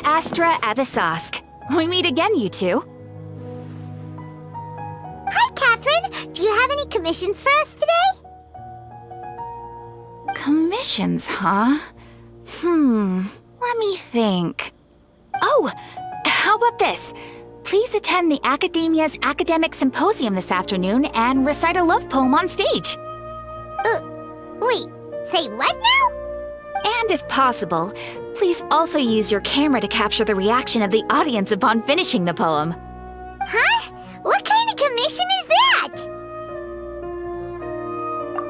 Astra Avisask. We meet again, you two. Hi, Catherine! Do you have any commissions for us today? Commissions, huh? Let me think. Oh, how about this? Please attend the Academia's Academic Symposium this afternoon and recite a love poem on stage. Wait, say what now? And if possible, please also use your camera to capture the reaction of the audience upon finishing the poem. Huh? What kind of commission is that?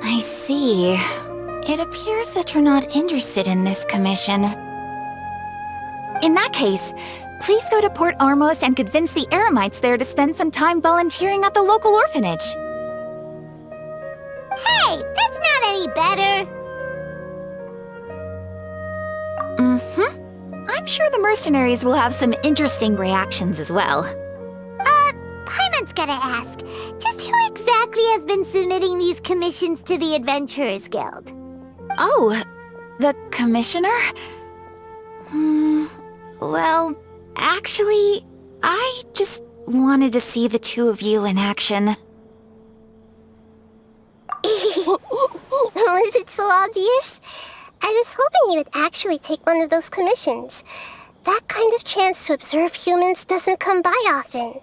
I see. It appears that you're not interested in this commission. In that case, please go to Port Ormos and convince the Eremites there to spend some time volunteering at the local orphanage. Hey, that's not any better. I'm sure the mercenaries will have some interesting reactions as well. Paimon's gotta ask, just who exactly has been submitting these commissions to the Adventurers Guild? Oh, the commissioner? Well, actually, I just wanted to see the two of you in action. Was it so obvious? I was hoping you would actually take one of those commissions. That kind of chance to observe humans doesn't come by often.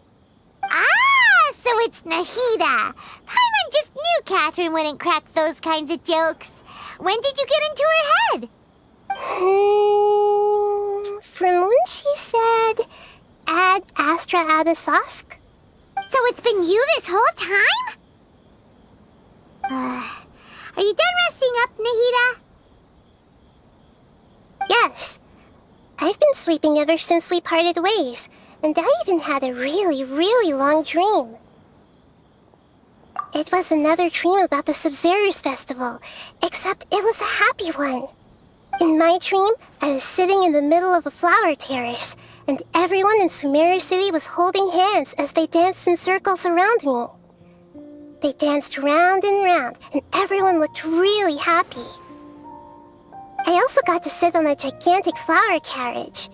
Ah, so it's Nahida. Paimon just knew Catherine wouldn't crack those kinds of jokes. When did you get into her head? From when she said, Ad Astra Abisask? So it's been you this whole time? Are you done resting up, Nahida? Yes. I've been sleeping ever since we parted ways, and I even had a really, really long dream. It was another dream about the Sub-Zerus Festival, except it was a happy one. In my dream, I was sitting in the middle of a flower terrace, and everyone in Sumeru City was holding hands as they danced in circles around me. They danced round and round, and everyone looked really happy. I also got to sit on a gigantic flower carriage.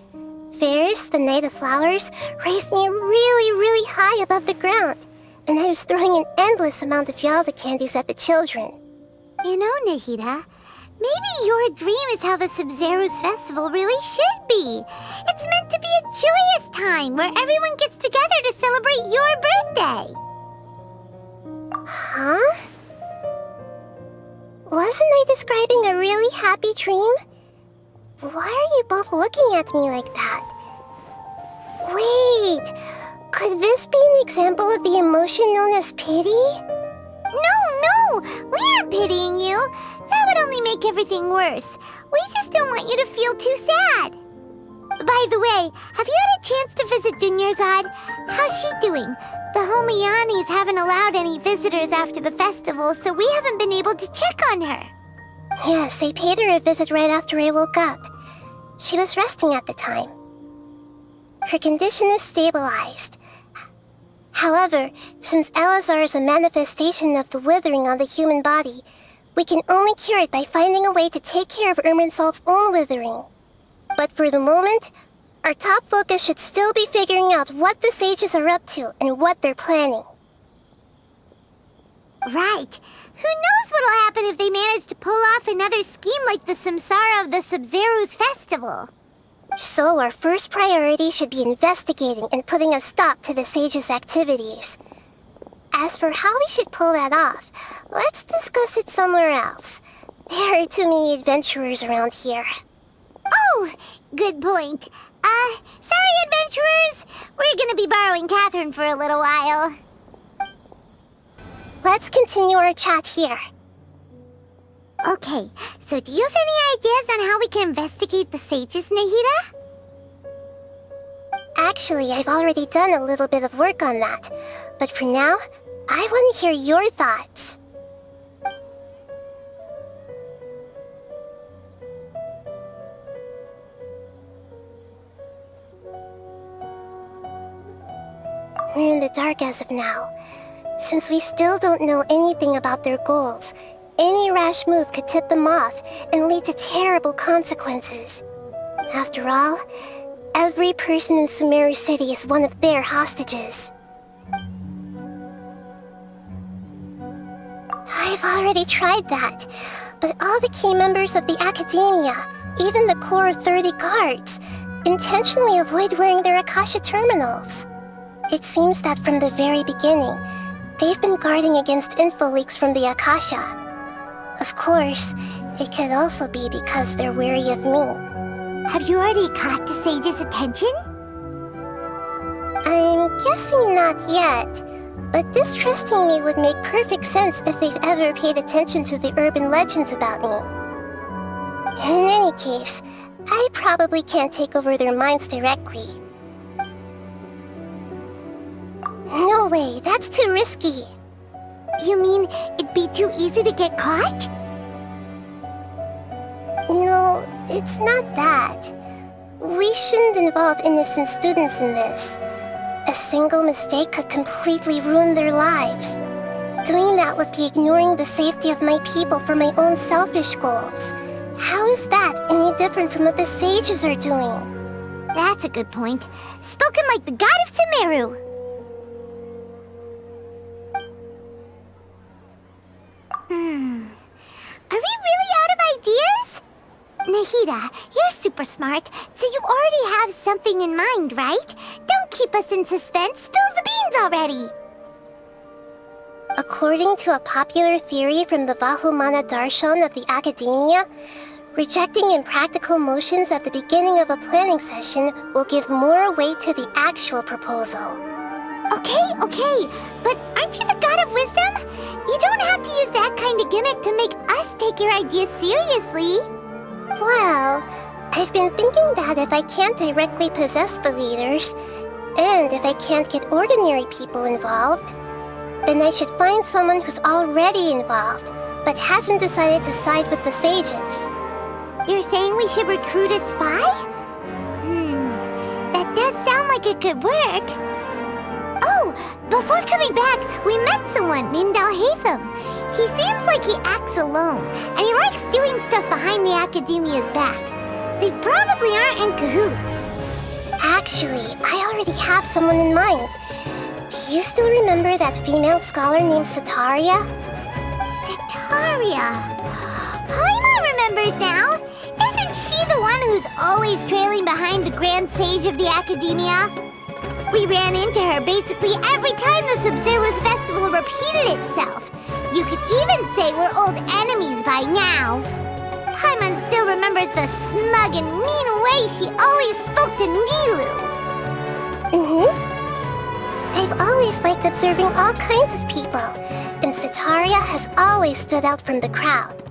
Ferris, the Knight of Flowers, raised me really, really high above the ground, and I was throwing an endless amount of Yalda candies at the children. You know, Nahida, maybe your dream is how the Sub-Zerus Festival really should be. It's meant to be a joyous time where everyone gets together to celebrate your birthday. Huh? Wasn't I describing a really happy dream? Why are you both looking at me like that? Wait, could this be an example of the emotion known as pity? No, we aren't pitying you. That would only make everything worse. We just don't want you to feel too sad. By the way, have you had a chance to visit Dunyarzad? How's she doing? The Homianis haven't allowed any visitors after the festival, so we haven't been able to check on her. Yes, I paid her a visit right after I woke up. She was resting at the time. Her condition is stabilized. However, since Elazar is a manifestation of the withering on the human body, we can only cure it by finding a way to take care of Irminsol's own withering. But for the moment, our top focus should still be figuring out what the sages are up to and what they're planning. Right. Who knows what'll happen if they manage to pull off another scheme like the Samsara of the Sub-Zerus Festival? So our first priority should be investigating and putting a stop to the sages' activities. As for how we should pull that off, let's discuss it somewhere else. There are too many adventurers around here. Oh, good point. Sorry, adventurers. We're gonna be borrowing Catherine for a little while. Let's continue our chat here. Okay, so do you have any ideas on how we can investigate the sages, Nahida? Actually, I've already done a little bit of work on that. But for now, I want to hear your thoughts. We're in the dark as of now. Since we still don't know anything about their goals, any rash move could tip them off and lead to terrible consequences. After all, every person in Sumeru City is one of their hostages. I've already tried that, but all the key members of the Academia, even the core of 30 guards, intentionally avoid wearing their Akasha terminals. It seems that from the very beginning, they've been guarding against info leaks from the Akasha. Of course, it could also be because they're wary of me. Have you already caught the sage's attention? I'm guessing not yet, but distrusting me would make perfect sense if they've ever paid attention to the urban legends about me. In any case, I probably can't take over their minds directly. No way, that's too risky. You mean it'd be too easy to get caught? No, it's not that. We shouldn't involve innocent students in this. A single mistake could completely ruin their lives. Doing that would be ignoring the safety of my people for my own selfish goals. How is that any different from what the sages are doing? That's a good point. Spoken like the god of Sumeru. Are we really out of ideas? Nahida, you're super smart, so you already have something in mind, right? Don't keep us in suspense. Spill the beans already. According to a popular theory from the Vahumana Darshan of the Academia, rejecting impractical motions at the beginning of a planning session will give more weight to the actual proposal. Okay, but aren't you the god of wisdom? You don't have to use that kind of gimmick to make us take your ideas seriously. Well, I've been thinking that if I can't directly possess the leaders, and if I can't get ordinary people involved, then I should find someone who's already involved, but hasn't decided to side with the sages. You're saying we should recruit a spy? That does sound like it could work. Oh, before coming back, we met someone named Alhaitham. He seems like he acts alone, and he likes doing stuff behind the Academia's back. They probably aren't in cahoots. Actually, I already have someone in mind. Do you still remember that female scholar named Setaria? Setaria. Paimon remembers now. Isn't she the one who's always trailing behind the Grand Sage of the Academia? We ran into her basically every time the Sub-Zero's festival repeated itself. You could even say we're old enemies by now. Paimon still remembers the smug and mean way she always spoke to Nilu. I've always liked observing all kinds of people, and Setaria has always stood out from the crowd.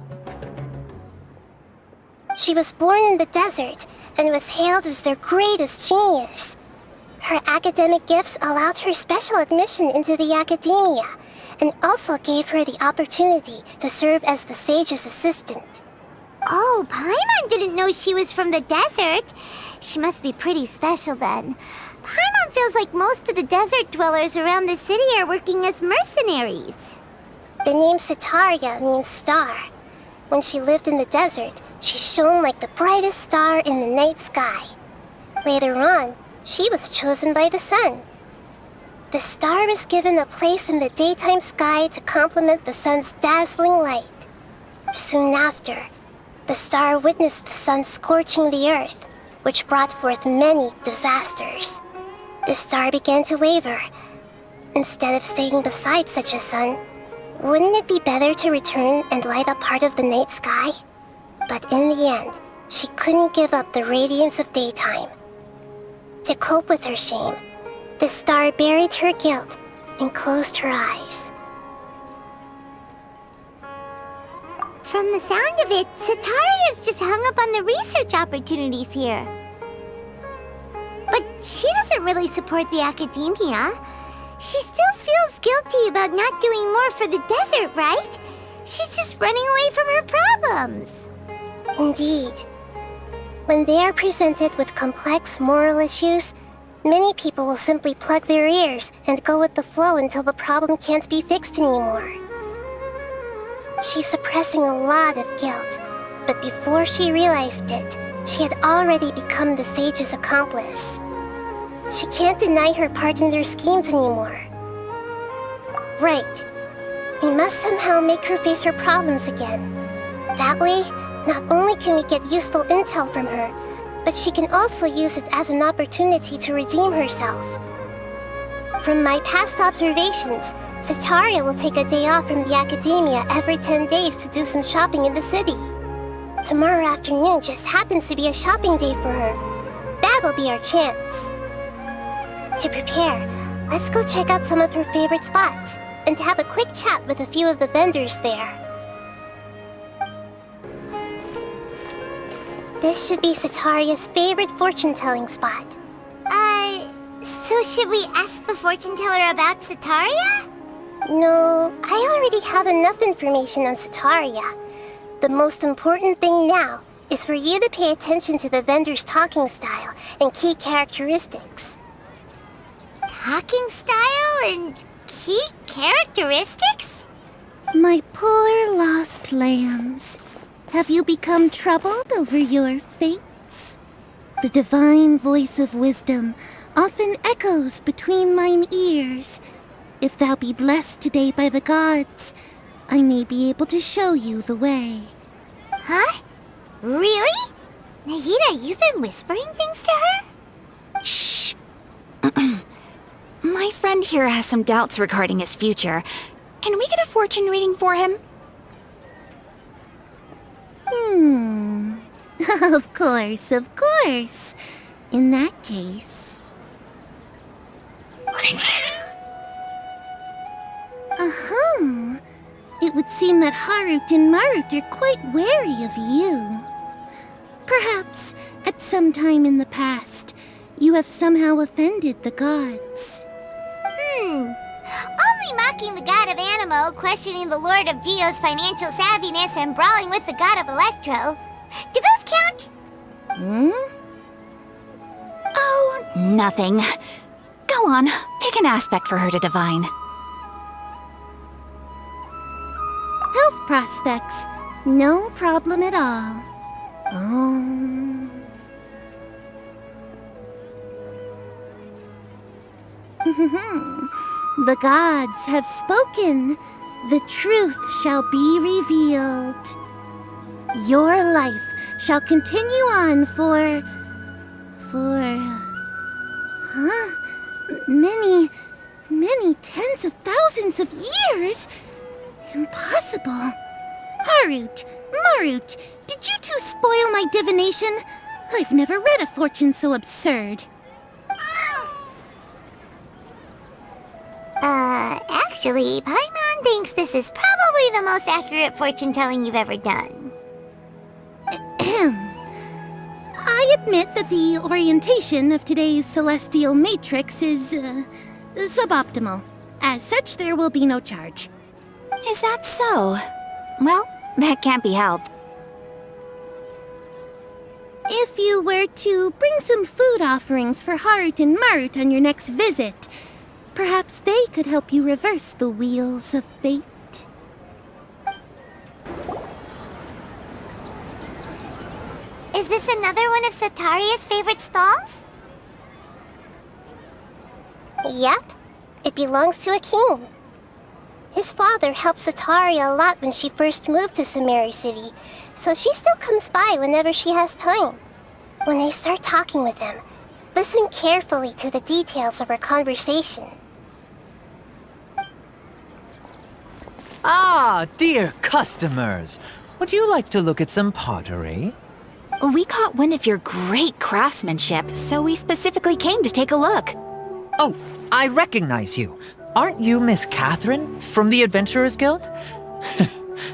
She was born in the desert and was hailed as their greatest genius. Her academic gifts allowed her special admission into the Academia, and also gave her the opportunity to serve as the sage's assistant. Oh, Paimon didn't know she was from the desert. She must be pretty special then. Paimon feels like most of the desert dwellers around the city are working as mercenaries. The name Setaria means star. When she lived in the desert, she shone like the brightest star in the night sky. Later on, she was chosen by the sun. The star was given a place in the daytime sky to complement the sun's dazzling light. Soon after, the star witnessed the sun scorching the earth, which brought forth many disasters. The star began to waver. Instead of staying beside such a sun, wouldn't it be better to return and light up part of the night sky? But in the end, she couldn't give up the radiance of daytime. To cope with her shame, the star buried her guilt and closed her eyes. From the sound of it, Setaria's just hung up on the research opportunities here. But she doesn't really support the Academia. She still feels guilty about not doing more for the desert, right? She's just running away from her problems. Indeed. When they are presented with complex moral issues, many people will simply plug their ears and go with the flow until the problem can't be fixed anymore. She's suppressing a lot of guilt, but before she realized it, She had already become the sage's accomplice. She can't deny her part in their schemes anymore. Right. We must somehow make her face her problems again. That way, not only can we get useful intel from her, but she can also use it as an opportunity to redeem herself. From my past observations, Setaria will take a day off from the academia every 10 days to do some shopping in the city. Tomorrow afternoon just happens to be a shopping day for her. That'll be our chance. To prepare, let's go check out some of her favorite spots, and have a quick chat with a few of the vendors there. This should be Setaria's favorite fortune-telling spot. So should we ask the fortune teller about Setaria? No, I already have enough information on Setaria. The most important thing now is for you to pay attention to the vendor's talking style and key characteristics. Talking style and key characteristics? My poor lost lambs. Have you become troubled over your fates? The divine voice of wisdom often echoes between mine ears. If thou be blessed today by the gods, I may be able to show you the way. Huh? Really? Nahida, you've been whispering things to her? Shh. My friend here has some doubts regarding his future. Can we get a fortune reading for him? Of course, of course. In that case... It would seem that Harut and Marut are quite wary of you. Perhaps, at some time in the past, you have somehow offended the gods. Only mocking the god of Animo, questioning the lord of Geo's financial savviness, and brawling with the god of Electro. Do those count? Oh, nothing. Go on, pick an aspect for her to divine. Health prospects, no problem at all. The gods have spoken. The truth shall be revealed. Your life shall continue on for many tens of thousands of years. Impossible. Harut, Marut, did you two spoil my divination? I've never read a fortune so absurd. Actually, Paimon thinks this is probably the most accurate fortune-telling you've ever done. I admit that the orientation of today's celestial matrix is, suboptimal. As such, there will be no charge. Is that so? Well, that can't be helped. If you were to bring some food offerings for Harut and Marut on your next visit, perhaps they could help you reverse the wheels of fate. Is this another one of Setaria's favorite stalls? Yep. It belongs to a king. His father helped Setaria a lot when she first moved to Sumeri City, so she still comes by whenever she has time. When I start talking with him, listen carefully to the details of our conversation. Ah, dear customers! Would you like to look at some pottery? We caught wind of your great craftsmanship, so we specifically came to take a look. Oh, I recognize you. Aren't you Miss Catherine from the Adventurers Guild?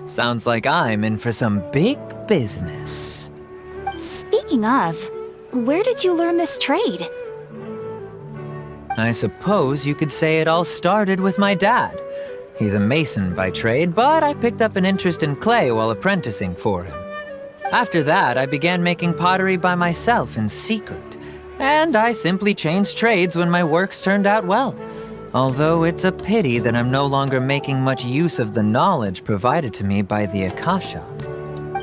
Sounds like I'm in for some big business. Speaking of, where did you learn this trade? I suppose you could say it all started with my dad. He's a mason by trade, but I picked up an interest in clay while apprenticing for him. After that, I began making pottery by myself in secret, and I simply changed trades when my works turned out well. Although it's a pity that I'm no longer making much use of the knowledge provided to me by the Akasha.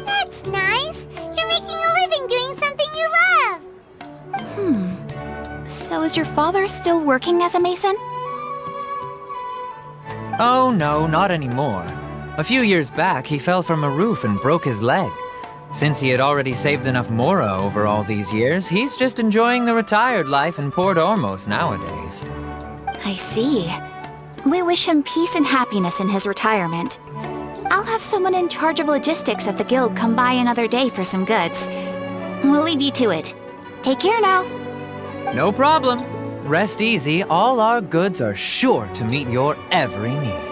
That's nice. You're making a living doing something is your father still working as a mason? Oh no, not anymore. A few years back, he fell from a roof and broke his leg. Since he had already saved enough Mora over all these years, he's just enjoying the retired life in Port Ormos nowadays. I see. We wish him peace and happiness in his retirement. I'll have someone in charge of logistics at the guild come by another day for some goods. We'll leave you to it. Take care now. No problem. Rest easy, all our goods are sure to meet your every need.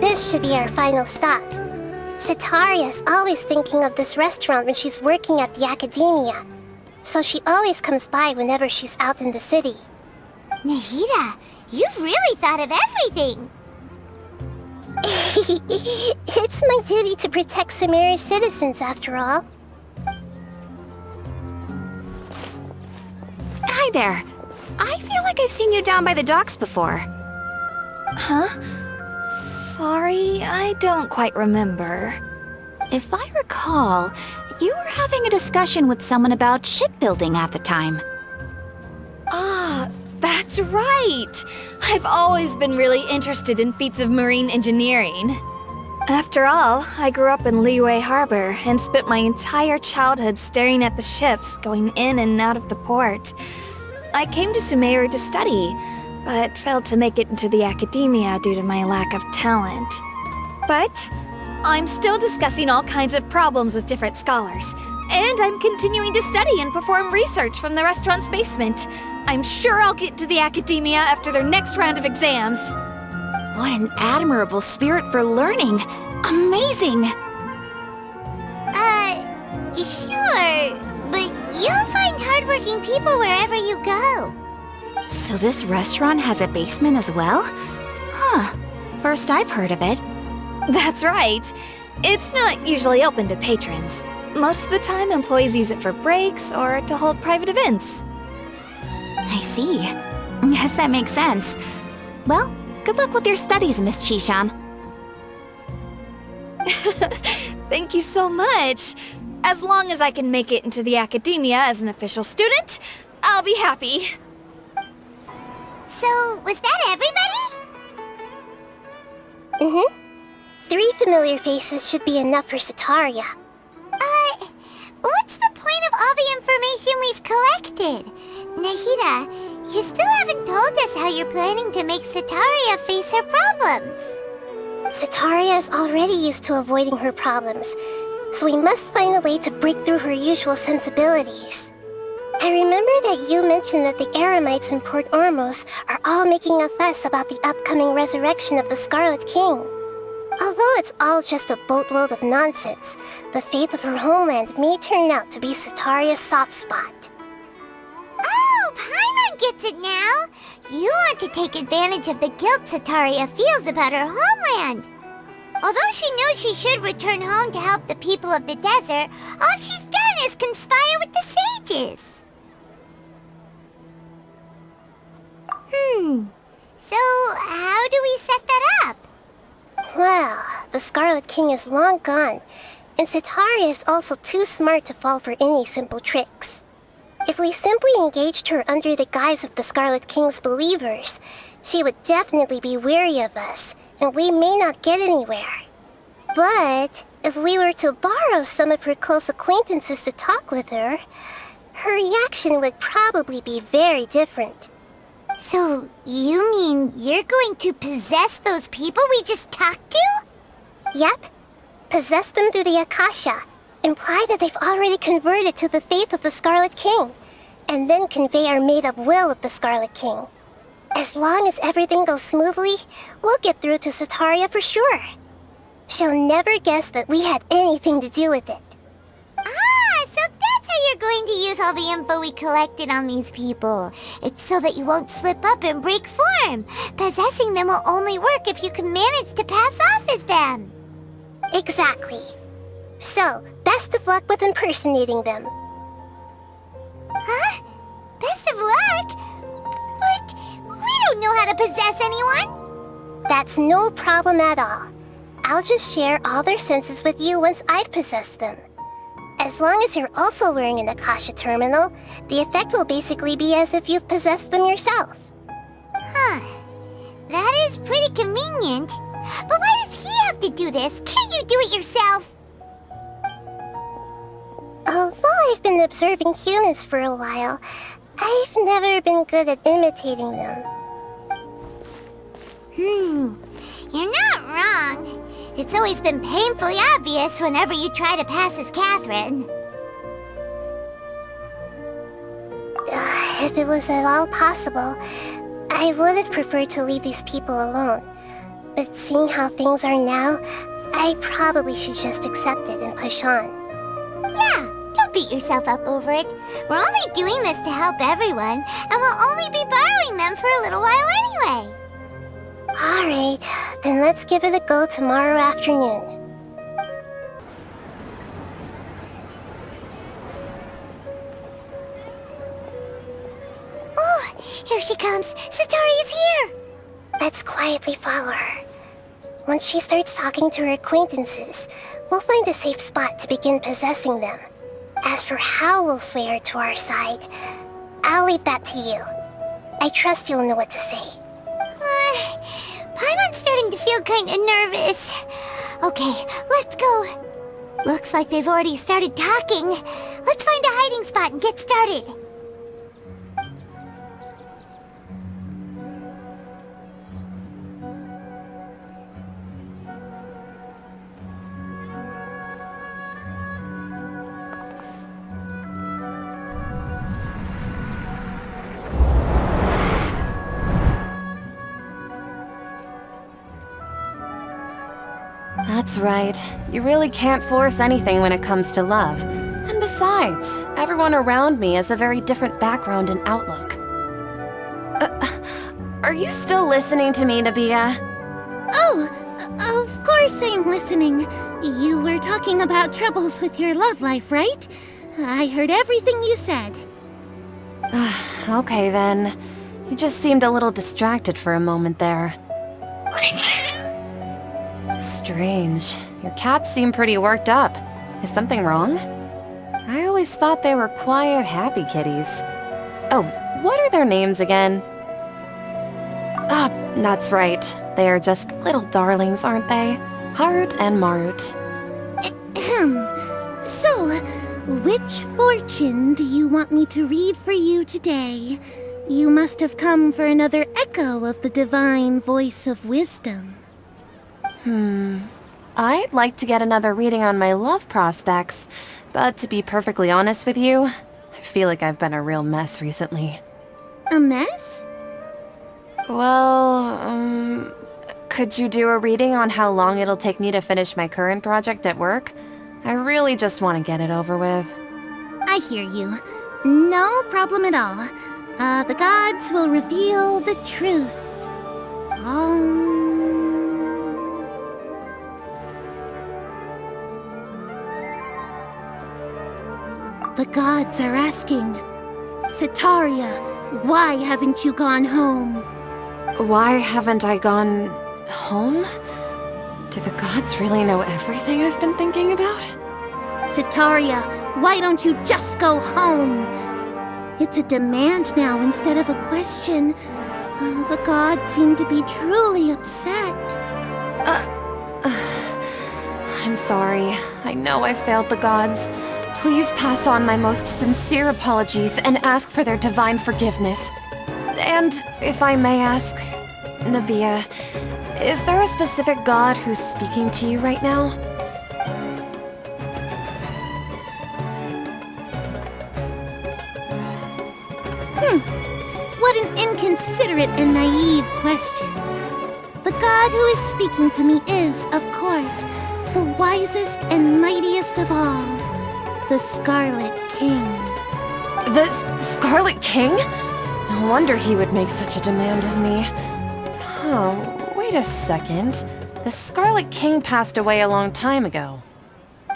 This should be our final stop. Setaria's always thinking of this restaurant when she's working at the academia, so she always comes by whenever she's out in the city. Nahida, you've really thought of everything! It's my duty to protect Sumeru's citizens, after all. Hi there. I feel like I've seen you down by the docks before. Huh? Sorry, I don't quite remember. If I recall, you were having a discussion with someone about shipbuilding at the time. Ah, that's right! I've always been really interested in feats of marine engineering. After all, I grew up in Liyue Harbor and spent my entire childhood staring at the ships going in and out of the port. I came to Sumeru to study, but failed to make it into the academia due to my lack of talent. But I'm still discussing all kinds of problems with different scholars, and I'm continuing to study and perform research from the restaurant's basement. I'm sure I'll get into the academia after their next round of exams. What an admirable spirit for learning! Amazing! Sure, but you'll find hardworking people wherever you go. So this restaurant has a basement as well? Huh. First I've heard of it. That's right. It's not usually open to patrons. Most of the time, employees use it for breaks or to hold private events. I see. Yes, that makes sense. Well, good luck with your studies, Miss Chishan. Thank you so much. As long as I can make it into the academia as an official student, I'll be happy. So, was that everybody? Mm-hmm. 3 familiar faces should be enough for Setaria. What's the point of all the information we've collected? Nahida, you still haven't told us how you're planning to make Setaria face her problems. Setaria is already used to avoiding her problems, so we must find a way to break through her usual sensibilities. I remember that you mentioned that the Eremites in Port Ormos are all making a fuss about the upcoming resurrection of the Scarlet King. Although it's all just a boatload of nonsense, the faith of her homeland may turn out to be Setaria's soft spot. Oh, Paimon gets it now! You want to take advantage of the guilt Setaria feels about her homeland. Although she knows she should return home to help the people of the desert, all she's done is conspire with the sages. So how do we set that up? Well, the Scarlet King is long gone, and Setaria is also too smart to fall for any simple tricks. If we simply engaged her under the guise of the Scarlet King's believers, she would definitely be wary of us, and we may not get anywhere. But if we were to borrow some of her close acquaintances to talk with her, her reaction would probably be very different. So, you mean you're going to possess those people we just talked to? Yep. Possess them through the Akasha. Imply that they've already converted to the faith of the Scarlet King, and then convey our made-up will of the Scarlet King. As long as everything goes smoothly, we'll get through to Setaria for sure. She'll never guess that we had anything to do with it. So that's how you're going to use all the info we collected on these people. It's so that you won't slip up and break form. Possessing them will only work if you can manage to pass off as them. Exactly. So, best of luck with impersonating them. Huh? Best of luck? But we don't know how to possess anyone. That's no problem at all. I'll just share all their senses with you once I've possessed them. As long as you're also wearing an Akasha terminal, the effect will basically be as if you've possessed them yourself. Huh. That is pretty convenient. But why does he have to do this? Can't you do it yourself? Although I've been observing humans for a while, I've never been good at imitating them. You're not wrong. It's always been painfully obvious whenever you try to pass as Catherine. If it was at all possible, I would have preferred to leave these people alone. But seeing how things are now, I probably should just accept it and push on. Yeah, don't beat yourself up over it. We're only doing this to help everyone, and we'll only be borrowing them for a little while anyway. Alright, then let's give it a go tomorrow afternoon. Oh, here she comes. Setaria's here. Let's quietly follow her. Once she starts talking to her acquaintances, we'll find a safe spot to begin possessing them. As for how we'll sway her to our side, I'll leave that to you. I trust you'll know what to say. Paimon's starting to feel kind of nervous. Okay, let's go. Looks like they've already started talking. Let's find a hiding spot and get started. That's right. You really can't force anything when it comes to love. And besides, everyone around me has a very different background and outlook. Are you still listening to me, Nahida? Oh, of course I'm listening. You were talking about troubles with your love life, right? I heard everything you said. Okay then. You just seemed a little distracted for a moment there. Strange. Your cats seem pretty worked up. Is something wrong? I always thought they were quiet, happy kitties. Oh, what are their names again? Ah, that's right. They are just little darlings, aren't they? Harut and Marut. So, which fortune do you want me to read for you today? You must have come for another echo of the divine voice of wisdom. I'd like to get another reading on my love prospects, but to be perfectly honest with you, I feel like I've been a real mess recently. A mess? Well, could you do a reading on how long it'll take me to finish my current project at work? I really just want to get it over with. I hear you. No problem at all. The gods will reveal the truth. The gods are asking, Setaria, why haven't you gone home? Why haven't I gone home? Do the gods really know everything I've been thinking about? Setaria, why don't you just go home? It's a demand now instead of a question. The gods seem to be truly upset. I'm sorry. I know I failed the gods. Please pass on my most sincere apologies and ask for their divine forgiveness. And, if I may ask, Nahida, is there a specific god who's speaking to you right now? What an inconsiderate and naive question. The god who is speaking to me is, of course, the wisest and mightiest of all, the Scarlet King. The Scarlet King? No wonder he would make such a demand of me. Oh, wait a second. The Scarlet King passed away a long time ago.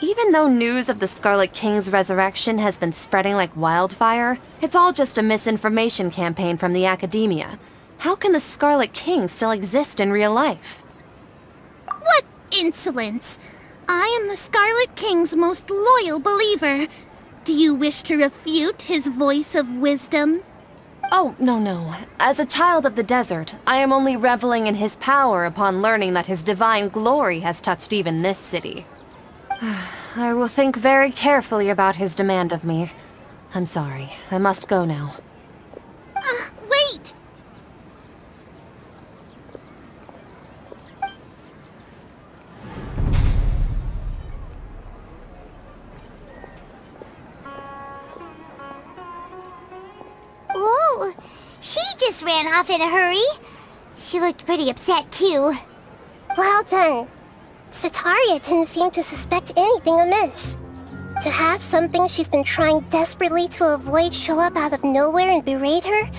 Even though news of the Scarlet King's resurrection has been spreading like wildfire, it's all just a misinformation campaign from the academia. How can the Scarlet King still exist in real life? What insolence! I am the Scarlet King's most loyal believer. Do you wish to refute his voice of wisdom? Oh, no. As a child of the desert, I am only reveling in his power upon learning that his divine glory has touched even this city. I will think very carefully about his demand of me. I'm sorry, I must go now. Wait! Whoa! She just ran off in a hurry. She looked pretty upset, too. Well done. Setaria didn't seem to suspect anything amiss. To have something she's been trying desperately to avoid show up out of nowhere and berate her,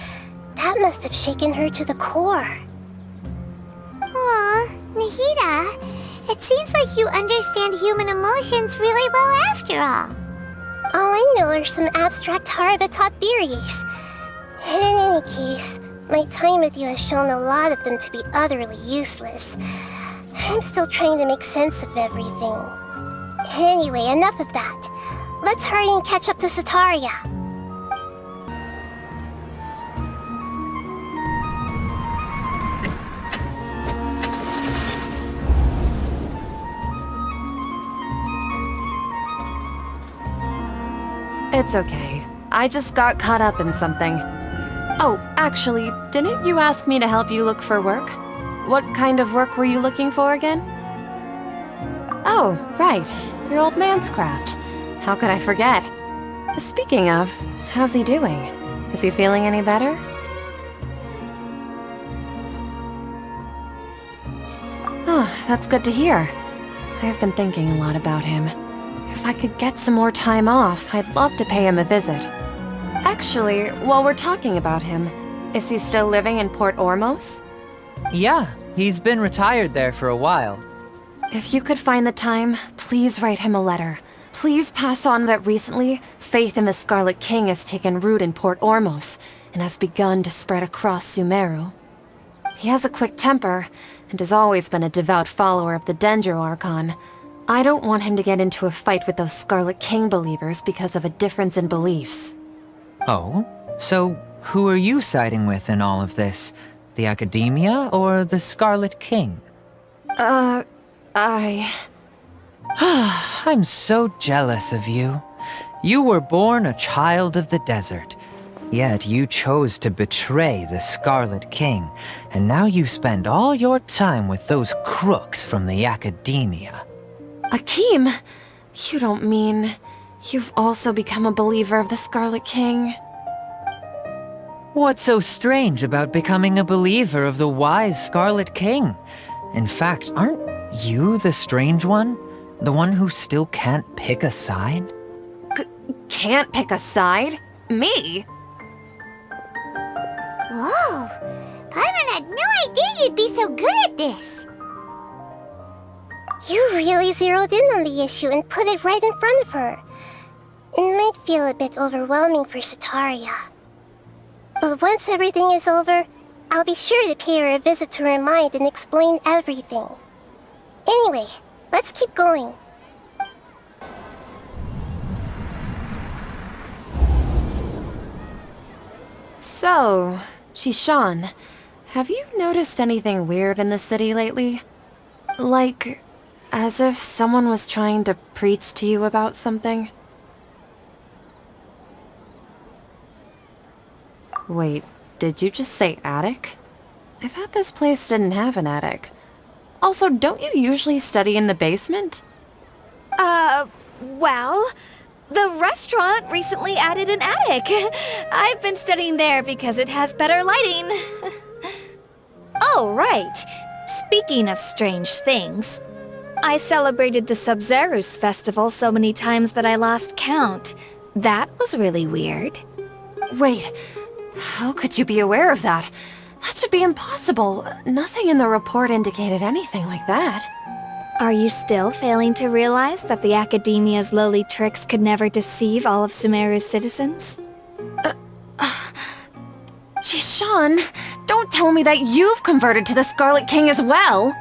that must have shaken her to the core. Aw, Nahida, it seems like you understand human emotions really well after all. All I know are some abstract Harvard-taught theories. And in any case, my time with you has shown a lot of them to be utterly useless. I'm still trying to make sense of everything. Anyway, enough of that. Let's hurry and catch up to Setaria. It's okay. I just got caught up in something. Oh, actually, didn't you ask me to help you look for work? What kind of work were you looking for again? Oh, right. Your old man's craft. How could I forget? Speaking of, how's he doing? Is he feeling any better? Oh, that's good to hear. I've been thinking a lot about him. If I could get some more time off, I'd love to pay him a visit. Actually, while we're talking about him, is he still living in Port Ormos? Yeah, he's been retired there for a while. If you could find the time, please write him a letter. Please pass on that recently, faith in the Scarlet King has taken root in Port Ormos and has begun to spread across Sumeru. He has a quick temper and has always been a devout follower of the Dendro Archon. I don't want him to get into a fight with those Scarlet King believers because of a difference in beliefs. Oh? So, who are you siding with in all of this? The Academia or the Scarlet King? I'm so jealous of you. You were born a child of the desert, yet you chose to betray the Scarlet King, and now you spend all your time with those crooks from the Academia. Akeem, you don't mean you've also become a believer of the Scarlet King? What's so strange about becoming a believer of the wise Scarlet King? In fact, aren't you the strange one? The one who still can't pick a side? Can't pick a side? Me? Whoa! Paimon had no idea you'd be so good at this! You really zeroed in on the issue and put it right in front of her. It might feel a bit overwhelming for Setaria. But once everything is over, I'll be sure to pay her a visit to her mind and explain everything. Anyway, let's keep going. So, Shishan, have you noticed anything weird in the city lately? Like, as if someone was trying to preach to you about something? Wait, did you just say attic? I thought this place didn't have an attic. Also, don't you usually study in the basement? Well, the restaurant recently added an attic. I've been studying there because it has better lighting. Oh, right. Speaking of strange things, I celebrated the Sub-Zerus festival so many times that I lost count. That was really weird. Wait, how could you be aware of that? That should be impossible. Nothing in the report indicated anything like that. Are you still failing to realize that the Academia's lowly tricks could never deceive all of Sumeru's citizens? Shishan, don't tell me that you've converted to the Scarlet King as well!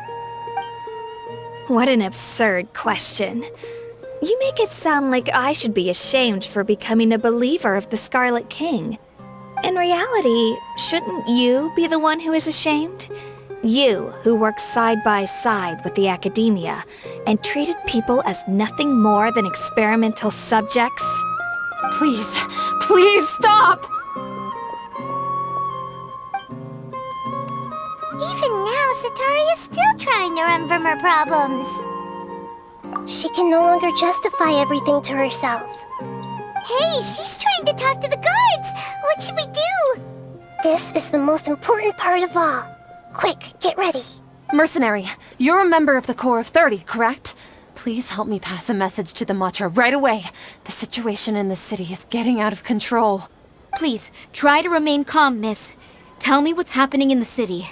What an absurd question. You make it sound like I should be ashamed for becoming a believer of the Scarlet King. In reality, shouldn't you be the one who is ashamed? You, who worked side by side with the academia and treated people as nothing more than experimental subjects? Please, please stop! Even now, Setaria's still trying to run from her problems. She can no longer justify everything to herself. Hey, she's trying to talk to the guards! What should we do? This is the most important part of all. Quick, get ready. Mercenary, you're a member of the Corps of 30, correct? Please help me pass a message to the Matcha right away. The situation in the city is getting out of control. Please, try to remain calm, miss. Tell me what's happening in the city.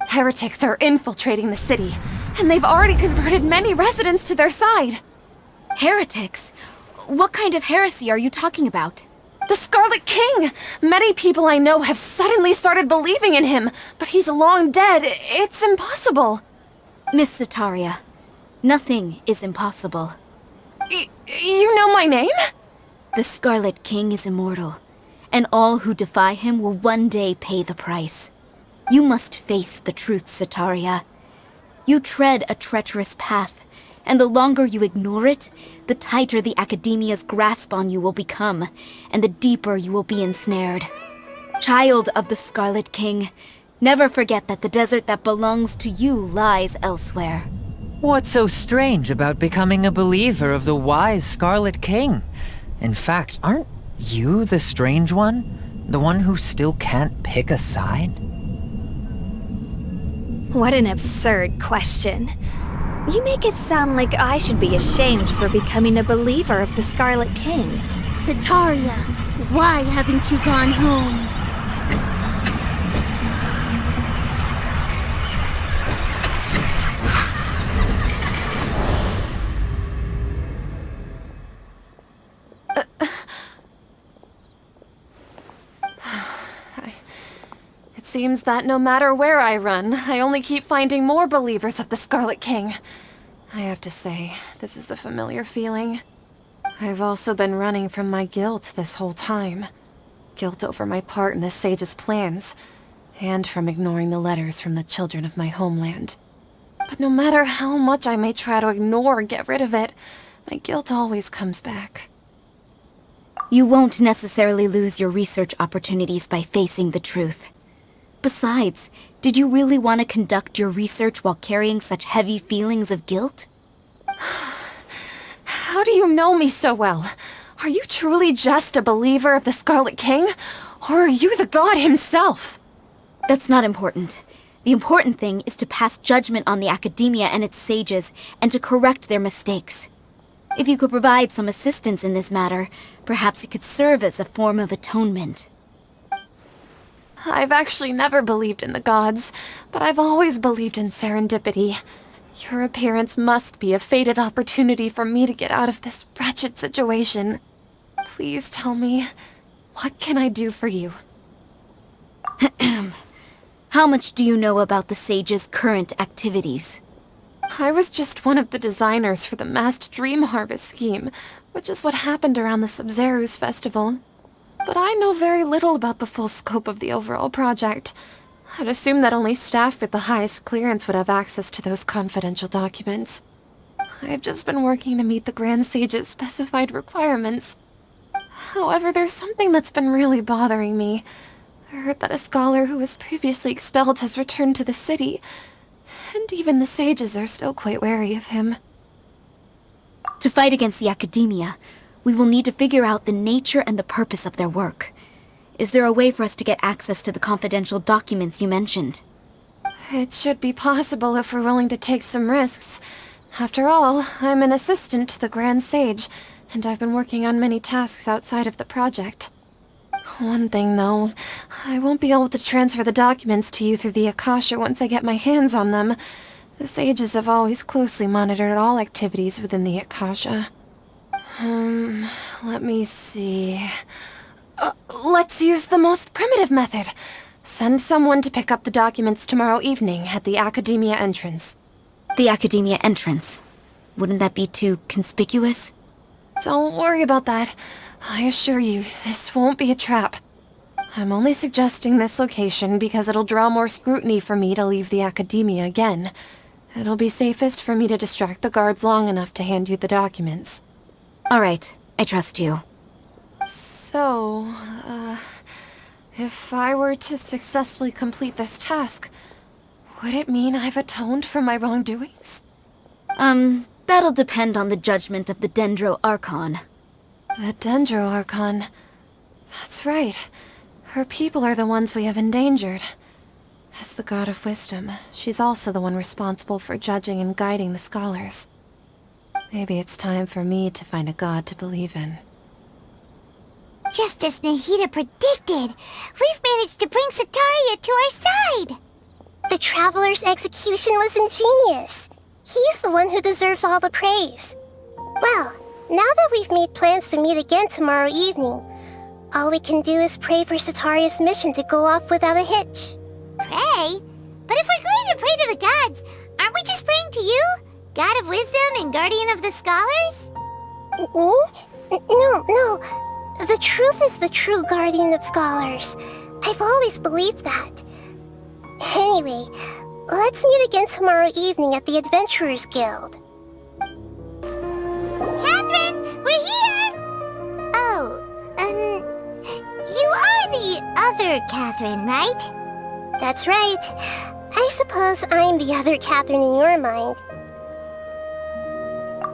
Heretics are infiltrating the city, and they've already converted many residents to their side. Heretics? What kind of heresy are you talking about? The Scarlet King! Many people I know have suddenly started believing in him, but he's long dead. It's impossible. Miss Setaria, nothing is impossible. You know my name? The Scarlet King is immortal, and all who defy him will one day pay the price. You must face the truth, Setaria. You tread a treacherous path, and the longer you ignore it, the tighter the Academia's grasp on you will become, and the deeper you will be ensnared. Child of the Scarlet King, never forget that the desert that belongs to you lies elsewhere. What's so strange about becoming a believer of the wise Scarlet King? In fact, aren't you the strange one? The one who still can't pick a side? What an absurd question. You make it sound like I should be ashamed for becoming a believer of the Scarlet King. Setaria, why haven't you gone home? It seems that no matter where I run, I only keep finding more believers of the Scarlet King. I have to say, this is a familiar feeling. I've also been running from my guilt this whole time. Guilt over my part in the Sage's plans, and from ignoring the letters from the children of my homeland. But no matter how much I may try to ignore or get rid of it, my guilt always comes back. You won't necessarily lose your research opportunities by facing the truth. Besides, did you really want to conduct your research while carrying such heavy feelings of guilt? How do you know me so well? Are you truly just a believer of the Scarlet King? Or are you the god himself? That's not important. The important thing is to pass judgment on the Academia and its sages, and to correct their mistakes. If you could provide some assistance in this matter, perhaps it could serve as a form of atonement. I've actually never believed in the gods, but I've always believed in serendipity. Your appearance must be a fated opportunity for me to get out of this wretched situation. Please tell me, what can I do for you? How much do you know about the sage's current activities? I was just one of the designers for the massed dream harvest scheme, which is what happened around the Sub-Zeru's festival. But I know very little about the full scope of the overall project. I'd assume that only staff with the highest clearance would have access to those confidential documents. I've just been working to meet the Grand Sage's specified requirements. However, there's something that's been really bothering me. I heard that a scholar who was previously expelled has returned to the city, and even the sages are still quite wary of him. To fight against the Academia, we will need to figure out the nature and the purpose of their work. Is there a way for us to get access to the confidential documents you mentioned? It should be possible if we're willing to take some risks. After all, I'm an assistant to the Grand Sage, and I've been working on many tasks outside of the project. One thing, though, I won't be able to transfer the documents to you through the Akasha once I get my hands on them. The sages have always closely monitored all activities within the Akasha. Let me see. Let's use the most primitive method. Send someone to pick up the documents tomorrow evening at the Academia entrance. The Academia entrance. Wouldn't that be too conspicuous? Don't worry about that. I assure you, this won't be a trap. I'm only suggesting this location because it'll draw more scrutiny for me to leave the academia again. It'll be safest for me to distract the guards long enough to hand you the documents. Alright, I trust you. So, if I were to successfully complete this task, would it mean I've atoned for my wrongdoings? That'll depend on the judgment of the Dendro Archon. The Dendro Archon. That's right. Her people are the ones we have endangered. As the god of wisdom, she's also the one responsible for judging and guiding the scholars. Maybe it's time for me to find a god to believe in. Just as Nahida predicted, we've managed to bring Setaria to our side! The Traveler's execution was ingenious. He's the one who deserves all the praise. Well, now that we've made plans to meet again tomorrow evening, all we can do is pray for Setaria's mission to go off without a hitch. Pray? But if we're going to pray to the gods, aren't we just praying to you? God of wisdom and guardian of the scholars? No. The truth is the true guardian of scholars. I've always believed that. Anyway, let's meet again tomorrow evening at the Adventurers Guild. Catherine, we're here! Oh, you are the other Catherine, right? That's right. I suppose I'm the other Catherine in your mind.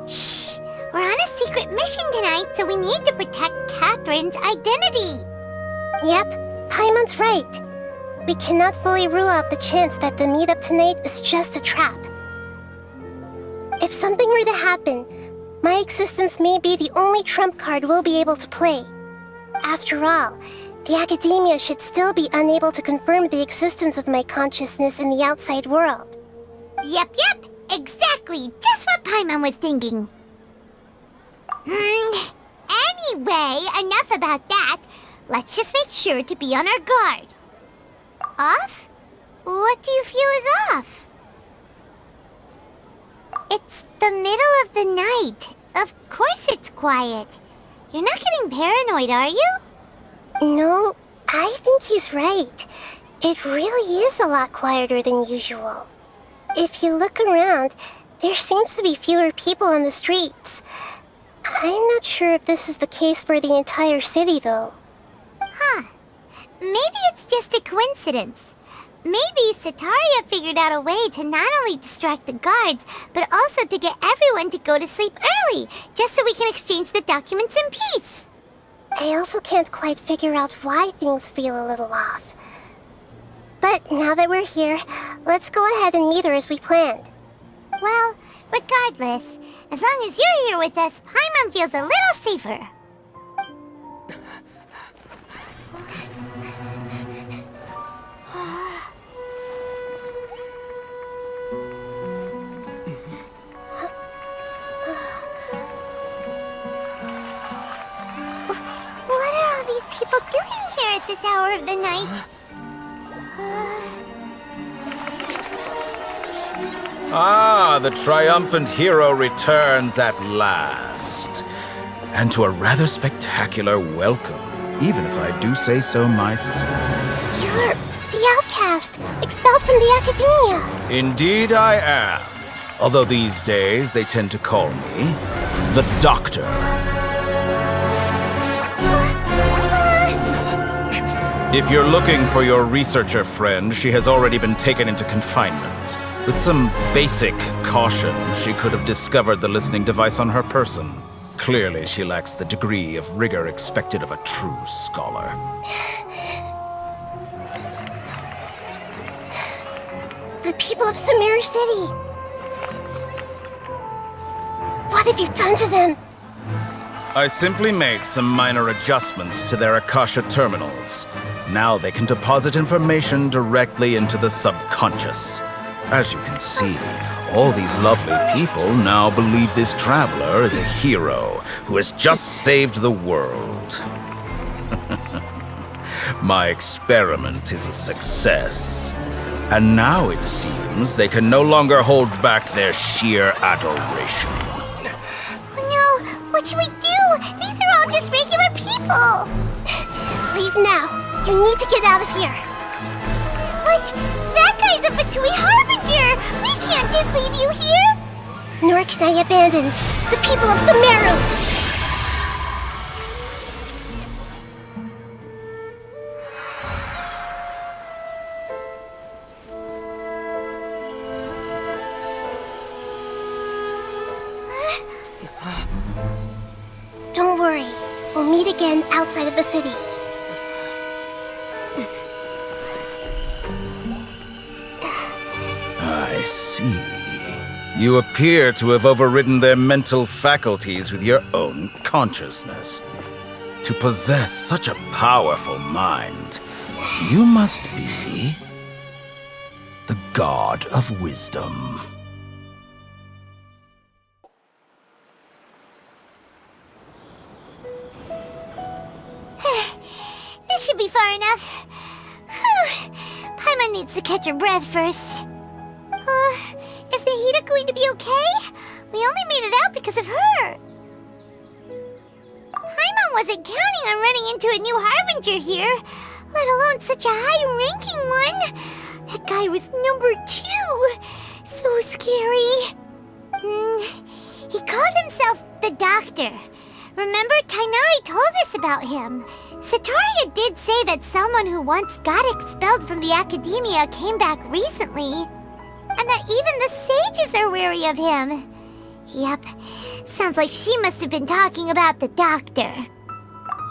Shh! We're on a secret mission tonight, so we need to protect Catherine's identity. Yep, Paimon's right. We cannot fully rule out the chance that the meetup tonight is just a trap. If something were to happen, my existence may be the only trump card we'll be able to play. After all, the academia should still be unable to confirm the existence of my consciousness in the outside world. Yep, exactly, just what Paimon was thinking. Anyway, enough about that. Let's just make sure to be on our guard. Off? What do you feel is off? It's the middle of the night. Of course it's quiet. You're not getting paranoid, are you? No, I think he's right. It really is a lot quieter than usual. If you look around, there seems to be fewer people on the streets. I'm not sure if this is the case for the entire city, though. Huh. Maybe it's just a coincidence. Maybe Setaria figured out a way to not only distract the guards, but also to get everyone to go to sleep early, just so we can exchange the documents in peace. I also can't quite figure out why things feel a little off. But now that we're here, let's go ahead and meet her as we planned. Well, regardless, as long as you're here with us, Paimon feels a little safer. What are all these people doing here at this hour of the night? Ah, the triumphant hero returns at last. And to a rather spectacular welcome, even if I do say so myself. You're the outcast, expelled from the academia. Indeed I am. Although these days they tend to call me the Doctor. If you're looking for your researcher friend, she has already been taken into confinement. With some basic caution, she could have discovered the listening device on her person. Clearly, she lacks the degree of rigor expected of a true scholar. The people of Sumeru City. What have you done to them? I simply made some minor adjustments to their Akasha terminals. Now they can deposit information directly into the subconscious. As you can see, all these lovely people now believe this traveler is a hero who has just saved the world. My experiment is a success. And now it seems they can no longer hold back their sheer adoration. Oh no, what should we do? These are all just regular people. Leave now. You need to get out of here. What? That guy's a Fatui Harbinger! We can't just leave you here! Nor can I abandon the people of Sumeru. Don't worry. We'll meet again outside of the city. I see. You appear to have overridden their mental faculties with your own consciousness. To possess such a powerful mind, you must be the god of wisdom. This should be far enough. Whew. Paimon needs to catch her breath first. Is Nahida going to be okay? We only made it out because of her. Paimon wasn't counting on running into a new Harbinger here, let alone such a high-ranking one. That guy was number 2. So scary. He called himself the Doctor. Remember, Tighnari told us about him. Setaria did say that someone who once got expelled from the academia came back recently. And that even the sages are wary of him. Yep, sounds like she must have been talking about the Doctor.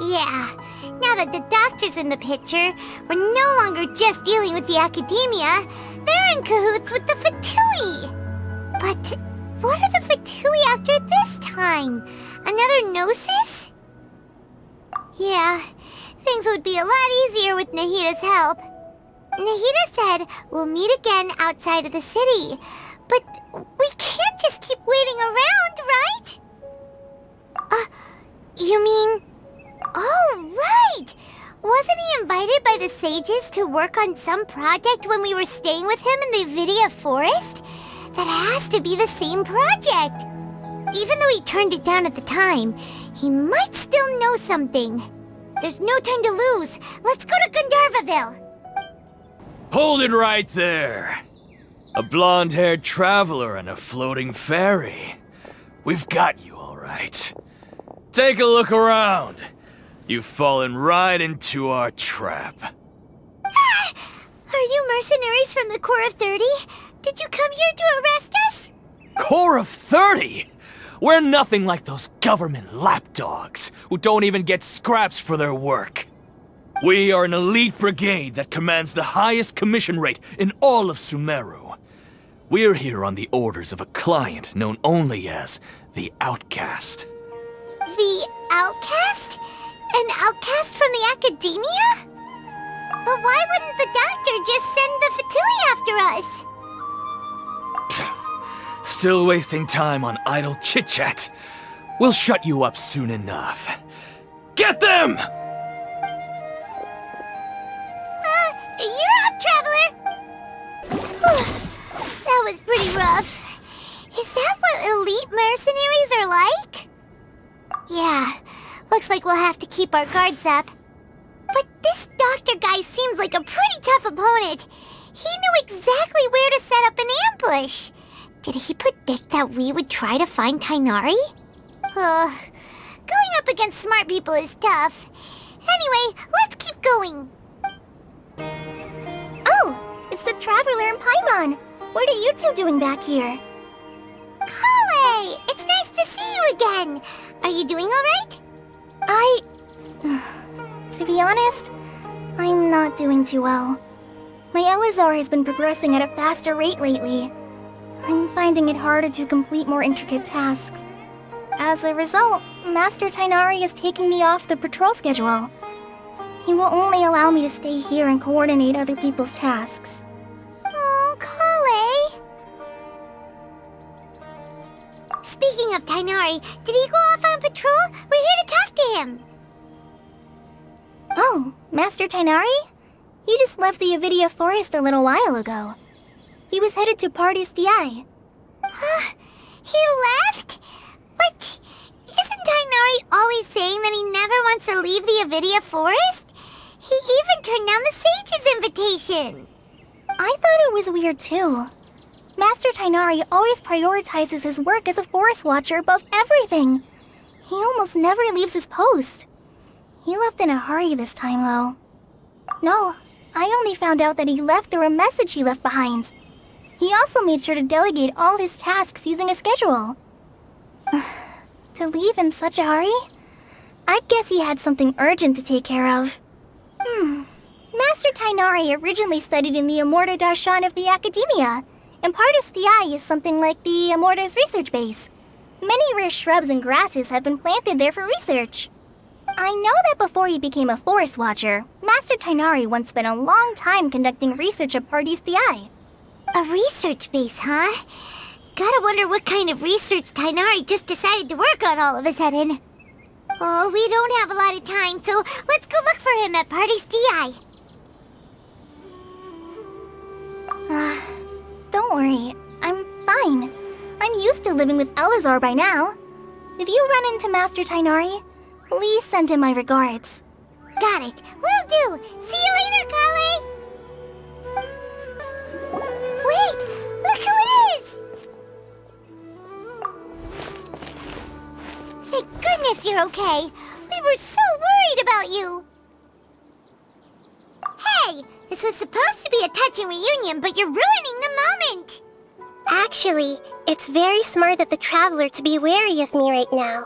Yeah, now that the Doctor's in the picture, we're no longer just dealing with the academia. They're in cahoots with the Fatui. But what are the Fatui after this time? Another Gnosis? Yeah, things would be a lot easier with Nahida's help. Nahida said we'll meet again outside of the city. But we can't just keep waiting around, right? You mean... Oh, right! Wasn't he invited by the sages to work on some project when we were staying with him in the Vidya forest? That has to be the same project. Even though he turned it down at the time, he might still know something. There's no time to lose. Let's go to Gandharvaville. Hold it right there. A blonde-haired traveler and a floating fairy. We've got you, all right. Take a look around. You've fallen right into our trap. Are you mercenaries from the Corps of 30? Did you come here to arrest us? Corps of 30? We're nothing like those government lapdogs who don't even get scraps for their work. We are an elite brigade that commands the highest commission rate in all of Sumeru. We're here on the orders of a client known only as the Outcast. The Outcast? An outcast from the academia? But why wouldn't the Doctor just send the Fatui after us? Still wasting time on idle chit-chat. We'll shut you up soon enough. Get them! You're up, Traveler! That was pretty rough. Is that what elite mercenaries are like? Yeah, looks like we'll have to keep our guards up. But this Doctor guy seems like a pretty tough opponent. He knew exactly where to set up an ambush. Did he predict that we would try to find Tighnari? Going up against smart people is tough. Anyway, let's keep going. Oh, it's the Traveler and Paimon. What are you two doing back here? Kale! It's nice to see you again. Are you doing alright? To be honest, I'm not doing too well. My Elazar has been progressing at a faster rate lately. I'm finding it harder to complete more intricate tasks. As a result, Master Tighnari is taking me off the patrol schedule. He will only allow me to stay here and coordinate other people's tasks. Oh, Kale. Speaking of Tighnari, did he go off on patrol? We're here to talk to him. Oh, Master Tighnari? He just left the Avidia forest a little while ago. He was headed to Party's DI. Huh? He left? What? Isn't Tighnari always saying that he never wants to leave the Avidia forest? He even turned down the sage's invitation. I thought it was weird too. Master Tighnari always prioritizes his work as a forest watcher above everything. He almost never leaves his post. He left in a hurry this time, though. No, I only found out that he left through a message he left behind. He also made sure to delegate all his tasks using a schedule. To leave in such a hurry? I'd guess he had something urgent to take care of. Master Tighnari originally studied in the Immorta Darshan of the Academia, and Partis DI is something like the Immorta's research base. Many rare shrubs and grasses have been planted there for research. I know that before he became a forest watcher, Master Tighnari once spent a long time conducting research at Partis DI. A research base, huh? Gotta wonder what kind of research Tighnari just decided to work on all of a sudden. Oh, we don't have a lot of time, so let's go look for him at Party's DI. Don't worry, I'm fine. I'm used to living with Elazar by now. If you run into Master Tighnari, please send him my regards. Got it. Will do. See you later, Kale. Wait, look who it is! Thank goodness you're okay. We were so worried about you. Hey, this was supposed to be a touching reunion, but you're ruining the moment. Actually, it's very smart of the Traveler to be wary of me right now.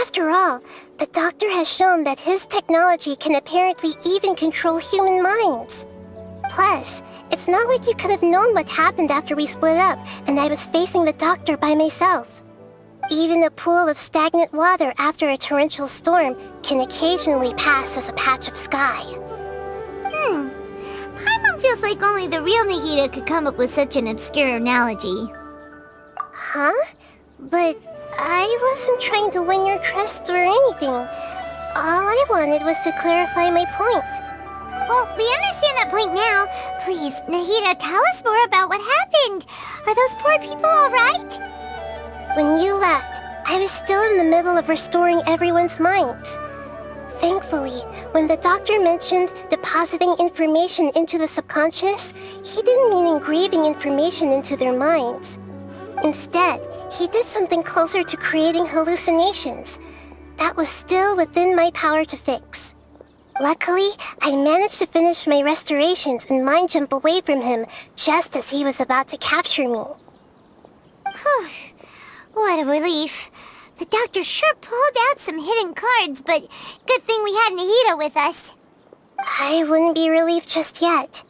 After all, the Doctor has shown that his technology can apparently even control human minds. Plus, it's not like you could have known what happened after we split up and I was facing the Doctor by myself. Even a pool of stagnant water after a torrential storm can occasionally pass as a patch of sky. Paimon feels like only the real Nahida could come up with such an obscure analogy. Huh? But I wasn't trying to win your trust or anything. All I wanted was to clarify my point. Well, we understand that point now. Please, Nahida, tell us more about what happened. Are those poor people all right? When you left, I was still in the middle of restoring everyone's minds. Thankfully, when the Doctor mentioned depositing information into the subconscious, he didn't mean engraving information into their minds. Instead, he did something closer to creating hallucinations. That was still within my power to fix. Luckily, I managed to finish my restorations and mind jump away from him just as he was about to capture me. Whew. What a relief. The Doctor sure pulled out some hidden cards, but good thing we had Nahida with us. I wouldn't be relieved just yet.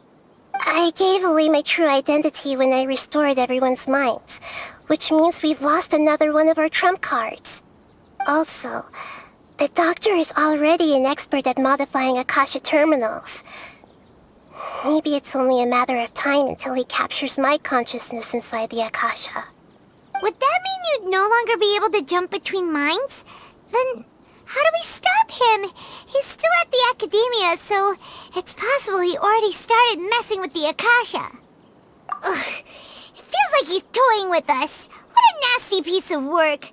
I gave away my true identity when I restored everyone's minds, which means we've lost another one of our trump cards. Also, the Doctor is already an expert at modifying Akasha terminals. Maybe it's only a matter of time until he captures my consciousness inside the Akasha. Would that mean you'd no longer be able to jump between minds? Then how do we stop him? He's still at the Academia, so it's possible he already started messing with the Akasha. Ugh, it feels like he's toying with us. What a nasty piece of work.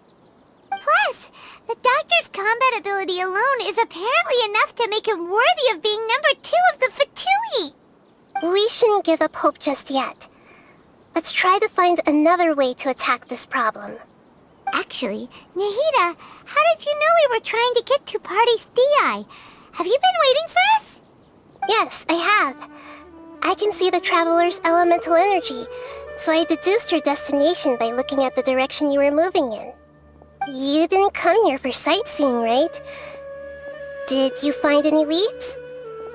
Plus, the Doctor's combat ability alone is apparently enough to make him worthy of being number 2 of the Fatui. We shouldn't give up hope just yet. Let's try to find another way to attack this problem. Actually, Nahida, how did you know we were trying to get to Party's DI? Have you been waiting for us? Yes, I have. I can see the Traveler's elemental energy, so I deduced your destination by looking at the direction you were moving in. You didn't come here for sightseeing, right? Did you find any leads?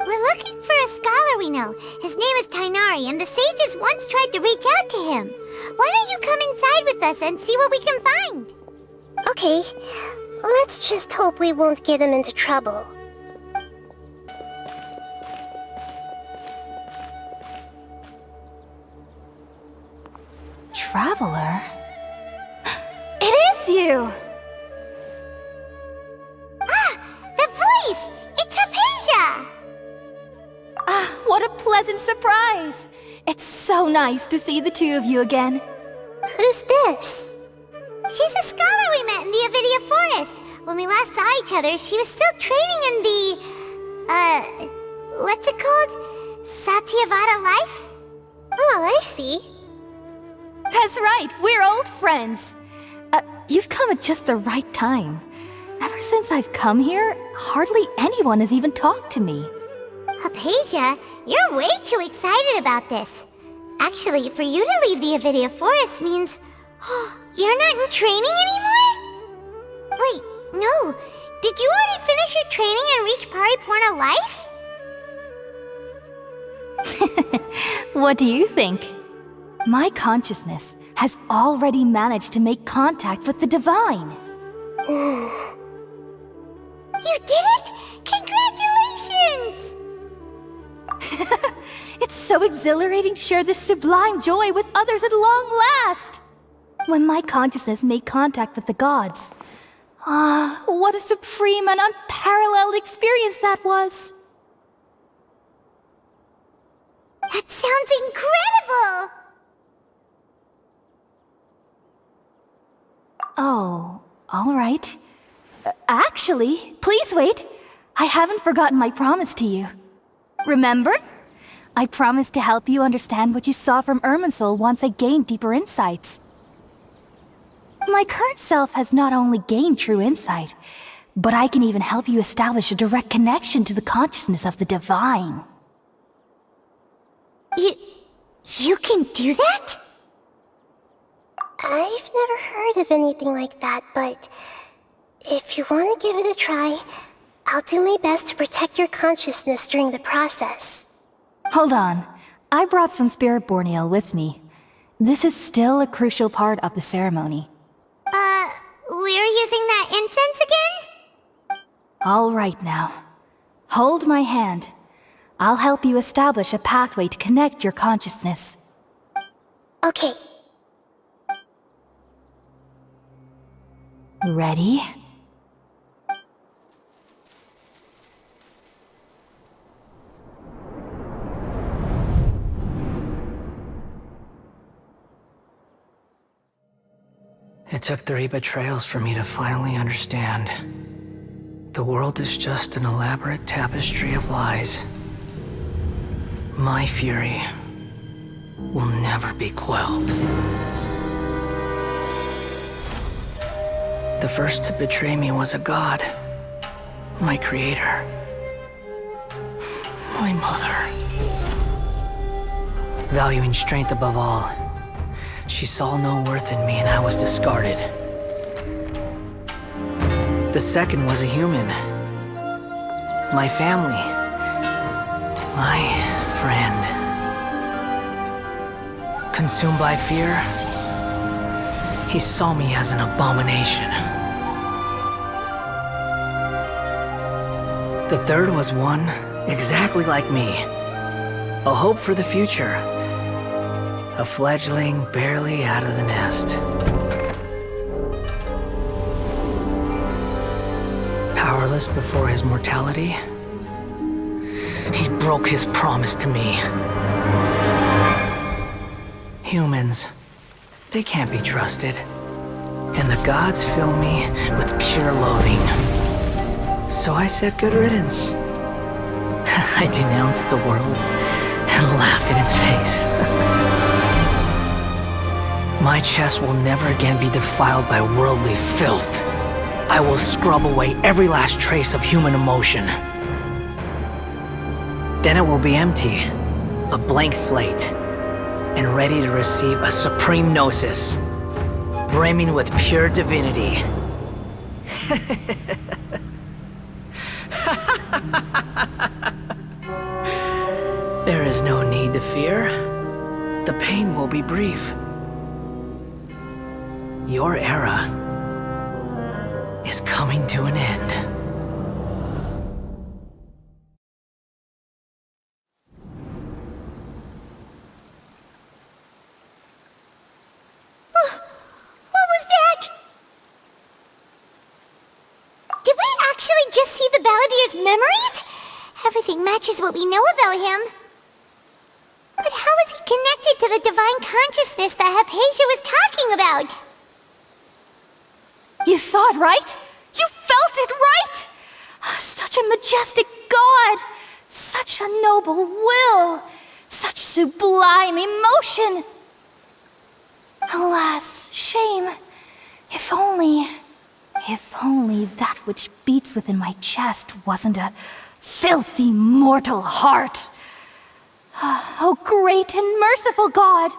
We're looking for a scholar we know. His name is Tighnari, and the sages once tried to reach out to him. Why don't you come inside with us and see what we can find? Okay, let's just hope we won't get him into trouble. Traveler? It is you! Ah! The voice! It's Hypatia! Ah, pleasant surprise. It's so nice to see the two of you again. Who's this? She's a scholar we met in the Avidia Forest. When we last saw each other, she was still training in the... what's it called? Satyavada life? Oh, I see. That's right, we're old friends. You've come at just the right time. Ever since I've come here, hardly anyone has even talked to me. Hypatia, you're way too excited about this. Actually, for you to leave the Avidia Forest means... you're not in training anymore? Wait, no. Did you already finish your training and reach Paripurna life? What do you think? My consciousness has already managed to make contact with the divine. You did it! Congratulations! It's so exhilarating to share this sublime joy with others at long last! When my consciousness made contact with the gods, what a supreme and unparalleled experience that was! That sounds incredible! Oh, all right. Actually, please wait. I haven't forgotten my promise to you. Remember? I promised to help you understand what you saw from Irminsul once I gained deeper insights. My current self has not only gained true insight, but I can even help you establish a direct connection to the consciousness of the divine. You can do that? I've never heard of anything like that, but if you want to give it a try, I'll do my best to protect your consciousness during the process. Hold on. I brought some spirit-born ale with me. This is still a crucial part of the ceremony. We're using that incense again? All right now. Hold my hand. I'll help you establish a pathway to connect your consciousness. Okay. Ready? It took 3 betrayals for me to finally understand. The world is just an elaborate tapestry of lies. My fury will never be quelled. The first to betray me was a god. My creator. My mother. Valuing strength above all, she saw no worth in me and I was discarded. The second was a human. My family. My friend. Consumed by fear, he saw me as an abomination. The third was one exactly like me. A hope for the future. A fledgling barely out of the nest. Powerless before his mortality, he broke his promise to me. Humans, they can't be trusted. And the gods fill me with pure loathing. So I said good riddance. I denounced the world and laugh in its face. My chest will never again be defiled by worldly filth. I will scrub away every last trace of human emotion. Then it will be empty, a blank slate, and ready to receive a supreme gnosis, brimming with pure divinity. There is no need to fear. The pain will be brief. Your era is coming to an end. What was that? Did we actually just see the Balladier's memories? Everything matches what we know about him. connected to the divine consciousness that Hypatia was talking about. You saw it, right? You felt it, right? Such a majestic god! Such a noble will! Such sublime emotion! Alas, shame. If only that which beats within my chest wasn't a filthy mortal heart. Oh, great and merciful God,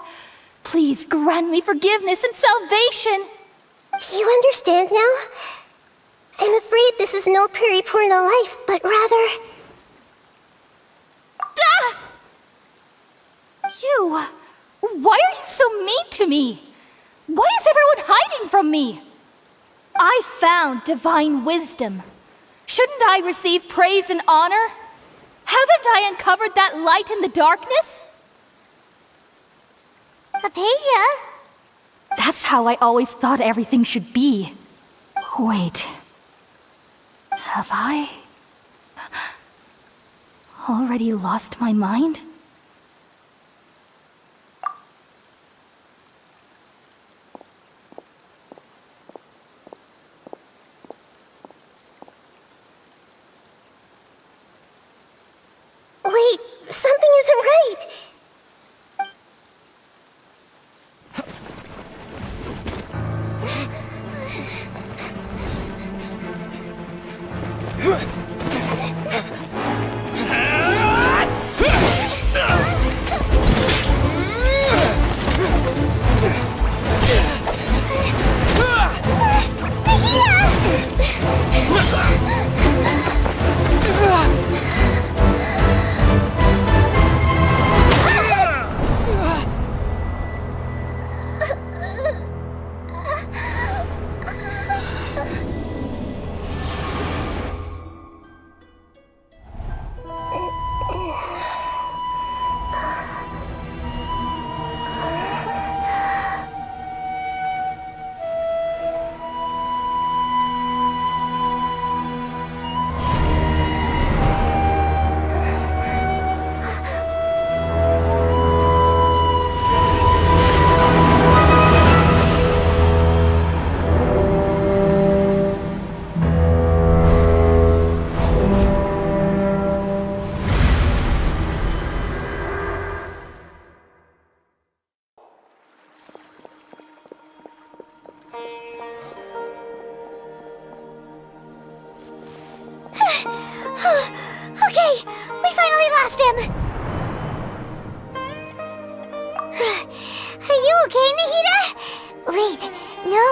please grant me forgiveness and salvation. Do you understand now? I'm afraid this is no Puripurna life, but rather... Ah! You! Why are you so mean to me? Why is everyone hiding from me? I found divine wisdom. Shouldn't I receive praise and honor? Haven't I uncovered that light in the darkness? Hypatia? That's how I always thought everything should be. Wait. Have I already lost my mind? Wait, something isn't right! Okay, we finally lost him! Are you okay, Nahida? Wait, no.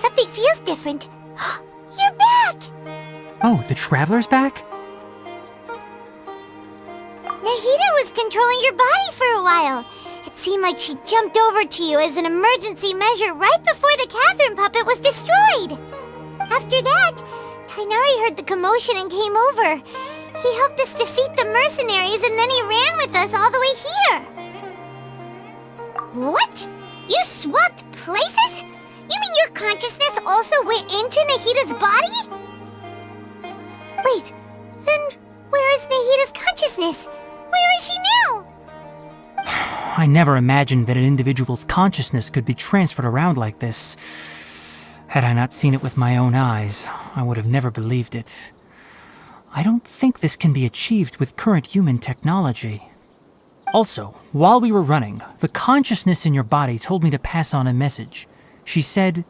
Something feels different. You're back! Oh, the Traveler's back? Nahida was controlling your body for a while. It seemed like she jumped over to you as an emergency measure right before the Catherine puppet was destroyed. After that, Tighnari heard the commotion and came over. He helped us defeat the mercenaries and then he ran with us all the way here. What? You swapped places? You mean your consciousness also went into Nahida's body? Wait, then where is Nahida's consciousness? Where is she now? I never imagined that an individual's consciousness could be transferred around like this. Had I not seen it with my own eyes, I would have never believed it. I don't think this can be achieved with current human technology. Also, while we were running, the consciousness in your body told me to pass on a message. She said,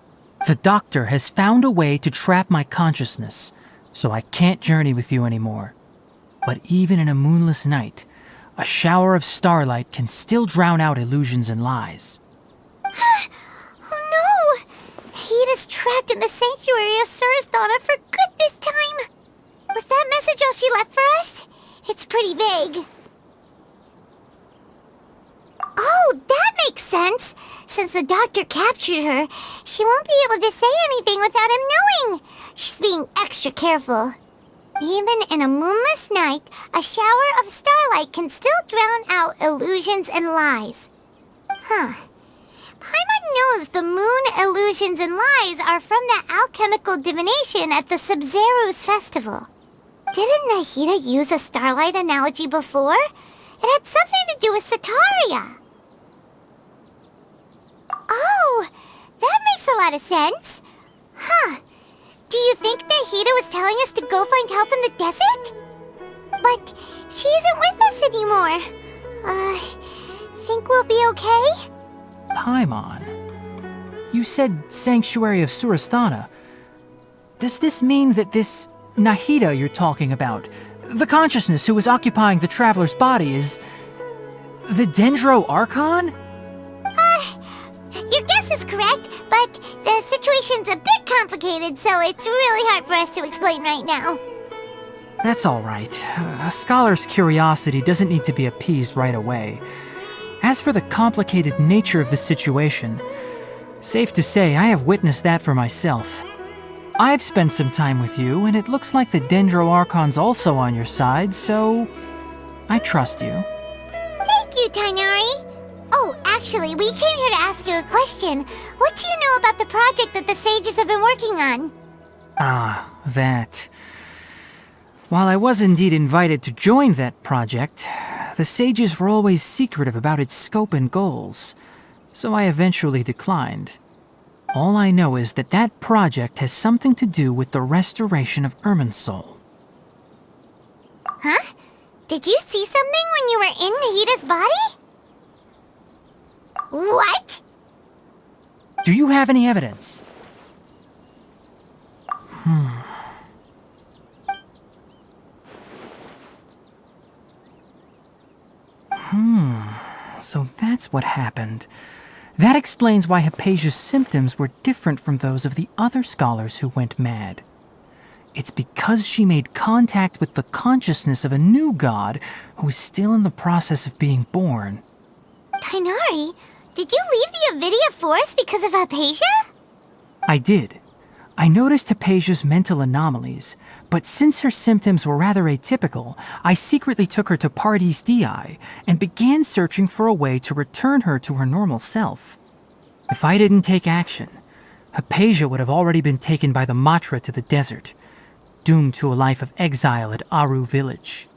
"The doctor has found a way to trap my consciousness, so I can't journey with you anymore. But even in a moonless night, a shower of starlight can still drown out illusions and lies." Oh no! Nahida's trapped in the sanctuary of Surathana for good this time. Was that message all she left for us? It's pretty vague. Oh, that makes sense. Since the doctor captured her, she won't be able to say anything without him knowing. She's being extra careful. Even in a moonless night, a shower of starlight can still drown out illusions and lies. Huh. Paimon knows the moon illusions and lies are from that alchemical divination at the Sub-Zero's festival. Didn't Nahida use a starlight analogy before? It had something to do with Setaria. Oh, that makes a lot of sense. Huh. Do you think Nahida was telling us to go find help in the desert? But she isn't with us anymore. Think we'll be okay? Paimon, you said Sanctuary of Surasthana. Does this mean that this Nahida you're talking about, the consciousness who was occupying the traveler's body, is the Dendro Archon? Your guess is correct, but the situation's a bit complicated, so it's really hard for us to explain right now. That's all right. A scholar's curiosity doesn't need to be appeased right away. As for the complicated nature of the situation, safe to say I have witnessed that for myself. I've spent some time with you, and it looks like the Dendro Archon's also on your side, so I trust you. Thank you, Tighnari. Oh, actually, we came here to ask you a question. What do you know about the project that the sages have been working on? Ah, that. While I was indeed invited to join that project, the sages were always secretive about its scope and goals, so I eventually declined. All I know is that that project has something to do with the restoration of Irminsul. Huh? Did you see something when you were in Nahida's body? What? Do you have any evidence? So that's what happened. That explains why Hypatia's symptoms were different from those of the other scholars who went mad. It's because she made contact with the consciousness of a new god who is still in the process of being born. Tighnari, did you leave the Avidia Forest because of Hypatia? I did. I noticed Hypatia's mental anomalies, but since her symptoms were rather atypical, I secretly took her to Pardes Dii and began searching for a way to return her to her normal self. If I didn't take action, Hypatia would have already been taken by the Matra to the desert, doomed to a life of exile at Aru village.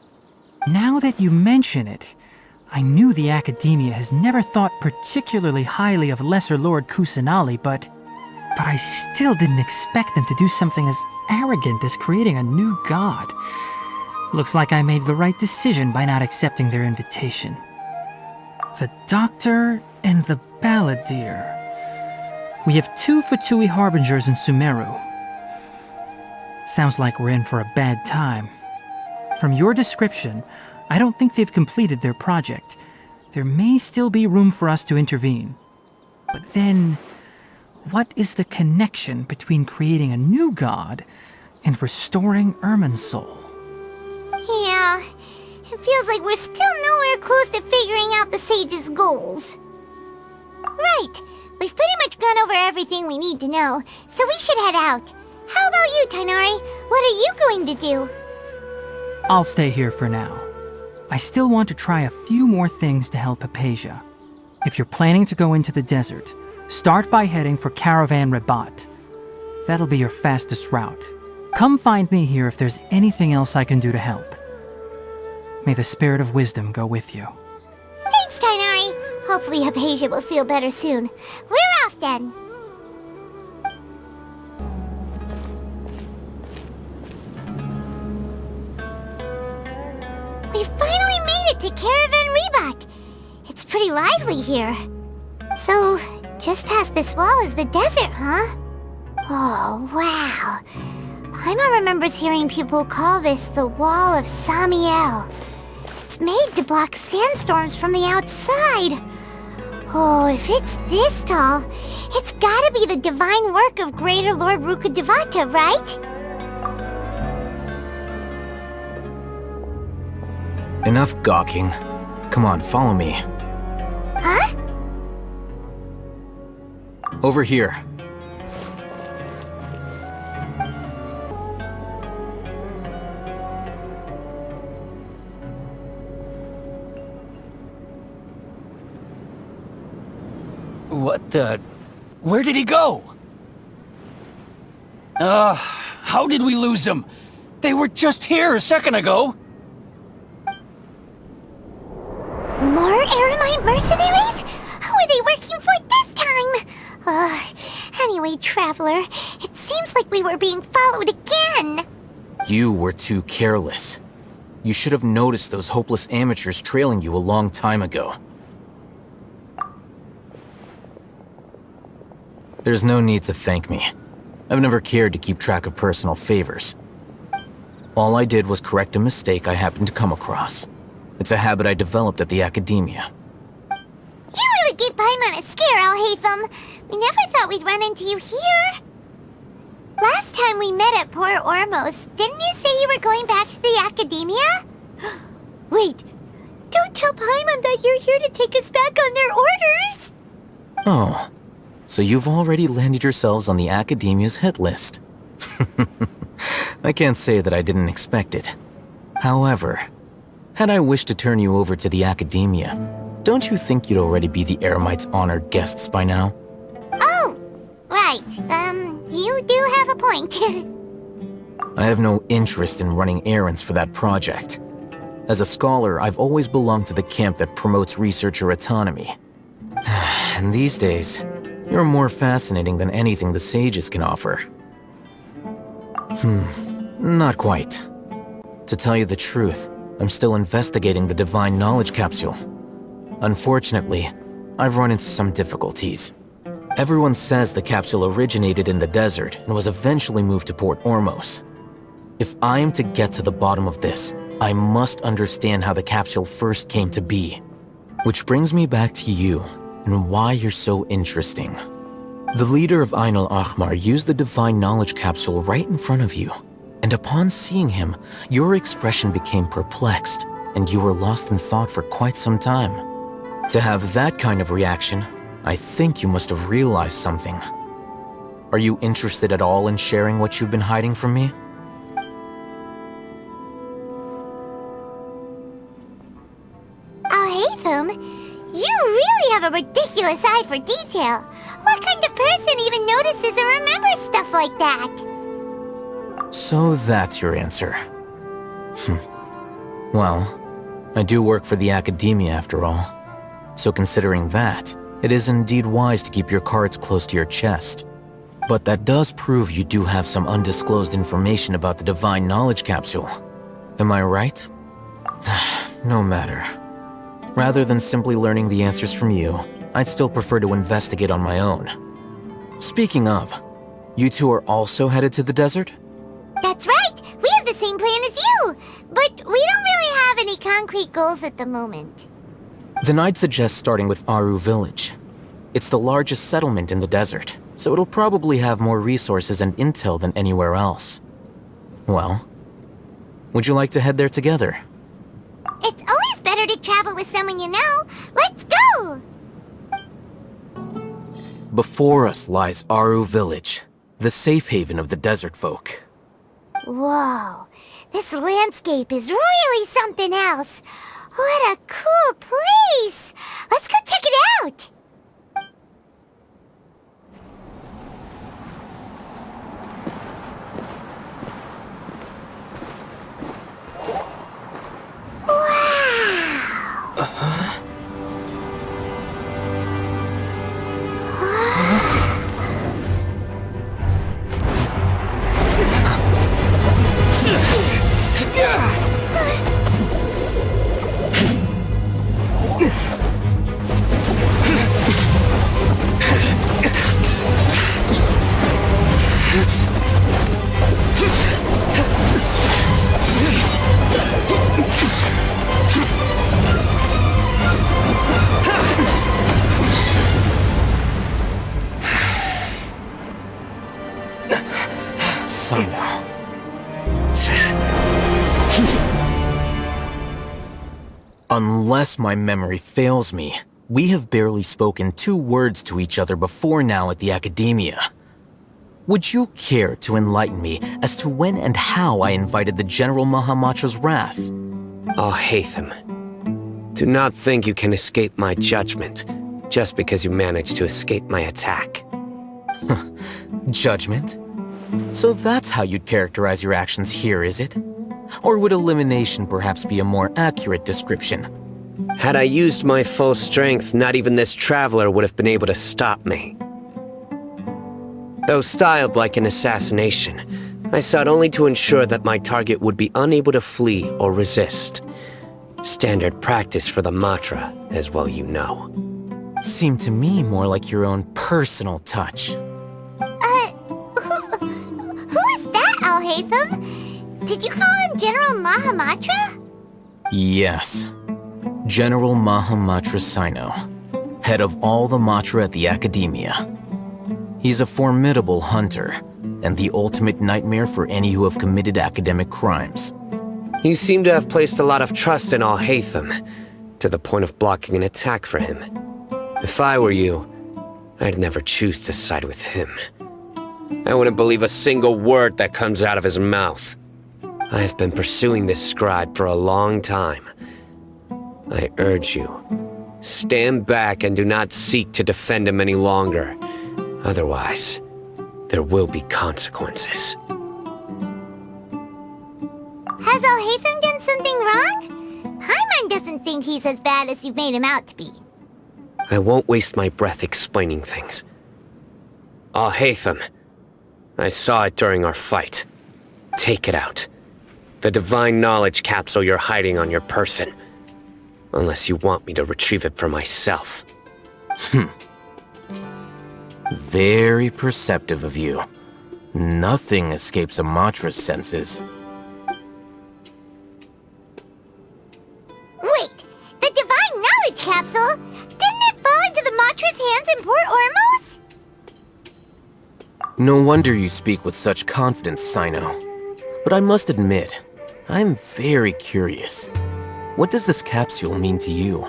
Now that you mention it, I knew the Academia has never thought particularly highly of Lesser Lord Kusanali, but I still didn't expect them to do something as arrogant as creating a new god. Looks like I made the right decision by not accepting their invitation. The Doctor and the Balladeer. We have 2 Fatui Harbingers in Sumeru. Sounds like we're in for a bad time. From your description, I don't think they've completed their project. There may still be room for us to intervene. But then, what is the connection between creating a new god and restoring Irminsul? Yeah, it feels like we're still nowhere close to figuring out the sage's goals. Right, we've pretty much gone over everything we need to know, so we should head out. How about you, Tighnari? What are you going to do? I'll stay here for now. I still want to try a few more things to help Hypatia. If you're planning to go into the desert, start by heading for Caravan Rabat. That'll be your fastest route. Come find me here if there's anything else I can do to help. May the spirit of wisdom go with you. Thanks, Tighnari. Hopefully Hypatia will feel better soon. We're off then. We finally made it to Caravan Rabat. It's pretty lively here. So, just past this wall is the desert, huh? Oh, wow. Paimon remembers hearing people call this the Wall of Samiel. It's made to block sandstorms from the outside. Oh, if it's this tall, it's gotta be the divine work of Greater Lord Rukkhadevata, right? Enough gawking. Come on, follow me. Huh? Over here. What the... Where did he go? How did we lose him? They were just here a second ago. More Eremite mercenaries? Who are they working for this time? Traveler. It seems like we were being followed again. You were too careless. You should have noticed those hopeless amateurs trailing you a long time ago. There's no need to thank me. I've never cared to keep track of personal favors. All I did was correct a mistake I happened to come across. It's a habit I developed at the Academia. You really gave Paimon a scare, Alhaitham. We never thought we'd run into you here. Last time we met at Port Ormos, didn't you say you were going back to the Academia? Wait, don't tell Paimon that you're here to take us back on their orders! Oh, so you've already landed yourselves on the Academia's hit list. I can't say that I didn't expect it. However, had I wished to turn you over to the Academia, don't you think you'd already be the Eremites' honored guests by now? Oh, right. You do have a point. I have no interest in running errands for that project. As a scholar, I've always belonged to the camp that promotes researcher autonomy. And these days, you're more fascinating than anything the sages can offer. Not quite. To tell you the truth, I'm still investigating the Divine Knowledge Capsule. Unfortunately, I've run into some difficulties. Everyone says the capsule originated in the desert and was eventually moved to Port Ormos. If I am to get to the bottom of this, I must understand how the capsule first came to be. Which brings me back to you and why you're so interesting. The leader of Ain al-Ahmar used the Divine Knowledge Capsule right in front of you, and upon seeing him, your expression became perplexed, and you were lost in thought for quite some time. To have that kind of reaction, I think you must have realized something. Are you interested at all in sharing what you've been hiding from me? Alhaitham, you really have a ridiculous eye for detail. What kind of person even notices or remembers stuff like that? So that's your answer. Well, I do work for the Academia after all. So considering that, it is indeed wise to keep your cards close to your chest. But that does prove you do have some undisclosed information about the Divine Knowledge Capsule. Am I right? No matter. Rather than simply learning the answers from you, I'd still prefer to investigate on my own. Speaking of, you two are also headed to the desert? That's right! We have the same plan as you! But we don't really have any concrete goals at the moment. Then I'd suggest starting with Aru Village. It's the largest settlement in the desert, so it'll probably have more resources and intel than anywhere else. Well, would you like to head there together? It's always better to travel with someone you know. Let's go! Before us lies Aru Village, the safe haven of the desert folk. Whoa, this landscape is really something else. What a cool place! Let's go check it out! Unless my memory fails me, we have barely spoken 2 words to each other before now at the Academia. Would you care to enlighten me as to when and how I invited the General Mahamatra's wrath? Oh, Hatham. Do not think you can escape my judgment, just because you managed to escape my attack. Judgment? So that's how you'd characterize your actions here, is it? Or would elimination perhaps be a more accurate description? Had I used my full strength, not even this traveler would have been able to stop me. Though styled like an assassination, I sought only to ensure that my target would be unable to flee or resist. Standard practice for the Matra, as well you know. Seemed to me more like your own personal touch. Who is that, Alhaitham? Did you call him General Mahamatra? Yes. General Mahamatra Sino, head of all the Matra at the Academia. He's a formidable hunter, and the ultimate nightmare for any who have committed academic crimes. You seem to have placed a lot of trust in Alhaitham, to the point of blocking an attack for him. If I were you, I'd never choose to side with him. I wouldn't believe a single word that comes out of his mouth. I have been pursuing this scribe for a long time. I urge you, stand back and do not seek to defend him any longer. Otherwise, there will be consequences. Has Alhaitham done something wrong? Paimon doesn't think he's as bad as you've made him out to be. I won't waste my breath explaining things. Alhaitham, I saw it during our fight. Take it out. The divine knowledge capsule you're hiding on your person. Unless you want me to retrieve it for myself. Very perceptive of you. Nothing escapes a Matra's senses. Wait, the divine knowledge capsule? Didn't it fall into the Matra's hands in Port Ormos? No wonder you speak with such confidence, Sino. But I must admit, I'm very curious. What does this capsule mean to you?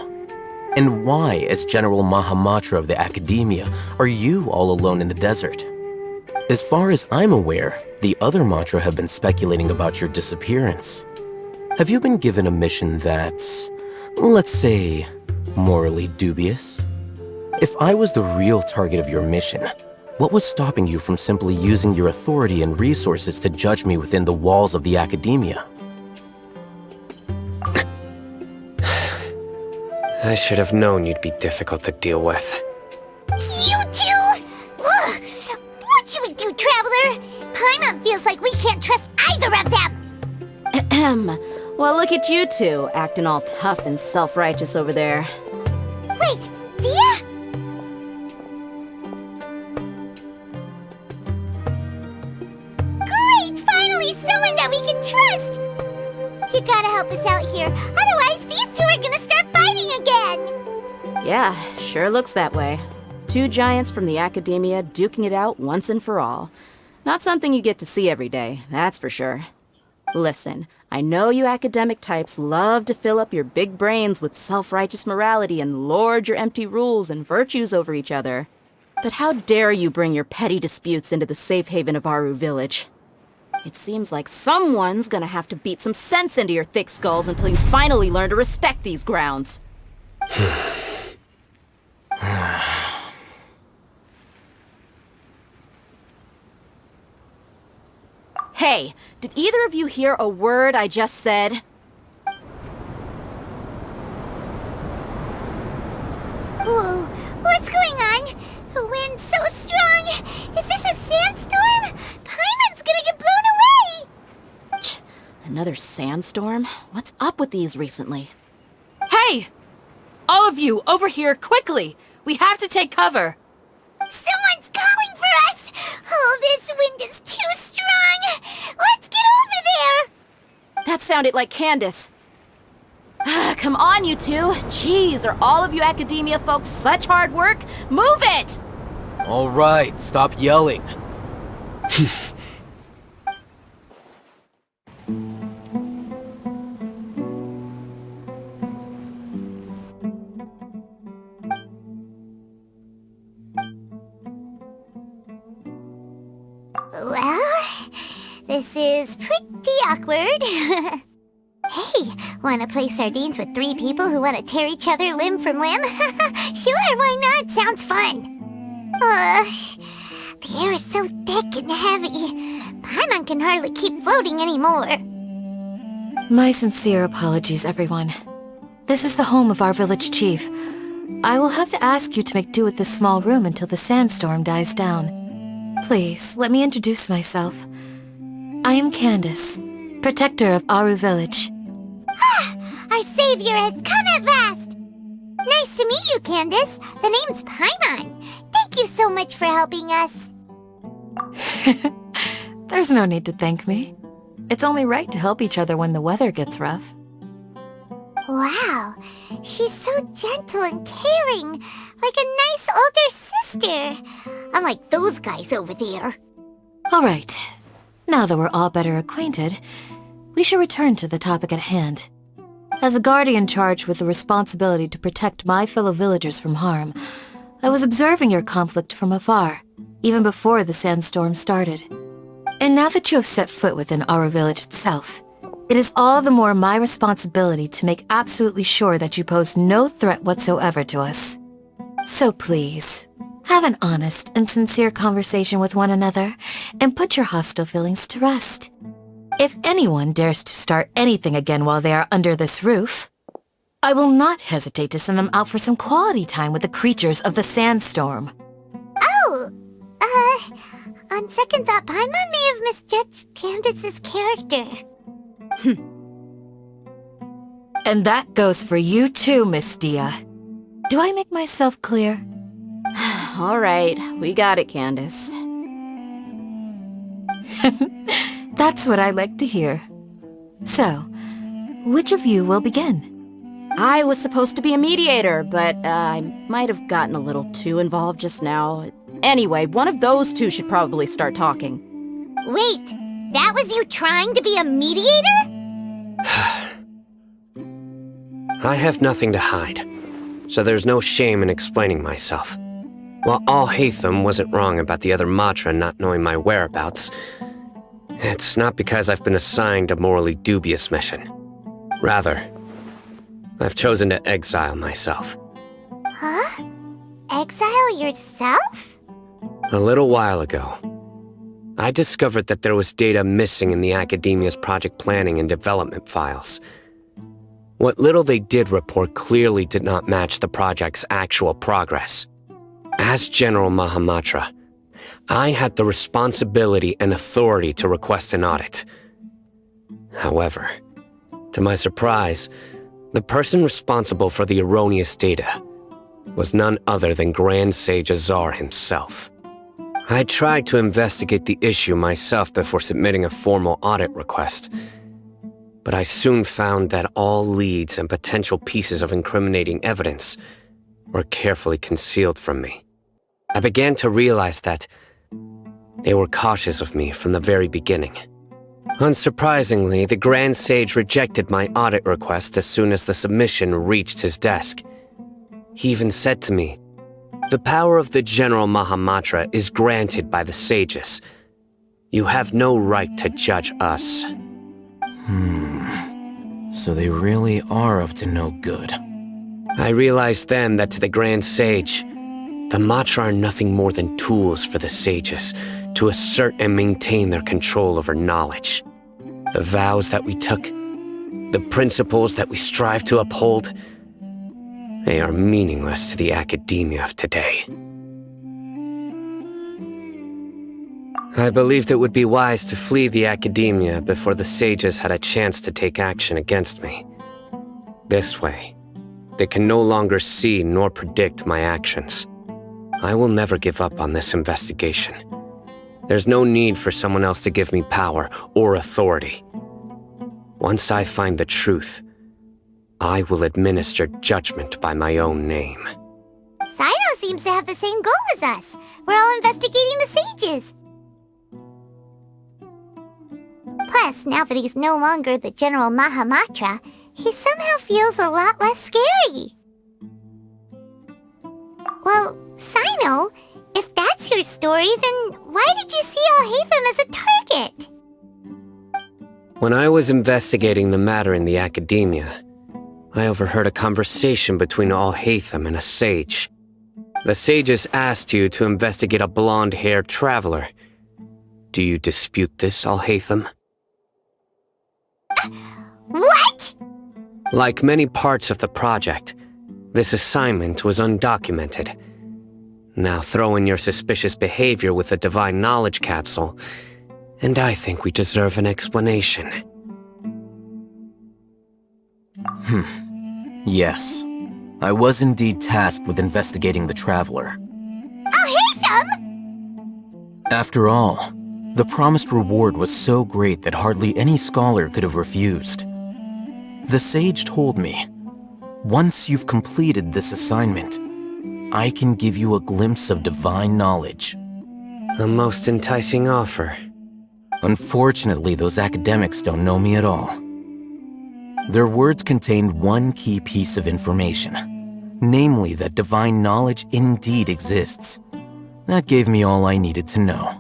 And why, as General Mahamatra of the Academia, are you all alone in the desert? As far as I'm aware, the other Matra have been speculating about your disappearance. Have you been given a mission that's, let's say, morally dubious? If I was the real target of your mission, what was stopping you from simply using your authority and resources to judge me within the walls of the Academia? I should have known you'd be difficult to deal with. You two? Ugh! What you would do, Traveler? Paimon feels like we can't trust either of them! Ahem. Well, look at you two, acting all tough and self-righteous over there. Wait, Dia? Great! Finally someone that we can trust! You gotta help us out here, otherwise these two are gonna start fighting again! Yeah, sure looks that way. Two giants from the Academia duking it out once and for all. Not something you get to see every day, that's for sure. Listen, I know you academic types love to fill up your big brains with self-righteous morality and lord your empty rules and virtues over each other. But how dare you bring your petty disputes into the safe haven of Aru Village? It seems like someone's gonna have to beat some sense into your thick skulls until you finally learn to respect these grounds. Hey, did either of you hear a word I just said? Whoa, what's going on? The wind's so strong! Is this a sandstorm? Paimon's gonna get blown away! Another sandstorm? What's up with these recently? Hey! All of you, over here, quickly! We have to take cover! Someone's calling for us! Oh, this wind is too strong! Let's get over there! That sounded like Candace. Come on, you two! Jeez, are all of you Academia folks such hard work? Move it! All right, stop yelling. Well, this is pretty awkward. Hey, wanna play sardines with three people who wanna tear each other limb from limb? Sure, why not? Sounds fun. The air is so thick and heavy. Paimon can hardly keep floating anymore. My sincere apologies, everyone. This is the home of our village chief. I will have to ask you to make do with this small room until the sandstorm dies down. Please, let me introduce myself. I am Candace, protector of Aru Village. Our savior has come at last! Nice to meet you, Candace. The name's Paimon. Thank you so much for helping us. There's no need to thank me. It's only right to help each other when the weather gets rough. Wow, she's so gentle and caring, like a nice older sister. Unlike those guys over there. All right. Now that we're all better acquainted, we should return to the topic at hand. As a guardian charged with the responsibility to protect my fellow villagers from harm, I was observing your conflict from afar, even before the sandstorm started. And now that you have set foot within our village itself, it is all the more my responsibility to make absolutely sure that you pose no threat whatsoever to us. So please, have an honest and sincere conversation with one another, and put your hostile feelings to rest. If anyone dares to start anything again while they are under this roof, I will not hesitate to send them out for some quality time with the creatures of the sandstorm. Oh, on second thought, Paimon may have misjudged Candace's character. And that goes for you too, Miss Dia. Do I make myself clear? All right, we got it, Candace. That's what I like to hear. So, which of you will begin? I was supposed to be a mediator, but I might have gotten a little too involved just now. Anyway, one of those two should probably start talking. Wait, that was you trying to be a mediator? I have nothing to hide, so there's no shame in explaining myself. While Alhaitham wasn't wrong about the other Matra not knowing my whereabouts, it's not because I've been assigned a morally dubious mission. Rather, I've chosen to exile myself. Huh? Exile yourself? A little while ago, I discovered that there was data missing in the Academia's project planning and development files. What little they did report clearly did not match the project's actual progress. As General Mahamatra, I had the responsibility and authority to request an audit. However, to my surprise, the person responsible for the erroneous data was none other than Grand Sage Azar himself. I tried to investigate the issue myself before submitting a formal audit request, but I soon found that all leads and potential pieces of incriminating evidence were carefully concealed from me. I began to realize that they were cautious of me from the very beginning. Unsurprisingly, the Grand Sage rejected my audit request as soon as the submission reached his desk. He even said to me, "The power of the General Mahamatra is granted by the sages. You have no right to judge us." So they really are up to no good. I realized then that to the Grand Sage, the Matra are nothing more than tools for the sages to assert and maintain their control over knowledge. The vows that we took, the principles that we strive to uphold, they are meaningless to the academia of today. I believed it would be wise to flee the academia before the sages had a chance to take action against me. This way, they can no longer see nor predict my actions. I will never give up on this investigation. There's no need for someone else to give me power or authority. Once I find the truth, I will administer judgment by my own name. Sino seems to have the same goal as us. We're all investigating the sages. Plus, now that he's no longer the General Mahamatra, he somehow feels a lot less scary. Well, Sino, if that's your story, then why did you see Alhaitham as a target? When I was investigating the matter in the academia, I overheard a conversation between Alhaitham and a sage. The sages asked you to investigate a blonde-haired traveler. Do you dispute this, Alhaitham? What? Like many parts of the project, this assignment was undocumented. Now throw in your suspicious behavior with the Divine Knowledge Capsule, and I think we deserve an explanation. Yes. I was indeed tasked with investigating the Traveler. I'll hate them! After all, the promised reward was so great that hardly any scholar could have refused. The sage told me, once you've completed this assignment, I can give you a glimpse of divine knowledge. A most enticing offer. Unfortunately, those academics don't know me at all. Their words contained one key piece of information, namely that divine knowledge indeed exists. That gave me all I needed to know.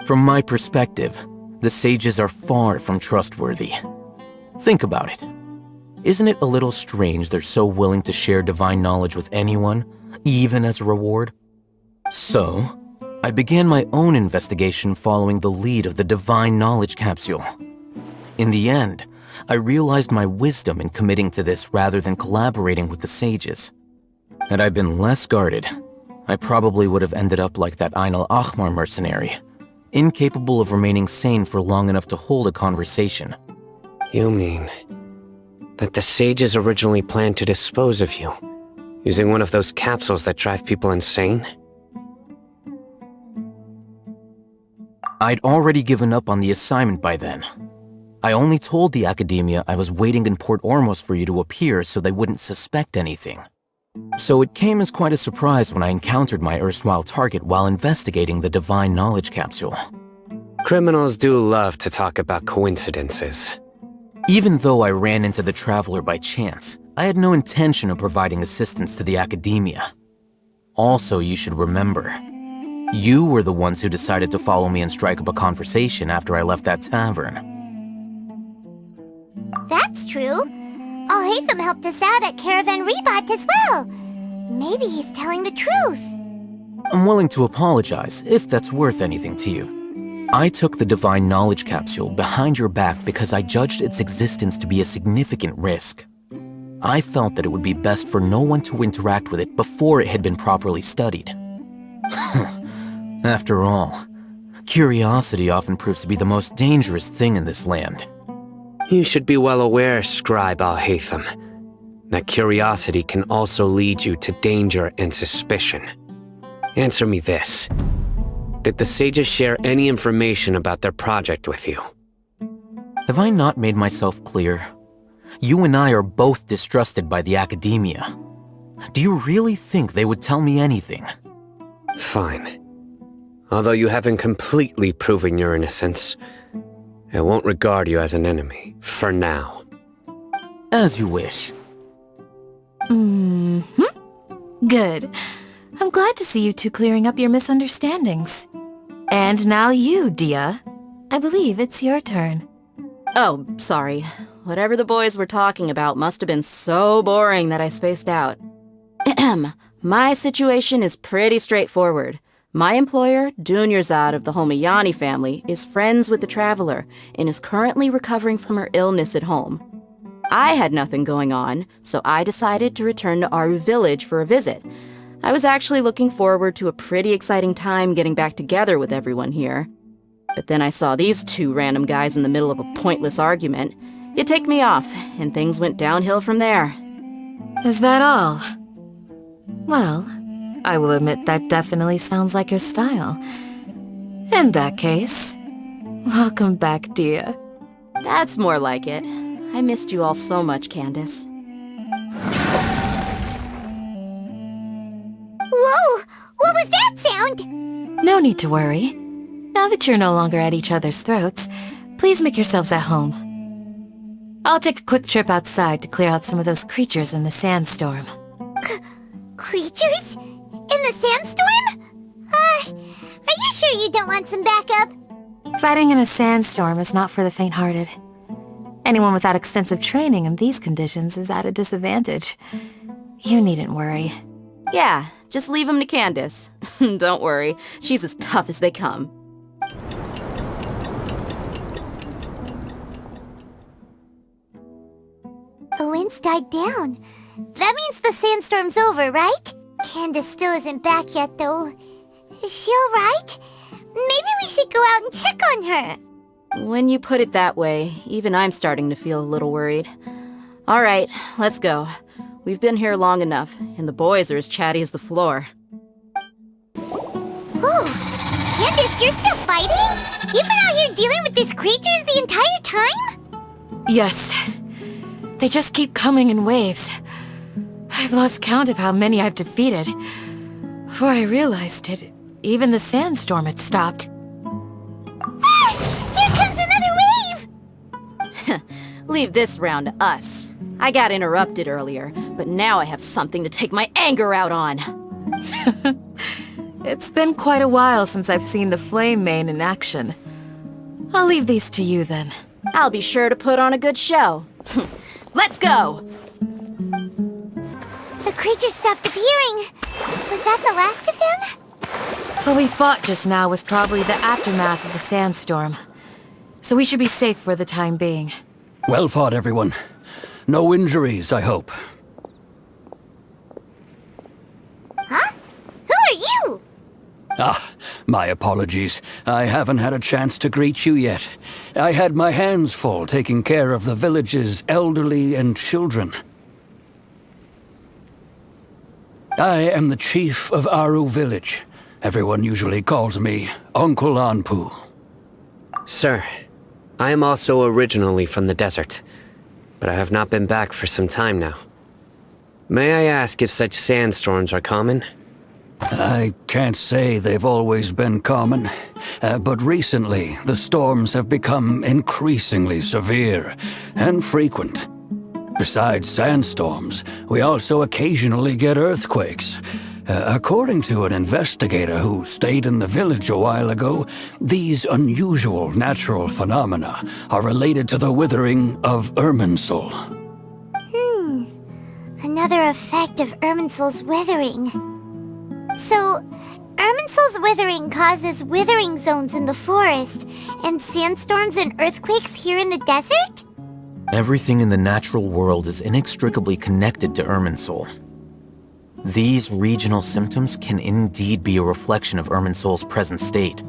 From my perspective, the sages are far from trustworthy. Think about it. Isn't it a little strange they're so willing to share divine knowledge with anyone, even as a reward? So, I began my own investigation following the lead of the Divine Knowledge Capsule. In the end, I realized my wisdom in committing to this rather than collaborating with the sages. Had I been less guarded, I probably would have ended up like that Ain al-Ahmar mercenary, incapable of remaining sane for long enough to hold a conversation. You mean that the sages originally planned to dispose of you, using one of those capsules that drive people insane? I'd already given up on the assignment by then. I only told the Academia I was waiting in Port Ormos for you to appear so they wouldn't suspect anything. So it came as quite a surprise when I encountered my erstwhile target while investigating the Divine Knowledge Capsule. Criminals do love to talk about coincidences. Even though I ran into the Traveler by chance, I had no intention of providing assistance to the Academia. Also, you should remember, you were the ones who decided to follow me and strike up a conversation after I left that tavern. That's true. Al-Haytham helped us out at Caravan Rebat as well. Maybe he's telling the truth. I'm willing to apologize, if that's worth anything to you. I took the Divine Knowledge Capsule behind your back because I judged its existence to be a significant risk. I felt that it would be best for no one to interact with it before it had been properly studied. After all, curiosity often proves to be the most dangerous thing in this land. You should be well aware, Scribe Al-Haytham, that curiosity can also lead you to danger and suspicion. Answer me this. Did the sages share any information about their project with you? Have I not made myself clear? You and I are both distrusted by the Academia. Do you really think they would tell me anything? Fine. Although you haven't completely proven your innocence, I won't regard you as an enemy, for now. As you wish. Good. I'm glad to see you two clearing up your misunderstandings. And now you, Dia. I believe it's your turn. Oh, sorry. Whatever the boys were talking about must have been so boring that I spaced out. My situation is pretty straightforward. My employer, Dunyarzad of the Homayani family, is friends with the Traveler and is currently recovering from her illness at home. I had nothing going on, so I decided to return to Aru village for a visit. I was actually looking forward to a pretty exciting time getting back together with everyone here. But then I saw these two random guys in the middle of a pointless argument. It ticked me off, and things went downhill from there. Is that all? Well, I will admit that definitely sounds like your style. In that case, welcome back, Dia. That's more like it. I missed you all so much, Candace. Whoa! What was that sound? No need to worry. Now that you're no longer at each other's throats, please make yourselves at home. I'll take a quick trip outside to clear out some of those creatures in the sandstorm. Creatures? In the sandstorm? Are you sure you don't want some backup? Fighting in a sandstorm is not for the faint-hearted. Anyone without extensive training in these conditions is at a disadvantage. You needn't worry. Yeah, just leave him to Candace. Don't worry, she's as tough as they come. The wind's died down. That means the sandstorm's over, right? Candace still isn't back yet, though. Is she alright? Maybe we should go out and check on her. When you put it that way, even I'm starting to feel a little worried. All right, let's go. We've been here long enough, and the boys are as chatty as the floor. Ooh, Candace, you're still fighting? You've been out here dealing with these creatures the entire time? Yes. They just keep coming in waves. I've lost count of how many I've defeated. Before I realized it, even the sandstorm had stopped. Ah! Here comes another wave! Leave this round to us. I got interrupted earlier, but now I have something to take my anger out on. It's been quite a while since I've seen the Flame Mane in action. I'll leave these to you then. I'll be sure to put on a good show. Let's go! The creature stopped appearing. Was that the last of them? What we fought just now was probably the aftermath of the sandstorm. So we should be safe for the time being. Well fought, everyone. No injuries, I hope. Huh? Who are you? Ah, my apologies. I haven't had a chance to greet you yet. I had my hands full taking care of the village's elderly and children. I am the chief of Aru village. Everyone usually calls me Uncle Anpu. Sir, I am also originally from the desert, but I have not been back for some time now. May I ask if such sandstorms are common? I can't say they've always been common, but recently the storms have become increasingly severe and frequent. Besides sandstorms, we also occasionally get earthquakes. According to an investigator who stayed in the village a while ago, these unusual natural phenomena are related to the withering of Irminsul. Another effect of Irminsul's withering. So, Irminsul's withering causes withering zones in the forest, and sandstorms and earthquakes here in the desert? Everything in the natural world is inextricably connected to Irminsul. These regional symptoms can indeed be a reflection of Irminsul's present state.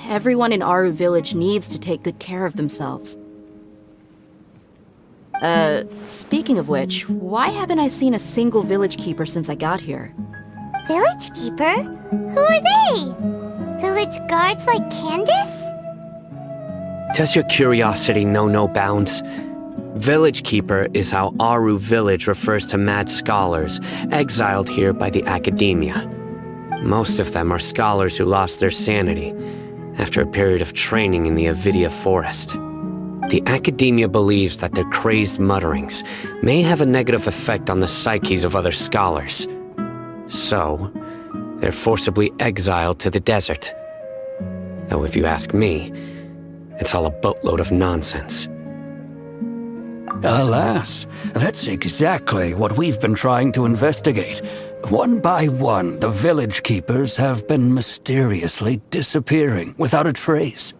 Everyone in Aru village needs to take good care of themselves. Speaking of which, why haven't I seen a single village keeper since I got here? Village keeper? Who are they? Village guards like Candace? Does your curiosity know no bounds? Village Keeper is how Aru village refers to mad scholars exiled here by the academia. Most of them are scholars who lost their sanity after a period of training in the Avidia forest. The academia believes that their crazed mutterings may have a negative effect on the psyches of other scholars. So, they're forcibly exiled to the desert. Though if you ask me, it's all a boatload of nonsense. Alas, that's exactly what we've been trying to investigate. One by one, the village keepers have been mysteriously disappearing without a trace.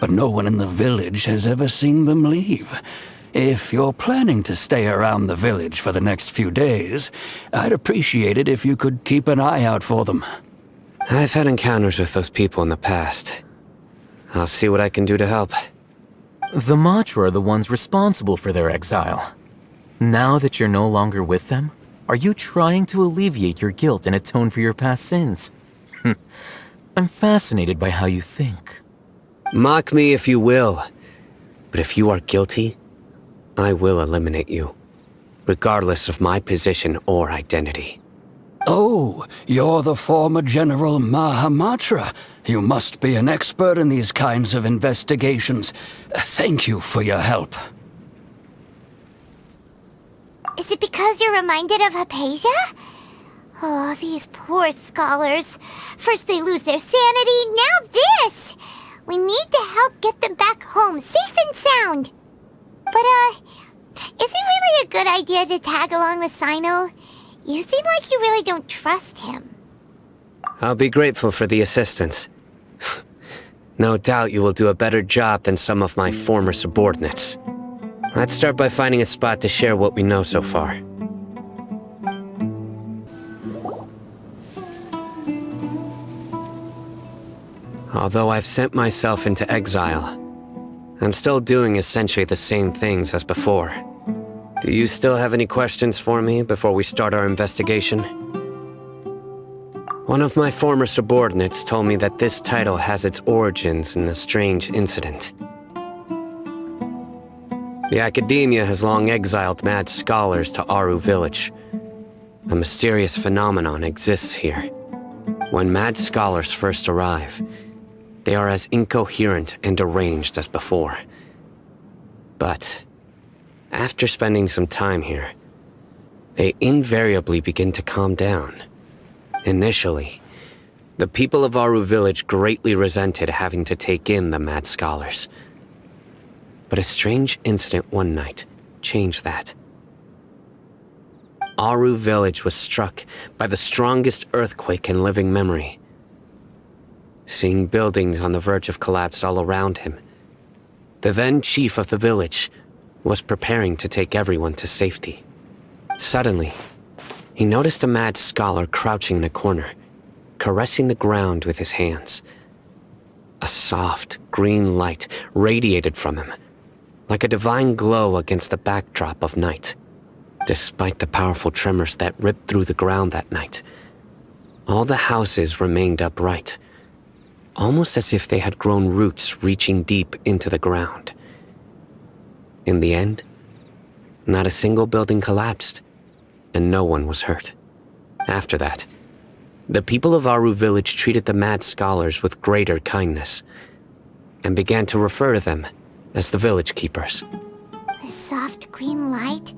But no one in the village has ever seen them leave. If you're planning to stay around the village for the next few days, I'd appreciate it if you could keep an eye out for them. I've had encounters with those people in the past. I'll see what I can do to help. The Matra are the ones responsible for their exile. Now that you're no longer with them, are you trying to alleviate your guilt and atone for your past sins? I'm fascinated by how you think. Mock me if you will, but if you are guilty, I will eliminate you, regardless of my position or identity. Oh, you're the former General Mahamatra. You must be an expert in these kinds of investigations. Thank you for your help. Is it because you're reminded of Hypatia? Oh, these poor scholars. First they lose their sanity, now this! We need to help get them back home, safe and sound. But, is it really a good idea to tag along with Sino? You seem like you really don't trust him. I'll be grateful for the assistance. No doubt you will do a better job than some of my former subordinates. Let's start by finding a spot to share what we know so far. Although I've sent myself into exile, I'm still doing essentially the same things as before. Do you still have any questions for me before we start our investigation? One of my former subordinates told me that this title has its origins in a strange incident. The Academia has long exiled mad scholars to Aru Village. A mysterious phenomenon exists here. When mad scholars first arrive, they are as incoherent and deranged as before. But after spending some time here, they invariably begin to calm down. Initially, the people of Aru Village greatly resented having to take in the mad scholars. But a strange incident one night changed that. Aru Village was struck by the strongest earthquake in living memory. Seeing buildings on the verge of collapse all around him, the then chief of the village was preparing to take everyone to safety. Suddenly, he noticed a mad scholar crouching in a corner, caressing the ground with his hands. A soft, green light radiated from him, like a divine glow against the backdrop of night. Despite the powerful tremors that ripped through the ground that night, all the houses remained upright, almost as if they had grown roots reaching deep into the ground. In the end, not a single building collapsed, and no one was hurt. After that, the people of Aru Village treated the mad scholars with greater kindness, and began to refer to them as the village keepers. A soft green light?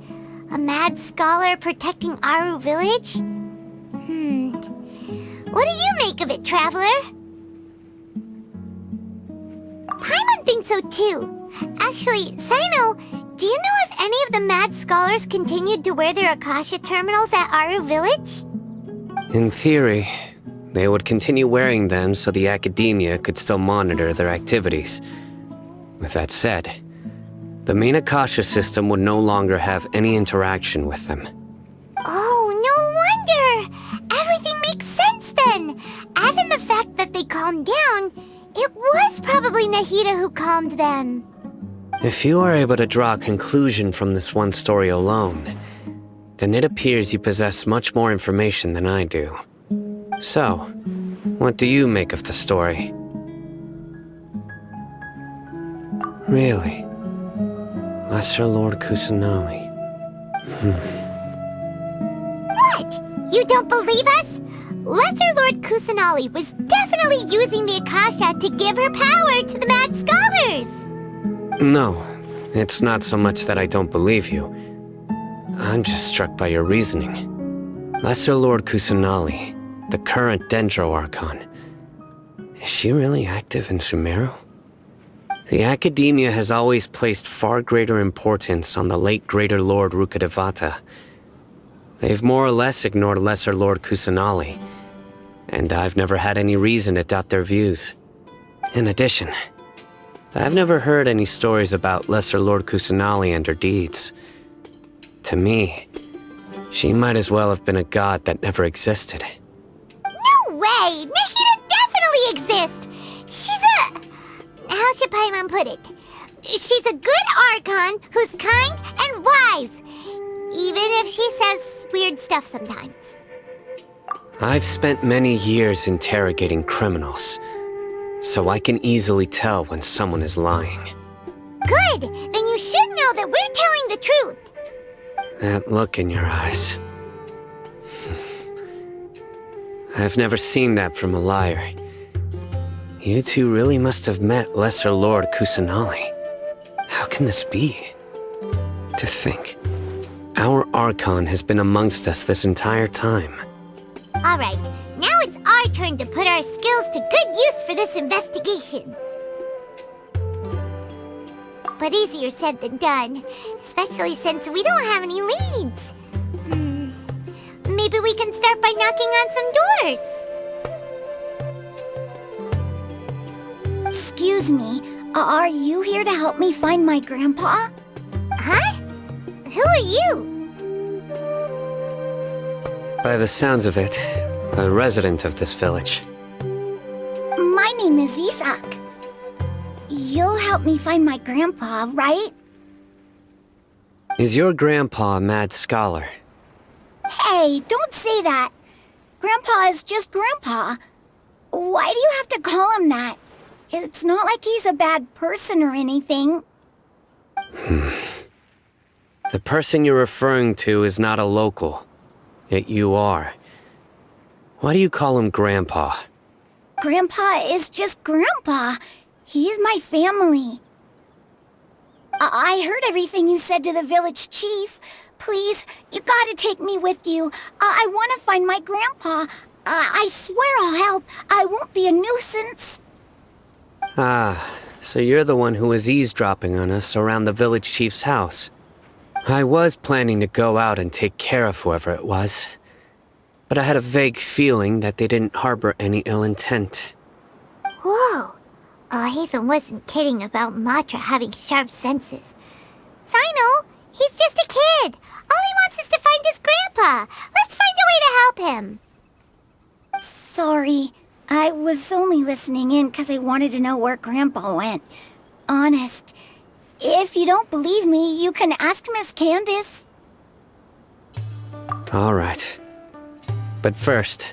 A mad scholar protecting Aru Village? What do you make of it, Traveler? Paimon thinks so too. Actually, Sino, do you know if any of the mad scholars continued to wear their Akasha terminals at Aru Village? In theory, they would continue wearing them so the Academia could still monitor their activities. With that said, the main Akasha system would no longer have any interaction with them. Oh, no wonder! Everything makes sense then! Add in the fact that they calmed down, it was probably Nahida who calmed them. If you are able to draw a conclusion from this one story alone, then it appears you possess much more information than I do. So, what do you make of the story? Really? Lesser Lord Kusanali. What? You don't believe us? Lesser Lord Kusanali was definitely using the Akasha to give her power to the mad scholars! No, it's not so much that I don't believe you. I'm just struck by your reasoning. Lesser Lord Kusanali, the current Dendro Archon, is she really active in Sumeru? The Academia has always placed far greater importance on the late Greater Lord Rukkhadevata. They've more or less ignored Lesser Lord Kusanali, and I've never had any reason to doubt their views. In addition, I've never heard any stories about Lesser Lord Kusanali and her deeds. To me, she might as well have been a god that never existed. No way! Nahida definitely exists! She's a... how should Paimon put it? She's a good Archon who's kind and wise, even if she says weird stuff sometimes. I've spent many years interrogating criminals, so I can easily tell when someone is lying. Good! Then you should know that we're telling the truth! That look in your eyes. I've never seen that from a liar. You two really must have met Lesser Lord Kusanali. How can this be? To think, our Archon has been amongst us this entire time. Alright, now it's our turn to put our skills to good use for this investigation. But easier said than done, especially since we don't have any leads. Maybe we can start by knocking on some doors. Excuse me, are you here to help me find my grandpa? Huh? Who are you? By the sounds of it, a resident of this village. My name is Isak. You'll help me find my grandpa, right? Is your grandpa a mad scholar? Hey, don't say that. Grandpa is just Grandpa. Why do you have to call him that? It's not like he's a bad person or anything. The person you're referring to is not a local. Yet you are. Why do you call him Grandpa? Grandpa is just Grandpa. He's my family. I heard everything you said to the village chief. Please, you gotta take me with you. I want to find my grandpa. I swear I'll help. I won't be a nuisance. Ah, so you're the one who was eavesdropping on us around the village chief's house. I was planning to go out and take care of whoever it was, but I had a vague feeling that they didn't harbor any ill intent. Whoa. Hytham wasn't kidding about Matra having sharp senses. Sino, he's just a kid. All he wants is to find his grandpa. Let's find a way to help him. Sorry. I was only listening in because I wanted to know where Grandpa went. Honest. If you don't believe me, you can ask Miss Candace. All right. But first,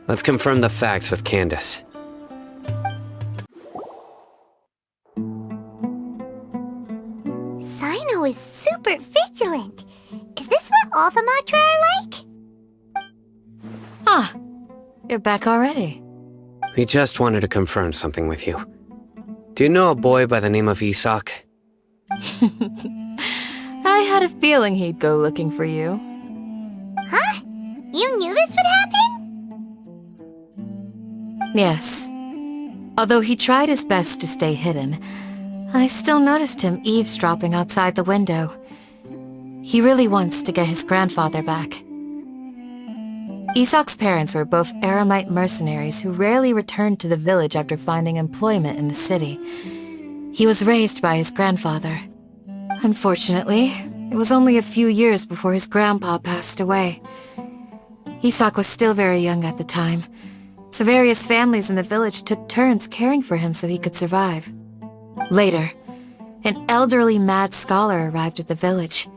let's confirm the facts with Candace. Sino is super vigilant. Is this what all the Matra are like? Ah, you're back already. We just wanted to confirm something with you. Do you know a boy by the name of Isak? I had a feeling he'd go looking for you. Huh? You knew this would happen? Yes. Although he tried his best to stay hidden, I still noticed him eavesdropping outside the window. He really wants to get his grandfather back. Isak's parents were both Eremite mercenaries who rarely returned to the village after finding employment in the city. He was raised by his grandfather. Unfortunately, it was only a few years before his grandpa passed away. Isak was still very young at the time, so various families in the village took turns caring for him so he could survive. Later, an elderly mad scholar arrived at the village.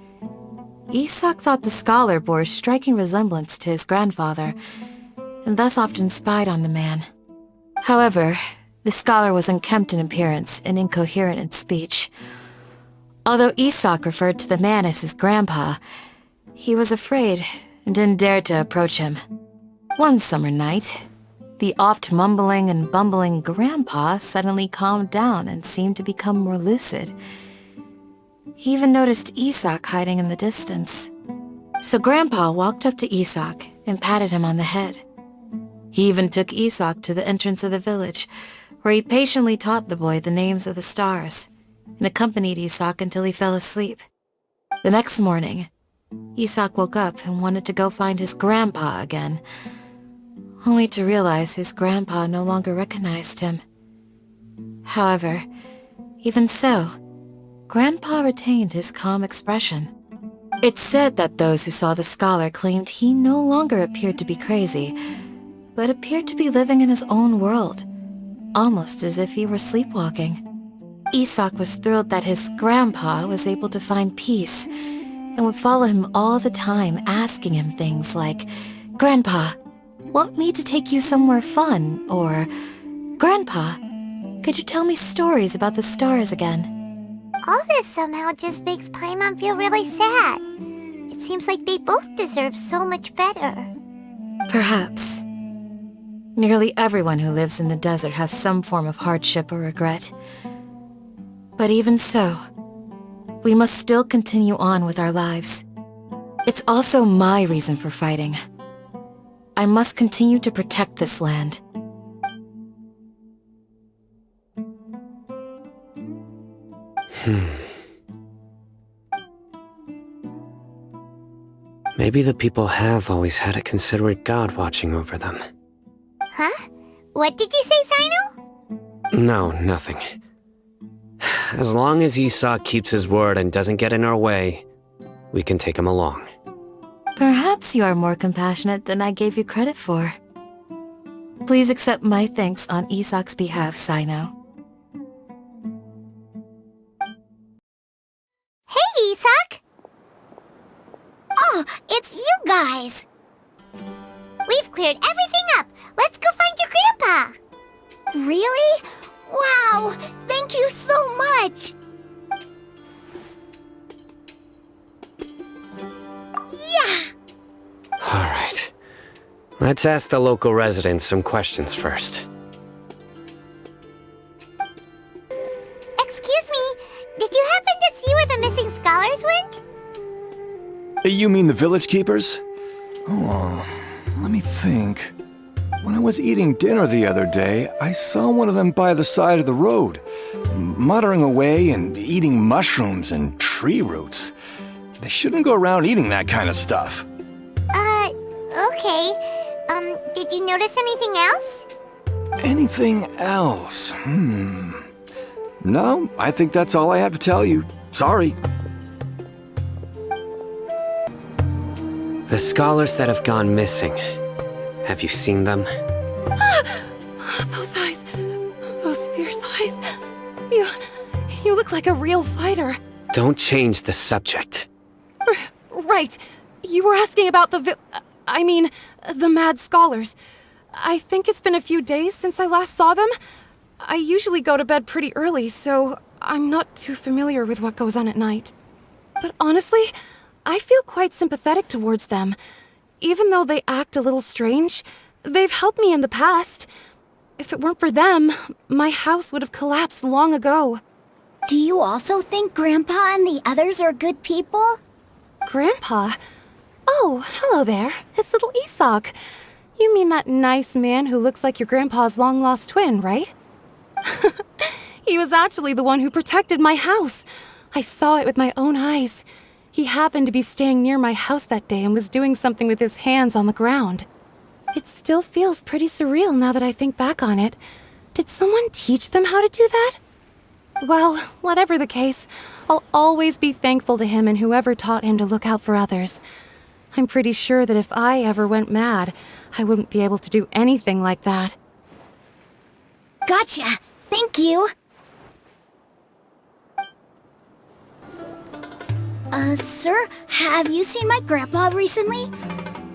Isak thought the scholar bore a striking resemblance to his grandfather, and thus often spied on the man. However, the scholar was unkempt in appearance and incoherent in speech. Although Isak referred to the man as his grandpa, he was afraid and didn't dare to approach him. One summer night, the oft-mumbling and bumbling grandpa suddenly calmed down and seemed to become more lucid. He even noticed Isak hiding in the distance. So Grandpa walked up to Isak and patted him on the head. He even took Isak to the entrance of the village, where he patiently taught the boy the names of the stars, and accompanied Isak until he fell asleep. The next morning, Isak woke up and wanted to go find his grandpa again, only to realize his grandpa no longer recognized him. However, even so, Grandpa retained his calm expression. It's said that those who saw the scholar claimed he no longer appeared to be crazy, but appeared to be living in his own world, almost as if he were sleepwalking. Isak was thrilled that his grandpa was able to find peace, and would follow him all the time, asking him things like, "Grandpa, want me to take you somewhere fun?" or, "Grandpa, could you tell me stories about the stars again?" All this somehow just makes Paimon feel really sad. It seems like they both deserve so much better. Perhaps. Nearly everyone who lives in the desert has some form of hardship or regret. But even so, we must still continue on with our lives. It's also my reason for fighting. I must continue to protect this land. Maybe the people have always had a considerate god watching over them. Huh? What did you say, Sino? No, nothing. As long as Isak keeps his word and doesn't get in our way, we can take him along. Perhaps you are more compassionate than I gave you credit for. Please accept my thanks on Isak's behalf, Sino. Hey, Isak! Oh, it's you guys! We've cleared everything up. Let's go find your grandpa. Really? Wow! Thank you so much! Yeah! Alright. Let's ask the local residents some questions first. Excuse me, did you happen to see where the missing scholars went? You mean the village keepers? Oh, let me think. When I was eating dinner the other day, I saw one of them by the side of the road, muttering away and eating mushrooms and tree roots. They shouldn't go around eating that kind of stuff. Okay. Did you notice anything else? Anything else? No, I think that's all I have to tell you. Sorry. The scholars that have gone missing, have you seen them? Those eyes. Those fierce eyes. You look like a real fighter. Don't change the subject. Right. You were asking about the mad scholars. I think it's been a few days since I last saw them. I usually go to bed pretty early, so I'm not too familiar with what goes on at night. But honestly, I feel quite sympathetic towards them. Even though they act a little strange, they've helped me in the past. If it weren't for them, my house would have collapsed long ago. Do you also think Grandpa and the others are good people? Grandpa? Oh, hello there. It's little Isak. You mean that nice man who looks like your grandpa's long-lost twin, right? He was actually the one who protected my house. I saw it with my own eyes. He happened to be staying near my house that day and was doing something with his hands on the ground. It still feels pretty surreal now that I think back on it. Did someone teach them how to do that? Well, whatever the case, I'll always be thankful to him and whoever taught him to look out for others. I'm pretty sure that if I ever went mad, I wouldn't be able to do anything like that. Gotcha! Thank you! Sir, have you seen my grandpa recently?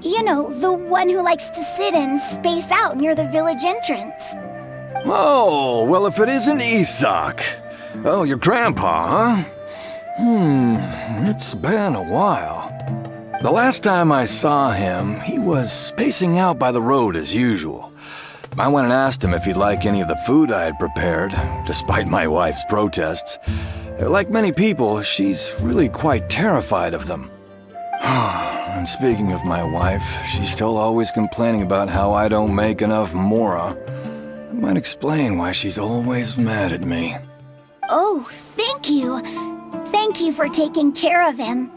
You know, the one who likes to sit and space out near the village entrance. Oh, well, if it isn't Isak. Oh, your grandpa, huh? It's been a while. The last time I saw him, he was spacing out by the road as usual. I went and asked him if he'd like any of the food I had prepared, despite my wife's protests. Like many people, she's really quite terrified of them. And speaking of my wife, she's still always complaining about how I don't make enough mora. That might explain why she's always mad at me. Oh, thank you. Thank you for taking care of him.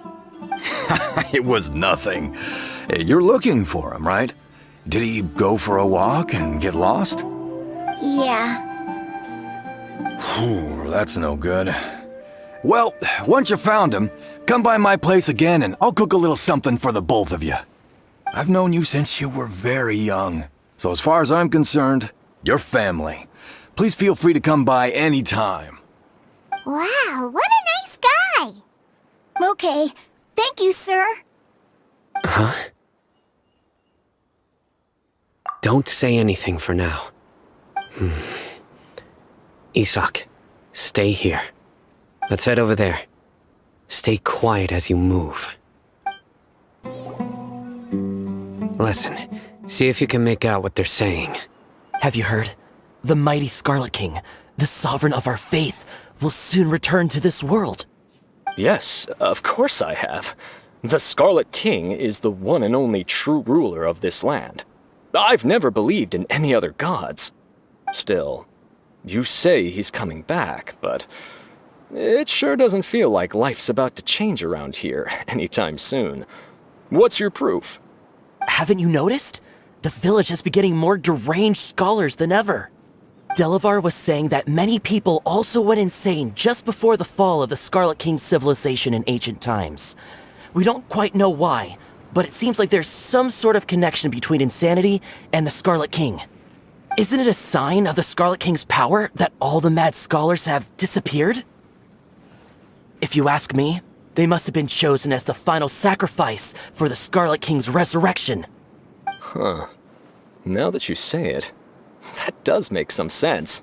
It was nothing. You're looking for him, right? Did he go for a walk and get lost? Yeah. That's no good. Well, once you found him, come by my place again and I'll cook a little something for the both of you. I've known you since you were very young, so as far as I'm concerned, you're family. Please feel free to come by anytime. Wow, what a nice guy! Okay, thank you, sir. Huh? Don't say anything for now. Isak, stay here. Let's head over there. Stay quiet as you move. Listen, see if you can make out what they're saying. Have you heard? The mighty Scarlet King, the sovereign of our faith, will soon return to this world. Yes, of course I have. The Scarlet King is the one and only true ruler of this land. I've never believed in any other gods. Still, you say he's coming back, but it sure doesn't feel like life's about to change around here anytime soon. What's your proof? Haven't you noticed? The village has been getting more deranged scholars than ever. Delavar was saying that many people also went insane just before the fall of the Scarlet King's civilization in ancient times. We don't quite know why, but it seems like there's some sort of connection between insanity and the Scarlet King. Isn't it a sign of the Scarlet King's power that all the mad scholars have disappeared? If you ask me, they must have been chosen as the final sacrifice for the Scarlet King's resurrection. Huh. Now that you say it, that does make some sense.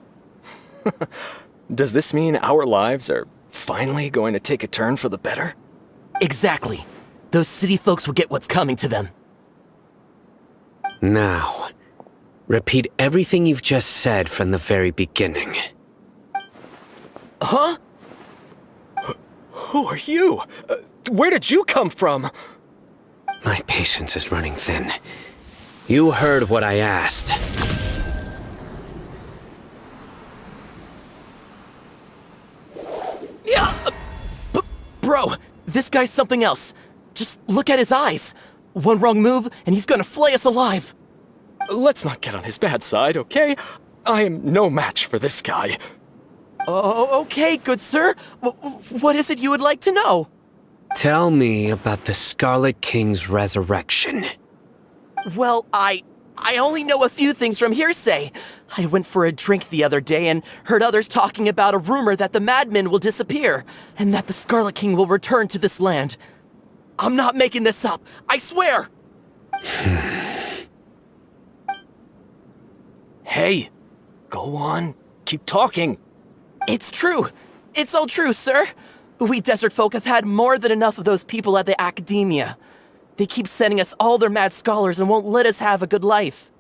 Does this mean our lives are finally going to take a turn for the better? Exactly. Those city folks will get what's coming to them. Now, repeat everything you've just said from the very beginning. Huh? Who are you? Where did you come from? My patience is running thin. You heard what I asked. Yeah, bro, this guy's something else. Just look at his eyes. One wrong move, and he's gonna flay us alive. Let's not get on his bad side, okay? I am no match for this guy. Oh, okay, good sir. What is it you would like to know? Tell me about the Scarlet King's resurrection. Well, I only know a few things from hearsay. I went for a drink the other day and heard others talking about a rumor that the madmen will disappear, and that the Scarlet King will return to this land. I'm not making this up, I swear! Hey, go on, keep talking. It's true. It's all true, sir. We desert folk have had more than enough of those people at the academia. They keep sending us all their mad scholars and won't let us have a good life.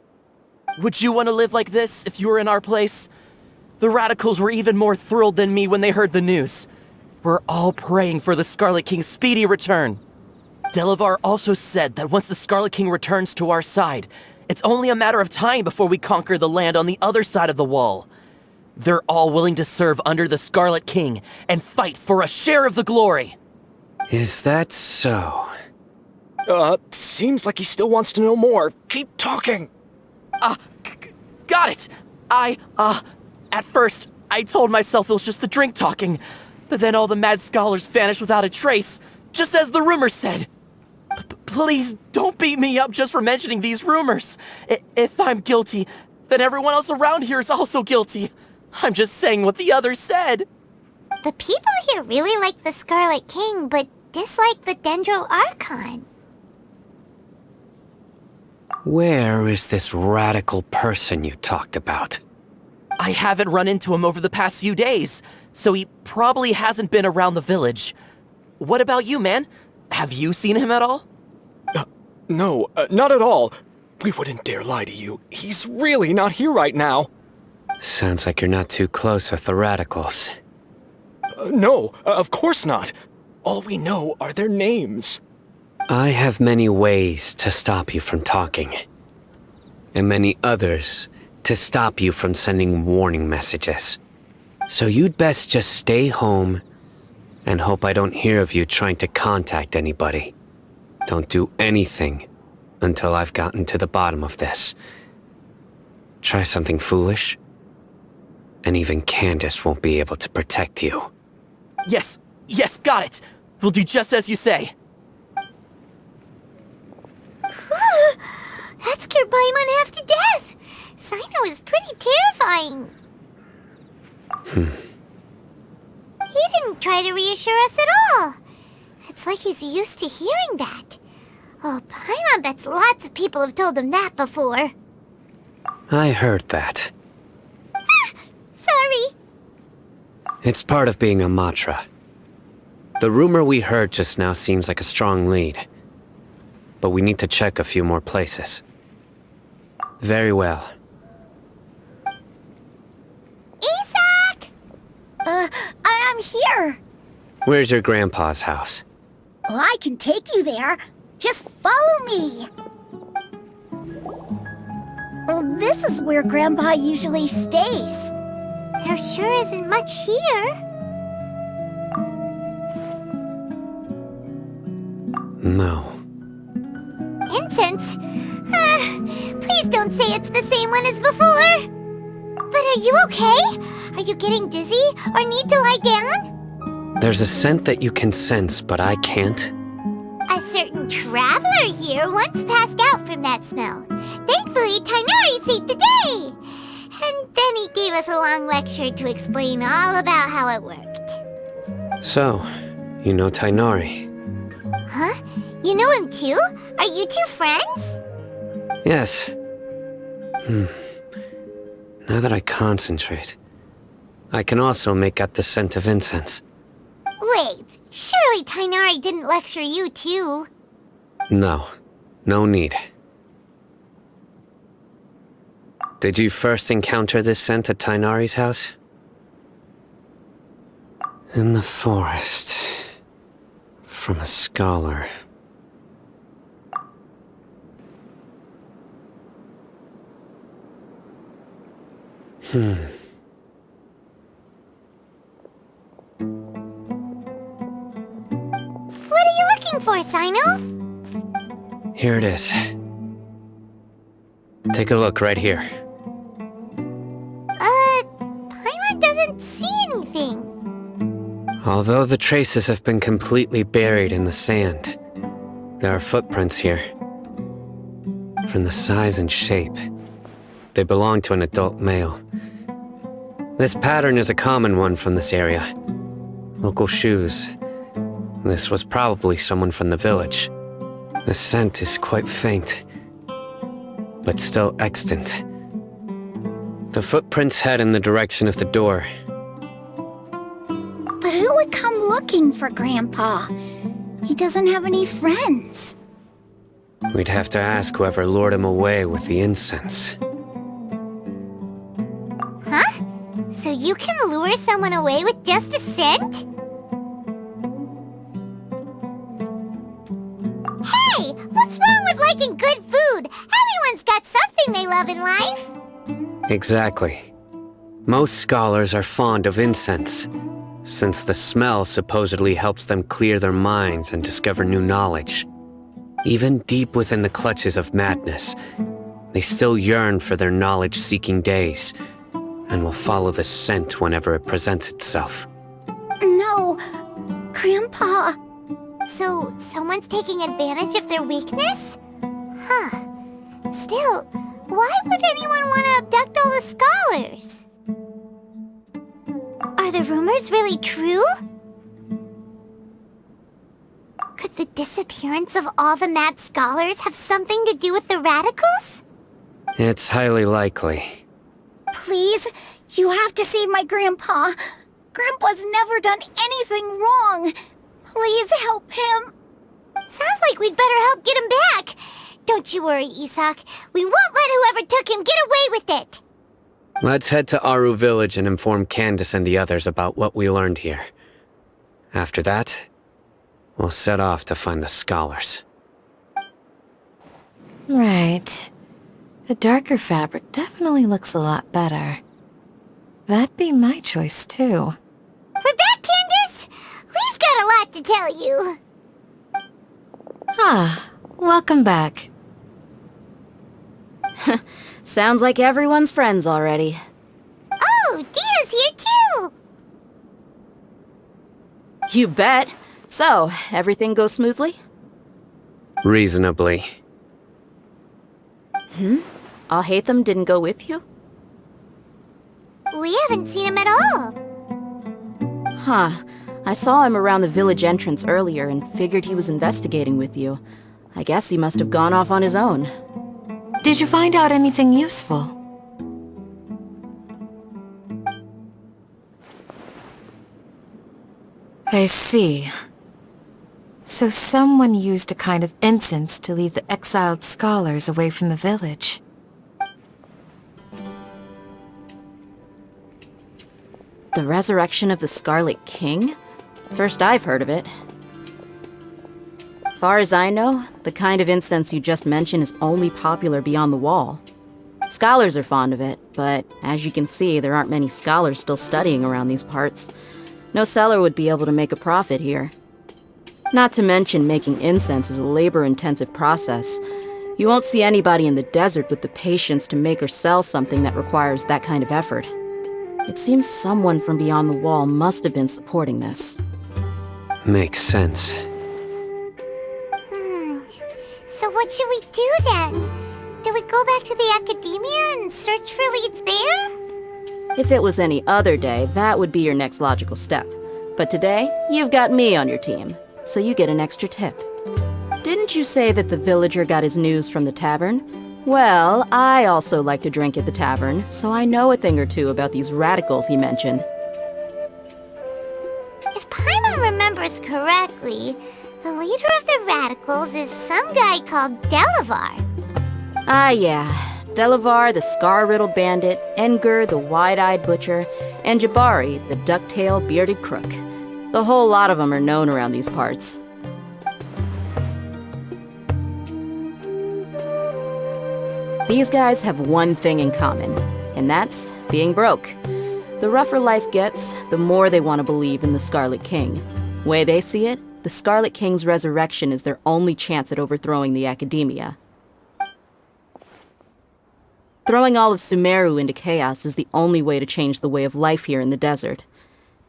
Would you want to live like this if you were in our place? The radicals were even more thrilled than me when they heard the news. We're all praying for the Scarlet King's speedy return. Delavar also said that once the Scarlet King returns to our side, it's only a matter of time before we conquer the land on the other side of the wall. They're all willing to serve under the Scarlet King and fight for a share of the glory. Is that so? Seems like he still wants to know more. Keep talking. Got it. At first, I told myself it was just the drink talking, but then all the mad scholars vanished without a trace, just as the rumors said. Please don't beat me up just for mentioning these rumors. If I'm guilty, then everyone else around here is also guilty. I'm just saying what the others said. The people here really like the Scarlet King, but dislike the Dendro Archon. Where is this radical person you talked about? I haven't run into him over the past few days, so he probably hasn't been around the village. What about you, man? Have you seen him at all? No, not at all. We wouldn't dare lie to you. He's really not here right now. Sounds like you're not too close with the radicals. No, of course not. All we know are their names. I have many ways to stop you from talking. And many others to stop you from sending warning messages. So you'd best just stay home and hope I don't hear of you trying to contact anybody. Don't do anything until I've gotten to the bottom of this. Try something foolish, and even Candace won't be able to protect you. Yes, got it. We'll do just as you say. That scared Paimon half to death. Sino is pretty terrifying. He didn't try to reassure us at all. It's like he's used to hearing that. Oh, Paimon bets lots of people have told him that before. I heard that. Sorry. It's part of being a Matra. The rumor we heard just now seems like a strong lead. But we need to check a few more places. Very well. Isak! I'm here. Where's your grandpa's house? Well, I can take you there. Just follow me. Well, this is where Grandpa usually stays. There sure isn't much here. No. Incense? Please don't say it's the same one as before. But are you okay? Are you getting dizzy or need to lie down? There's a scent that you can sense, but I can't. A certain traveler here once passed out from that smell. Thankfully, Tighnari saved the day. And then he gave us a long lecture to explain all about how it worked. So, you know Tighnari? Huh? You know him too? Are you two friends? Yes. Now that I concentrate, I can also make out the scent of incense. Wait, surely Tighnari didn't lecture you too? No, no need. Did you first encounter this scent at Tighnari's house? In the forest. From a scholar. What are you looking for, Sino? Here it is. Take a look right here. Paimon doesn't see anything. Although the traces have been completely buried in the sand, there are footprints here. From the size and shape, they belong to an adult male. This pattern is a common one from this area. Local shoes. This was probably someone from the village. The scent is quite faint, but still extant. The footprints head in the direction of the door. But who would come looking for Grandpa? He doesn't have any friends. We'd have to ask whoever lured him away with the incense. Huh? So you can lure someone away with just a scent? Hey! What's wrong with liking good food? Everyone's got something they love in life. Exactly. Most scholars are fond of incense, since the smell supposedly helps them clear their minds and discover new knowledge. Even deep within the clutches of madness, they still yearn for their knowledge-seeking days, and will follow the scent whenever it presents itself. No, Grandpa. So, someone's taking advantage of their weakness? Huh. Still, why would anyone want to abduct all the scholars? Are the rumors really true? Could the disappearance of all the mad scholars have something to do with the radicals? It's highly likely. Please, you have to save my Grandpa. Grandpa's never done anything wrong. Please help him. Sounds like we'd better help get him back. Don't you worry, Isak. We won't let whoever took him get away with it. Let's head to Aru Village and inform Candace and the others about what we learned here. After that, we'll set off to find the scholars. Right. The darker fabric definitely looks a lot better. That'd be my choice, too. We're back, Candace! We've got a lot to tell you. Ah, welcome back. Sounds like everyone's friends already. Oh, Dia's here too! You bet. So, everything goes smoothly? Reasonably. Alhaitham didn't go with you? We haven't seen him at all. Huh. I saw him around the village entrance earlier and figured he was investigating with you. I guess he must have gone off on his own. Did you find out anything useful? I see. So someone used a kind of incense to lead the exiled scholars away from the village. The resurrection of the Scarlet King? First I've heard of it. Far as I know, the kind of incense you just mentioned is only popular beyond the wall. Scholars are fond of it, but as you can see, there aren't many scholars still studying around these parts. No seller would be able to make a profit here. Not to mention, making incense is a labor-intensive process. You won't see anybody in the desert with the patience to make or sell something that requires that kind of effort. It seems someone from beyond the wall must have been supporting this. Makes sense. So what should we do then? Do we go back to the academia and search for leads there? If it was any other day, that would be your next logical step. But today, you've got me on your team, so you get an extra tip. Didn't you say that the villager got his news from the tavern? Well, I also like to drink at the tavern, so I know a thing or two about these radicals he mentioned. If Paimon remembers correctly, the leader of the radicals is some guy called Delavar. Ah, yeah. Delavar, the scar-riddled bandit, Engur, the wide-eyed butcher, and Jabari, the duck-tailed bearded crook. The whole lot of them are known around these parts. These guys have one thing in common, and that's being broke. The rougher life gets, the more they want to believe in the Scarlet King. Way they see it, the Scarlet King's resurrection is their only chance at overthrowing the academia. Throwing all of Sumeru into chaos is the only way to change the way of life here in the desert.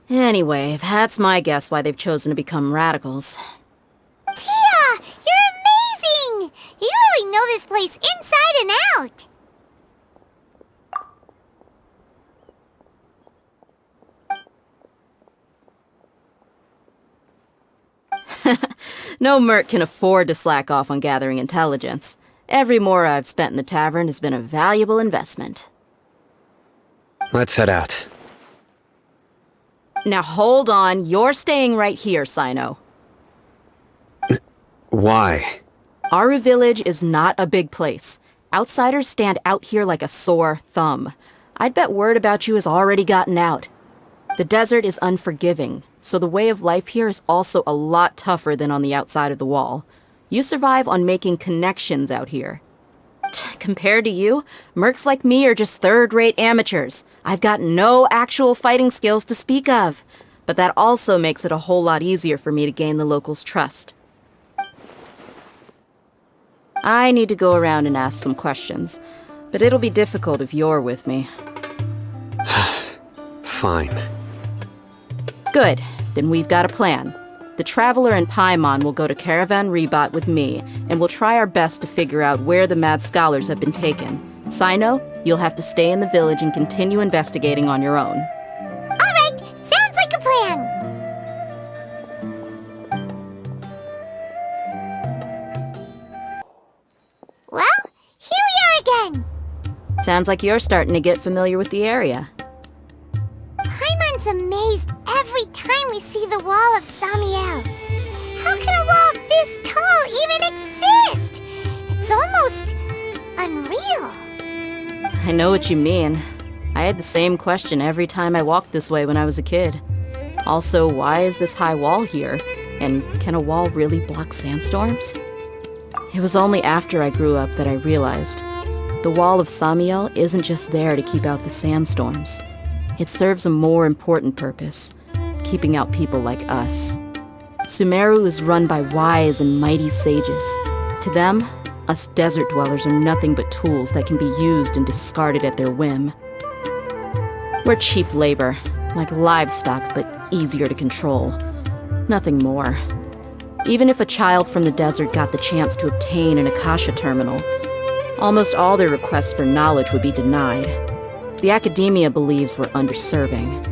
Anyway, that's my guess why they've chosen to become radicals. Tia! You're amazing! You really know this place inside and out! No merc can afford to slack off on gathering intelligence. Every more I've spent in the tavern has been a valuable investment. Let's head out. Now hold on, you're staying right here, Sino. Why? Aru Village is not a big place. Outsiders stand out here like a sore thumb. I'd bet word about you has already gotten out. The desert is unforgiving, so the way of life here is also a lot tougher than on the outside of the wall. You survive on making connections out here. Compared to you, mercs like me are just third-rate amateurs. I've got no actual fighting skills to speak of. But that also makes it a whole lot easier for me to gain the locals' trust. I need to go around and ask some questions, but it'll be difficult if you're with me. Fine. Good, then we've got a plan. The Traveler and Paimon will go to Caravan Rebot with me, and we'll try our best to figure out where the mad scholars have been taken. Sino, you'll have to stay in the village and continue investigating on your own. Alright, sounds like a plan! Well, here we are again! Sounds like you're starting to get familiar with the area. Paimon's amazed every time we see the wall of Samiel. How can a wall this tall even exist? It's almost unreal. I know what you mean. I had the same question every time I walked this way when I was a kid. Also, why is this high wall here? And can a wall really block sandstorms? It was only after I grew up that I realized the wall of Samiel isn't just there to keep out the sandstorms. It serves a more important purpose, keeping out people like us. Sumeru is run by wise and mighty sages. To them, us desert dwellers are nothing but tools that can be used and discarded at their whim. We're cheap labor, like livestock, but easier to control. Nothing more. Even if a child from the desert got the chance to obtain an Akasha terminal, almost all their requests for knowledge would be denied. The academia believes we're underserving.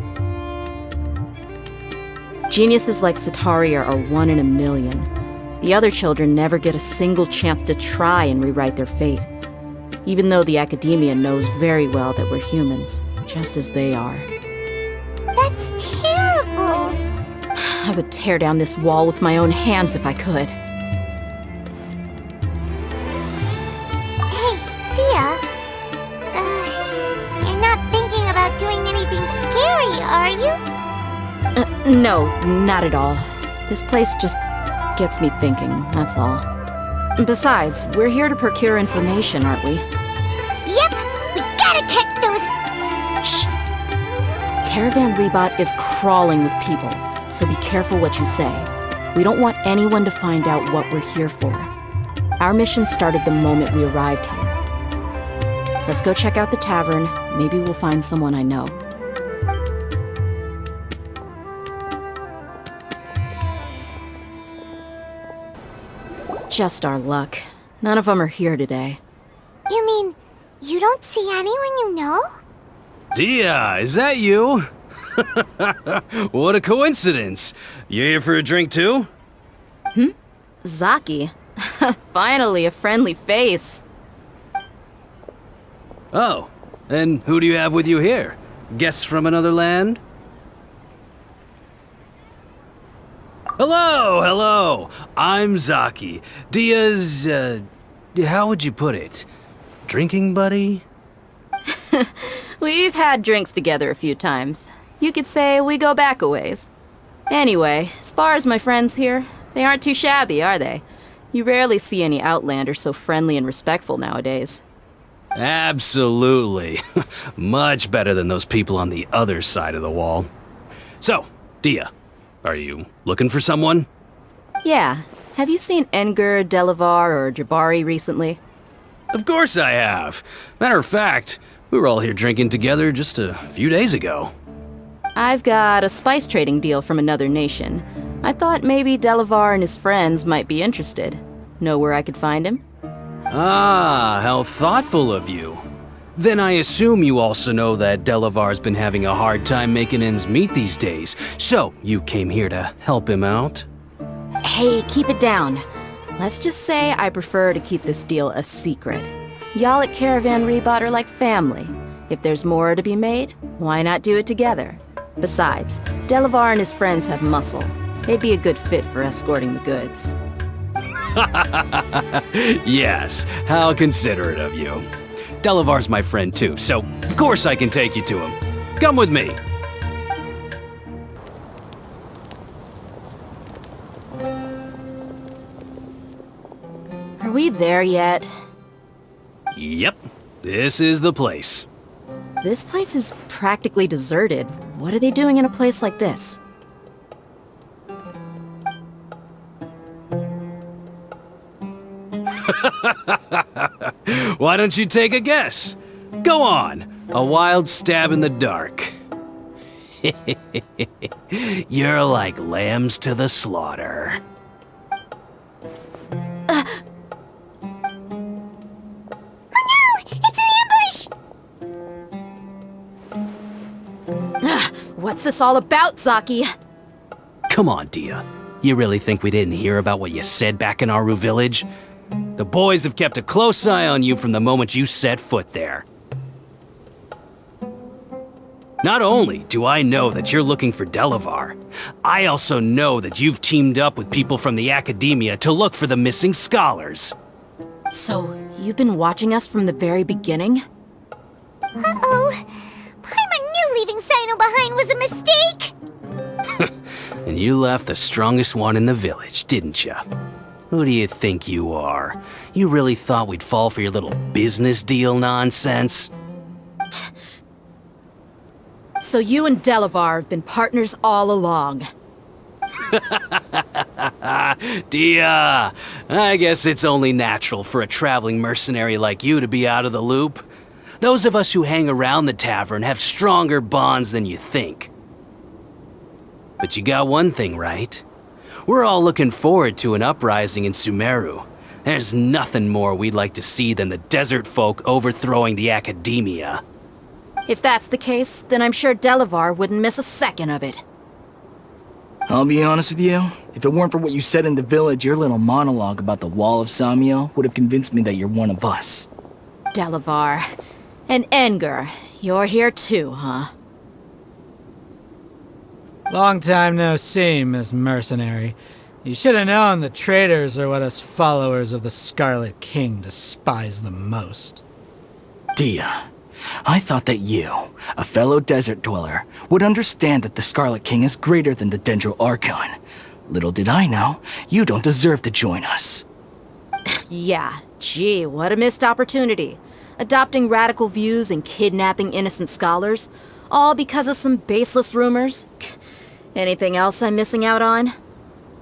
Geniuses like Setaria are 1 in a million. The other children never get a single chance to try and rewrite their fate, even though the academia knows very well that we're humans, just as they are. That's terrible! I would tear down this wall with my own hands if I could. Hey, Thea. You're not thinking about doing anything scary, are you? No, not at all. This place just gets me thinking, that's all. Besides, we're here to procure information, aren't we? Yep! We gotta catch those... Shh! Caravan Rebot is crawling with people, so be careful what you say. We don't want anyone to find out what we're here for. Our mission started the moment we arrived here. Let's go check out the tavern. Maybe we'll find someone I know. Just our luck. None of them are here today. You You don't see anyone you know? Dia, is that you? What a coincidence. You here for a drink too? Zaki. Finally, a friendly face. Oh, and who do you have with you here? Guests from another land? Hello! I'm Zaki. Dia's, how would you put it? Drinking buddy? We've had drinks together a few times. You could say we go back a ways. Anyway, as far as my friends here, they aren't too shabby, are they? You rarely see any Outlanders so friendly and respectful nowadays. Absolutely. Much better than those people on the other side of the wall. So, Dia, are you looking for someone? Yeah. Have you seen Edgar, Delavar, or Jabari recently? Of course I have. Matter of fact, we were all here drinking together just a few days ago. I've got a spice trading deal from another nation. I thought maybe Delavar and his friends might be interested. Know where I could find him? Ah, how thoughtful of you. Then I assume you also know that Delavar's been having a hard time making ends meet these days, so you came here to help him out? Hey, keep it down. Let's just say I prefer to keep this deal a secret. Y'all at Caravan Rebot are like family. If there's more to be made, why not do it together? Besides, Delavar and his friends have muscle. They'd be a good fit for escorting the goods. Yes, how considerate of you. Delavar's my friend too, so of course I can take you to him. Come with me. Are we there yet? Yep, this is the place. This place is practically deserted. What are they doing in a place like this? Why don't you take a guess? Go on, a wild stab in the dark. You're like lambs to the slaughter. What's this all about, Zaki? Come on, Dia. You really think we didn't hear about what you said back in Aru village? The boys have kept a close eye on you from the moment you set foot there. Not only do I know that you're looking for Delavar, I also know that you've teamed up with people from the Academia to look for the missing scholars. So, you've been watching us from the very beginning? Uh-oh. Paimon knew leaving Sino behind was a mistake! And you left the strongest one in the village, didn't you? Who do you think you are? You really thought we'd fall for your little business deal nonsense? So you and Delavar have been partners all along. Dia, I guess it's only natural for a traveling mercenary like you to be out of the loop. Those of us who hang around the tavern have stronger bonds than you think. But you got one thing right. We're all looking forward to an uprising in Sumeru. There's nothing more we'd like to see than the desert folk overthrowing the Academia. If that's the case, then I'm sure Delavar wouldn't miss a second of it. I'll be honest with you, if it weren't for what you said in the village, your little monologue about the Wall of Samiel would have convinced me that you're one of us. Delavar. And Edgar, you're here too, huh? Long time no see, Miss Mercenary. You should have known the traitors are what us followers of the Scarlet King despise the most. Dia, I thought that you, a fellow desert dweller, would understand that the Scarlet King is greater than the Dendro Archon. Little did I know, you don't deserve to join us. Yeah, gee, what a missed opportunity. Adopting radical views and kidnapping innocent scholars, all because of some baseless rumors. Anything else I'm missing out on?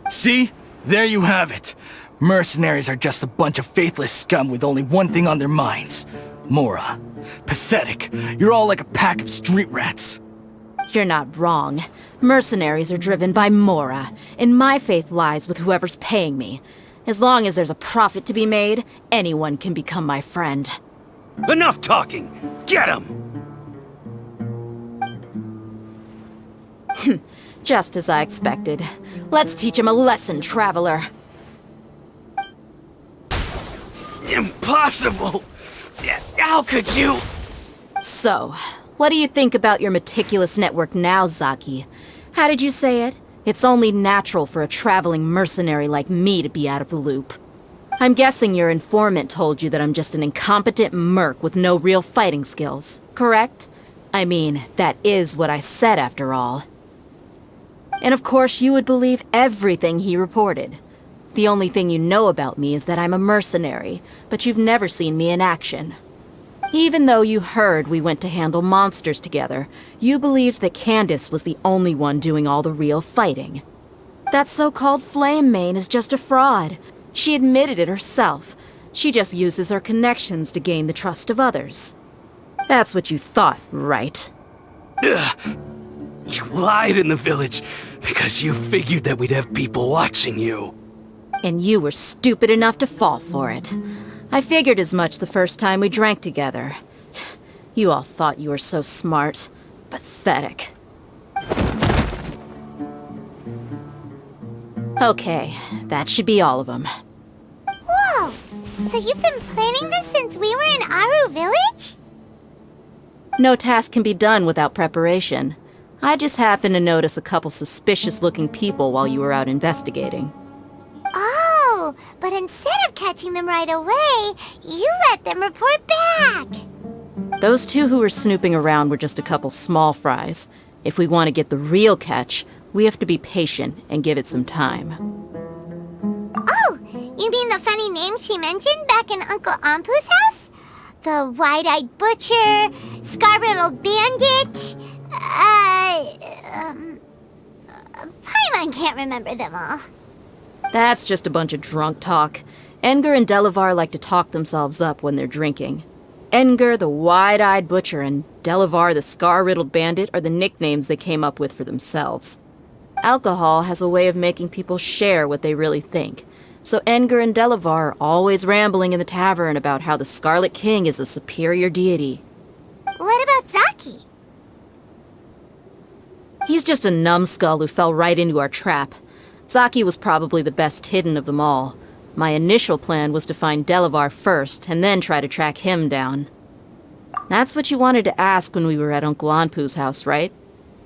See? There you have it. Mercenaries are just a bunch of faithless scum with only one thing on their minds. Mora. Pathetic. You're all like a pack of street rats. You're not wrong. Mercenaries are driven by Mora, and my faith lies with whoever's paying me. As long as there's a profit to be made, anyone can become my friend. Enough talking! Get him! Just as I expected. Let's teach him a lesson, traveler. Impossible! How could you? So, what do you think about your meticulous network now, Zaki? How did you say it? It's only natural for a traveling mercenary like me to be out of the loop. I'm guessing your informant told you that I'm just an incompetent merc with no real fighting skills, correct? I mean, that is what I said after all. And of course you would believe everything he reported. The only thing you know about me is that I'm a mercenary, but you've never seen me in action. Even though you heard we went to handle monsters together, you believed that Candace was the only one doing all the real fighting. That so-called Flame Mane is just a fraud. She admitted it herself. She just uses her connections to gain the trust of others. That's what you thought, right? Ugh. You lied in the village because you figured that we'd have people watching you. And you were stupid enough to fall for it. I figured as much the first time we drank together. You all thought you were so smart. Pathetic. Okay, that should be all of them. Whoa! So you've been planning this since we were in Aru Village? No task can be done without preparation. I just happened to notice a couple suspicious-looking people while you were out investigating. Oh, but instead of catching them right away, you let them report back! Those two who were snooping around were just a couple small fries. If we want to get the real catch, we have to be patient and give it some time. Oh, you mean the funny name she mentioned back in Uncle Ampu's house? The wide-eyed butcher, scar-riddled bandit, Paimon can't remember them all. That's just a bunch of drunk talk. Edgar and Delavar like to talk themselves up when they're drinking. Edgar, the wide-eyed butcher, and Delavar, the scar-riddled bandit, are the nicknames they came up with for themselves. Alcohol has a way of making people share what they really think. So Edgar and Delavar are always rambling in the tavern about how the Scarlet King is a superior deity. What about Zaki? He's just a numbskull who fell right into our trap. Zaki was probably the best hidden of them all. My initial plan was to find Delavar first, and then try to track him down. That's what you wanted to ask when we were at Uncle Anpu's house, right?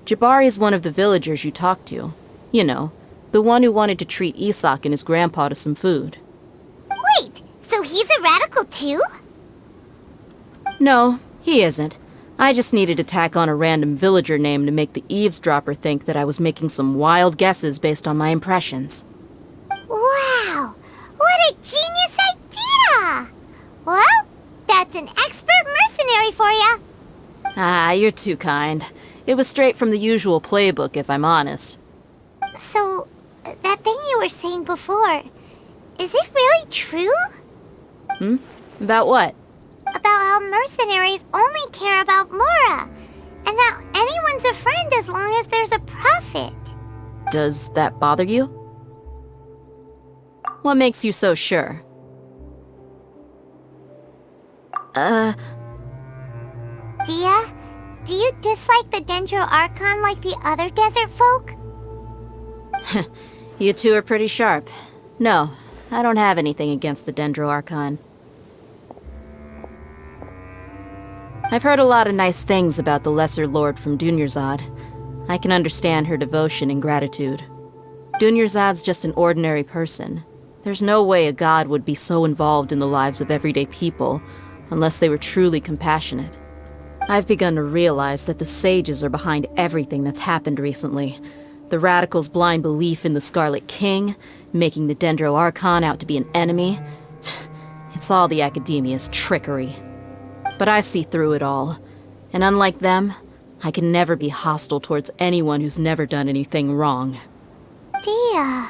Jabari is one of the villagers you talked to. You know, the one who wanted to treat Isak and his grandpa to some food. Wait, so he's a radical too? No, he isn't. I just needed to tack on a random villager name to make the eavesdropper think that I was making some wild guesses based on my impressions. Wow! What a genius idea! Well, that's an expert mercenary for ya! Ah, you're too kind. It was straight from the usual playbook, if I'm honest. So, that thing you were saying before, is it really true? About what? About how mercenaries only care about Mora, and that anyone's a friend as long as there's a profit. Does that bother you? What makes you so sure? Dia, do you dislike the Dendro Archon like the other desert folk? You two are pretty sharp. No, I don't have anything against the Dendro Archon. I've heard a lot of nice things about the Lesser Lord from Dunyarzad. I can understand her devotion and gratitude. Dunyarzad's just an ordinary person. There's no way a god would be so involved in the lives of everyday people, unless they were truly compassionate. I've begun to realize that the sages are behind everything that's happened recently. The radicals' blind belief in the Scarlet King, making the Dendro Archon out to be an enemy. It's all the Academia's trickery. But I see through it all. And unlike them, I can never be hostile towards anyone who's never done anything wrong. Dia.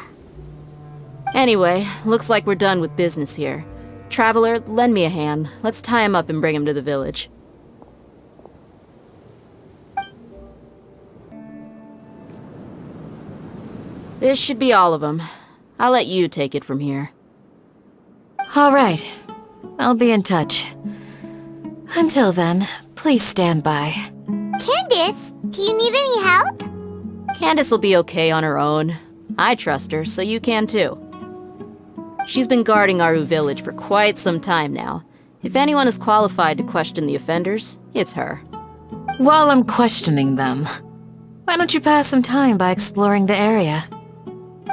Anyway, looks like we're done with business here. Traveler, lend me a hand. Let's tie him up and bring him to the village. This should be all of them. I'll let you take it from here. All right. I'll be in touch. Until then, please stand by. Candace, do you need any help? Candace will be okay on her own. I trust her, so you can too. She's been guarding Aru Village for quite some time now. If anyone is qualified to question the offenders, it's her. While I'm questioning them, why don't you pass some time by exploring the area?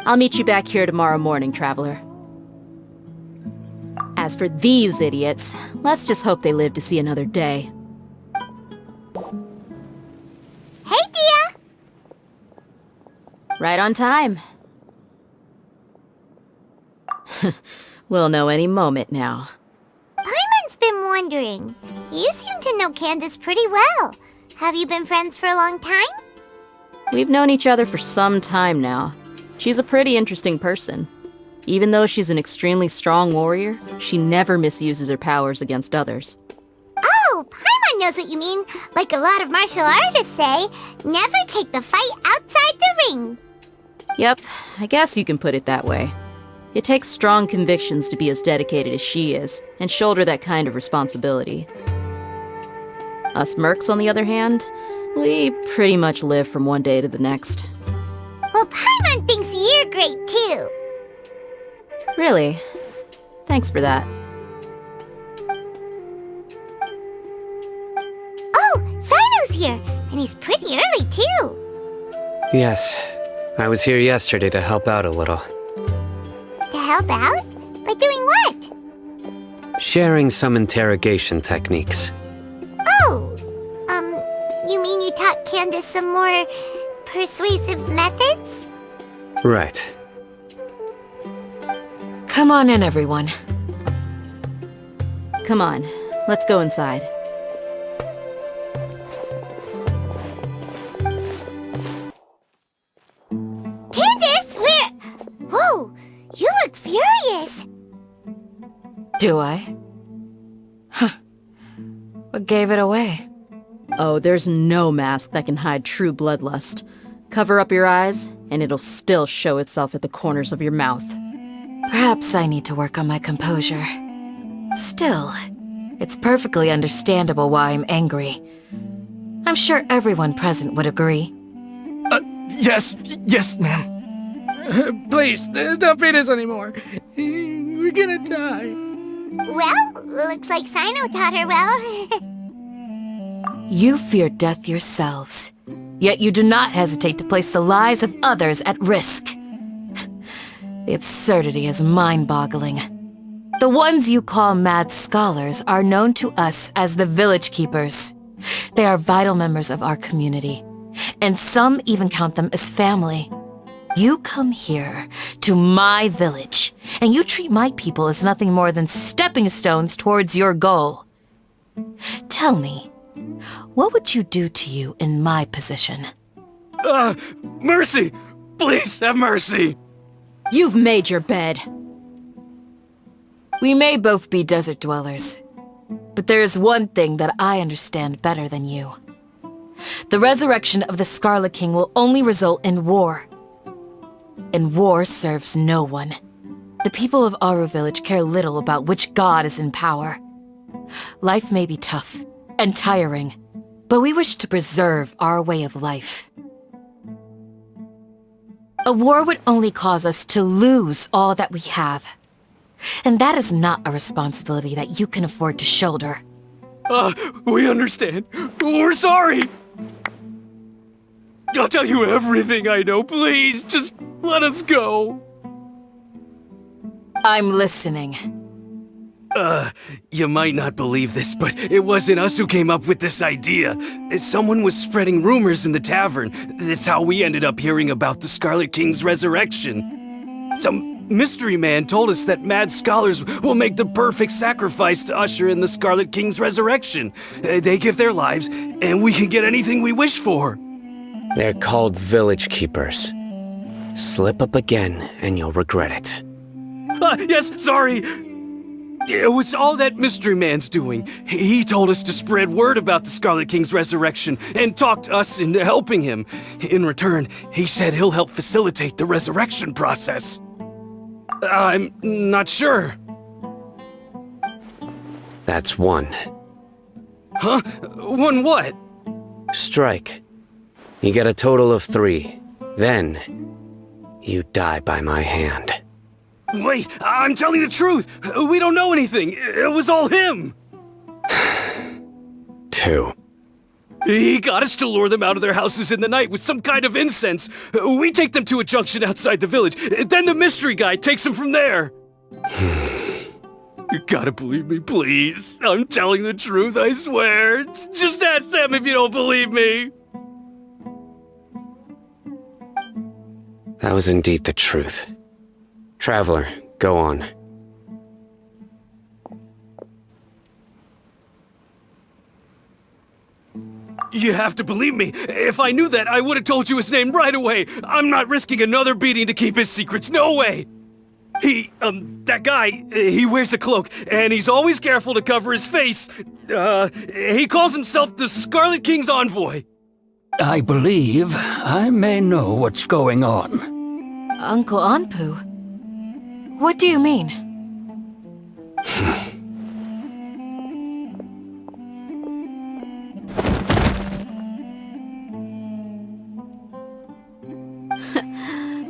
I'll meet you back here tomorrow morning, Traveler. As for these idiots, let's just hope they live to see another day. Hey, Dia! Right on time. We'll know any moment now. Paimon's been wondering. You seem to know Candace pretty well. Have you been friends for a long time? We've known each other for some time now. She's a pretty interesting person. Even though she's an extremely strong warrior, she never misuses her powers against others. Oh, Paimon knows what you mean. Like a lot of martial artists say, never take the fight outside the ring. Yep, I guess you can put it that way. It takes strong convictions to be as dedicated as she is, and shoulder that kind of responsibility. Us mercs, on the other hand, we pretty much live from one day to the next. Well, Paimon thinks you're great too. Really? Thanks for that. Oh, Sino's here, and he's pretty early too. Yes, I was here yesterday to help out a little. To help out? By doing what? Sharing some interrogation techniques. Oh, you mean you taught Candace some more persuasive methods? Right. Come on in, everyone. Come on, let's go inside. Candace, where? Whoa, you look furious. Do I? Huh. What gave it away? Oh, there's no mask that can hide true bloodlust. Cover up your eyes, and it'll still show itself at the corners of your mouth. Perhaps I need to work on my composure. Still, it's perfectly understandable why I'm angry. I'm sure everyone present would agree. Yes, ma'am. Please, don't beat us anymore. We're gonna die. Well, looks like Sino taught her well. You fear death yourselves, yet you do not hesitate to place the lives of others at risk. The absurdity is mind-boggling. The ones you call mad scholars are known to us as the Village Keepers. They are vital members of our community, and some even count them as family. You come here, to my village, and you treat my people as nothing more than stepping stones towards your goal. Tell me, what would you do to you in my position? Mercy! Please have mercy! You've made your bed. We may both be desert dwellers, but there is one thing that I understand better than you. The resurrection of the Scarlet King will only result in war. And war serves no one. The people of Aru Village care little about which god is in power. Life may be tough and tiring, but we wish to preserve our way of life. A war would only cause us to lose all that we have. And that is not a responsibility that you can afford to shoulder. We understand. We're sorry! I'll tell you everything I know, please. Just let us go. I'm listening. You might not believe this, but it wasn't us who came up with this idea. Someone was spreading rumors in the tavern. That's how we ended up hearing about the Scarlet King's resurrection. Some mystery man told us that mad scholars will make the perfect sacrifice to usher in the Scarlet King's resurrection. They give their lives, and we can get anything we wish for. They're called Village Keepers. Slip up again, and you'll regret it. Yes, sorry. It was all that mystery man's doing. He told us to spread word about the Scarlet King's resurrection and talked us into helping him. In return, he said he'll help facilitate the resurrection process. I'm not sure. That's one. Huh? Won what? Strike. You get a total of 3. Then, you die by my hand. Wait, I'm telling the truth! We don't know anything! It was all him! 2. He got us to lure them out of their houses in the night with some kind of incense. We take them to a junction outside the village. Then the mystery guy takes them from there. You gotta believe me, please. I'm telling the truth, I swear. Just ask them if you don't believe me. That was indeed the truth. Traveler, go on. You have to believe me. If I knew that, I would have told you his name right away. I'm not risking another beating to keep his secrets. No way. That guy, he wears a cloak, and he's always careful to cover his face. He calls himself the Scarlet King's envoy. I believe I may know what's going on. Uncle Anpu? What do you mean?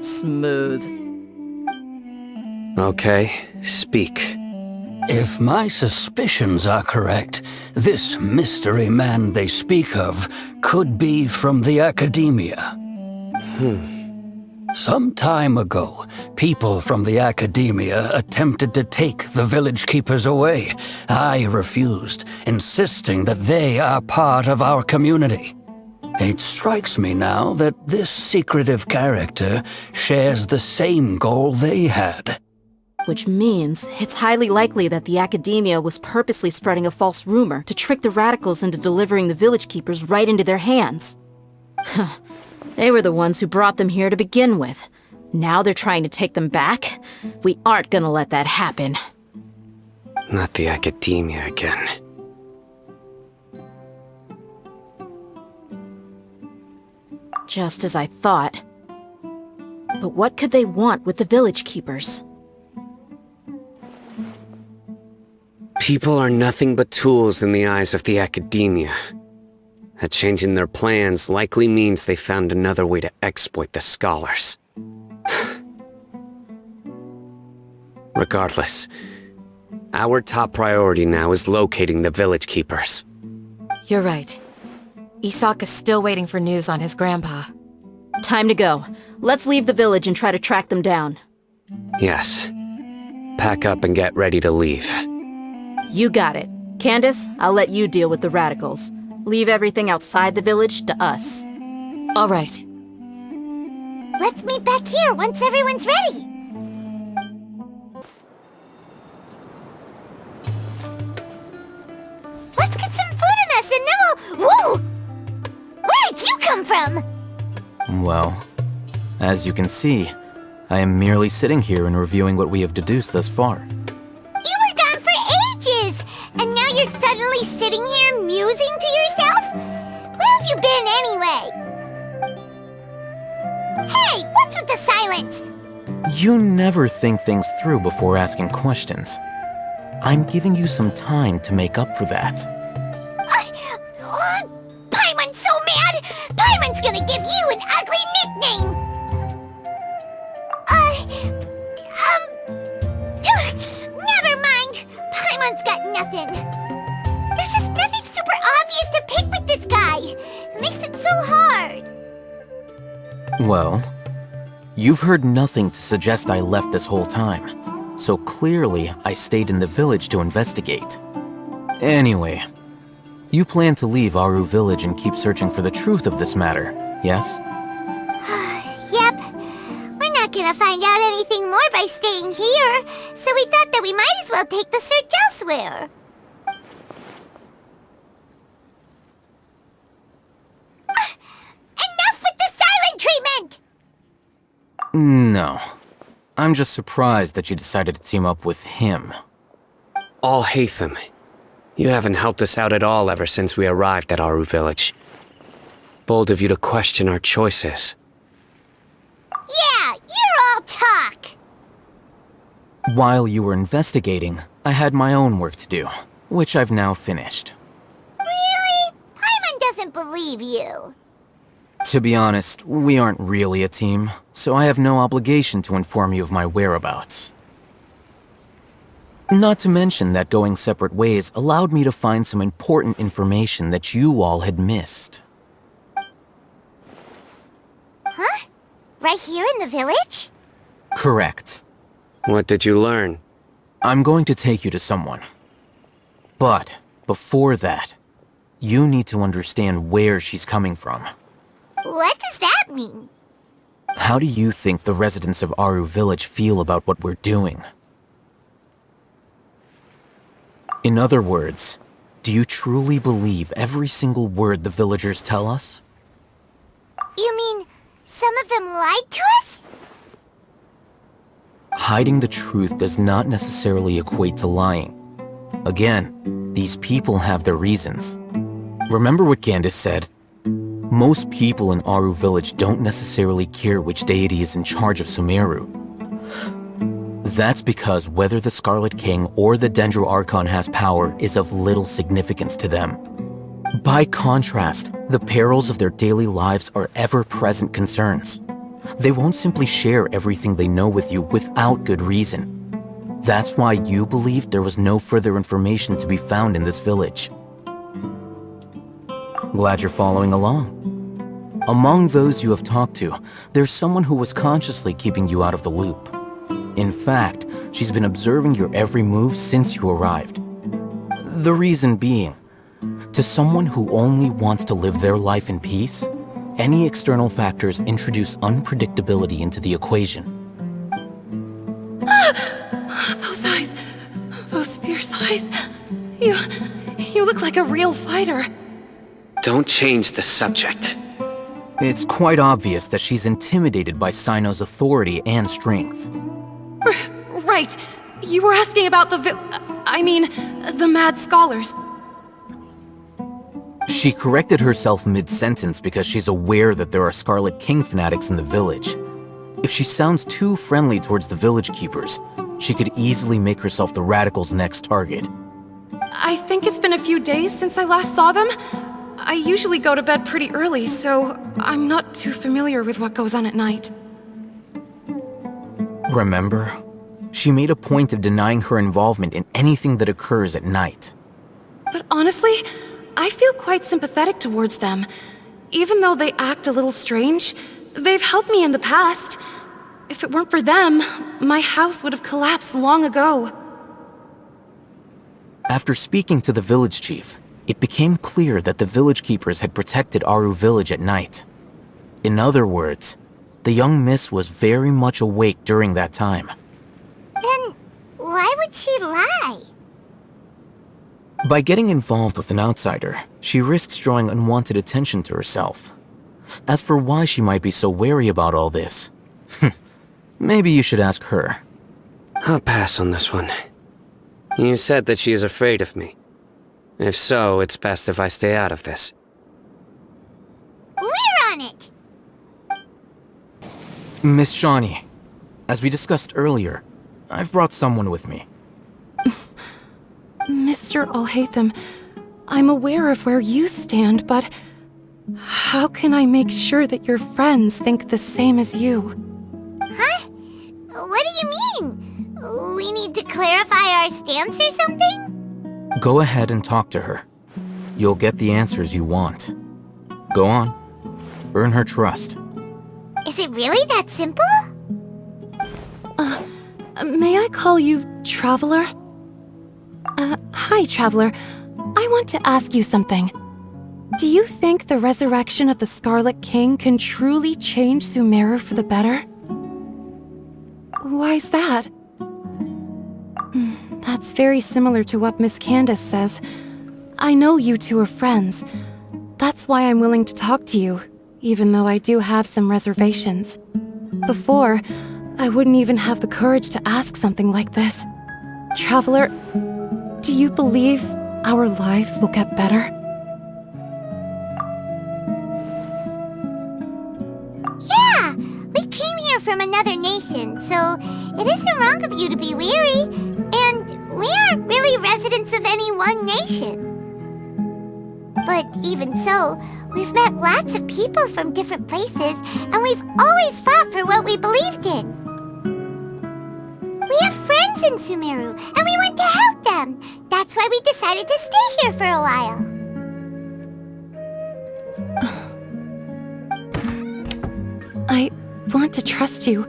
Smooth. Okay, speak. If my suspicions are correct, this mystery man they speak of could be from the Academia. Some time ago, people from the Academia attempted to take the village keepers away. I refused, insisting that they are part of our community. It strikes me now that this secretive character shares the same goal they had. Which means it's highly likely that the Academia was purposely spreading a false rumor to trick the radicals into delivering the village keepers right into their hands. They were the ones who brought them here to begin with. Now they're trying to take them back? We aren't gonna let that happen. Not the Academia again. Just as I thought. But what could they want with the village keepers? People are nothing but tools in the eyes of the Academia. A change in their plans likely means they found another way to exploit the scholars. Regardless, our top priority now is locating the village keepers. You're right. Isak is still waiting for news on his grandpa. Time to go. Let's leave the village and try to track them down. Yes. Pack up and get ready to leave. You got it. Candace, I'll let you deal with the radicals. Leave everything outside the village to us. All right. Let's meet back here once everyone's ready. Let's get some food in us and then we'll... Whoa! Where did you come from? Well, as you can see, I am merely sitting here and reviewing what we have deduced thus far. You were gone for ages! And now you're suddenly sitting here musing to yourself? Where have you been anyway? Hey, what's with the silence? You never think things through before asking questions. I'm giving you some time to make up for that. Paimon's so mad! Paimon's gonna give you an ugly nickname! Never mind. Paimon's got nothing. There's just nothing super obvious to pick with this guy. It makes it so hard. Well, you've heard nothing to suggest I left this whole time, so clearly I stayed in the village to investigate. Anyway, you plan to leave Aru village and keep searching for the truth of this matter, yes? Yep. We're not gonna find out anything more by staying here, so we thought that we might as well take the search elsewhere. Enough with the silent treatment! No. I'm just surprised that you decided to team up with him. All Haytham. You haven't helped us out at all ever since we arrived at Aru village. Bold of you to question our choices. Yeah, you're all talk! While you were investigating, I had my own work to do, which I've now finished. believe you. To be honest, we aren't really a team, so I have no obligation to inform you of my whereabouts. Not to mention that going separate ways allowed me to find some important information that you all had missed. Huh? Right here in the village? Correct. What did you learn? I'm going to take you to someone. But before that, you need to understand where she's coming from. What does that mean? How do you think the residents of Aru Village feel about what we're doing? In other words, do you truly believe every single word the villagers tell us? You mean some of them lied to us? Hiding the truth does not necessarily equate to lying. Again, these people have their reasons. Remember what Candace said? Most people in Aru Village don't necessarily care which deity is in charge of Sumeru. That's because whether the Scarlet King or the Dendro Archon has power is of little significance to them. By contrast, the perils of their daily lives are ever-present concerns. They won't simply share everything they know with you without good reason. That's why you believed there was no further information to be found in this village. Glad you're following along. Among those you have talked to, there's someone who was consciously keeping you out of the loop. In fact, she's been observing your every move since you arrived. The reason being, to someone who only wants to live their life in peace, any external factors introduce unpredictability into the equation. Those eyes. Those fierce eyes. You look like a real fighter. Don't change the subject. It's quite obvious that she's intimidated by Sino's authority and strength. Right. You were asking about the Mad Scholars. She corrected herself mid-sentence because she's aware that there are Scarlet King fanatics in the village. If she sounds too friendly towards the village keepers, she could easily make herself the Radicals' next target. I think it's been a few days since I last saw them. I usually go to bed pretty early, so I'm not too familiar with what goes on at night. Remember? She made a point of denying her involvement in anything that occurs at night. But honestly, I feel quite sympathetic towards them. Even though they act a little strange, they've helped me in the past. If it weren't for them, my house would have collapsed long ago. After speaking to the village chief, it became clear that the village keepers had protected Aru Village at night. In other words, the young miss was very much awake during that time. Then why would she lie? By getting involved with an outsider, she risks drawing unwanted attention to herself. As for why she might be so wary about all this, maybe you should ask her. I'll pass on this one. You said that she is afraid of me. If so, it's best if I stay out of this. We're on it! Miss Shawnee, as we discussed earlier, I've brought someone with me. Mr. Alhaitham, I'm aware of where you stand, but how can I make sure that your friends think the same as you? Huh? What do you mean? We need to clarify our stance or something? Go ahead and talk to her. You'll get the answers you want. Go on. Earn her trust. Is it really that simple? May I call you Traveler? Hi, Traveler. I want to ask you something. Do you think the resurrection of the Scarlet King can truly change Sumeru for the better? Why's that? That's very similar to what Miss Candace says. I know you two are friends. That's why I'm willing to talk to you, even though I do have some reservations. Before, I wouldn't even have the courage to ask something like this. Traveler, do you believe our lives will get better? Yeah! We came here from another nation, so it isn't wrong of you to be weary. And we aren't really residents of any one nation. But even so, We've met lots of people from different places, and we've always fought for what we believed in. We have friends in Sumeru, and we want to help them. That's why we decided to stay here for a while. I want to trust you.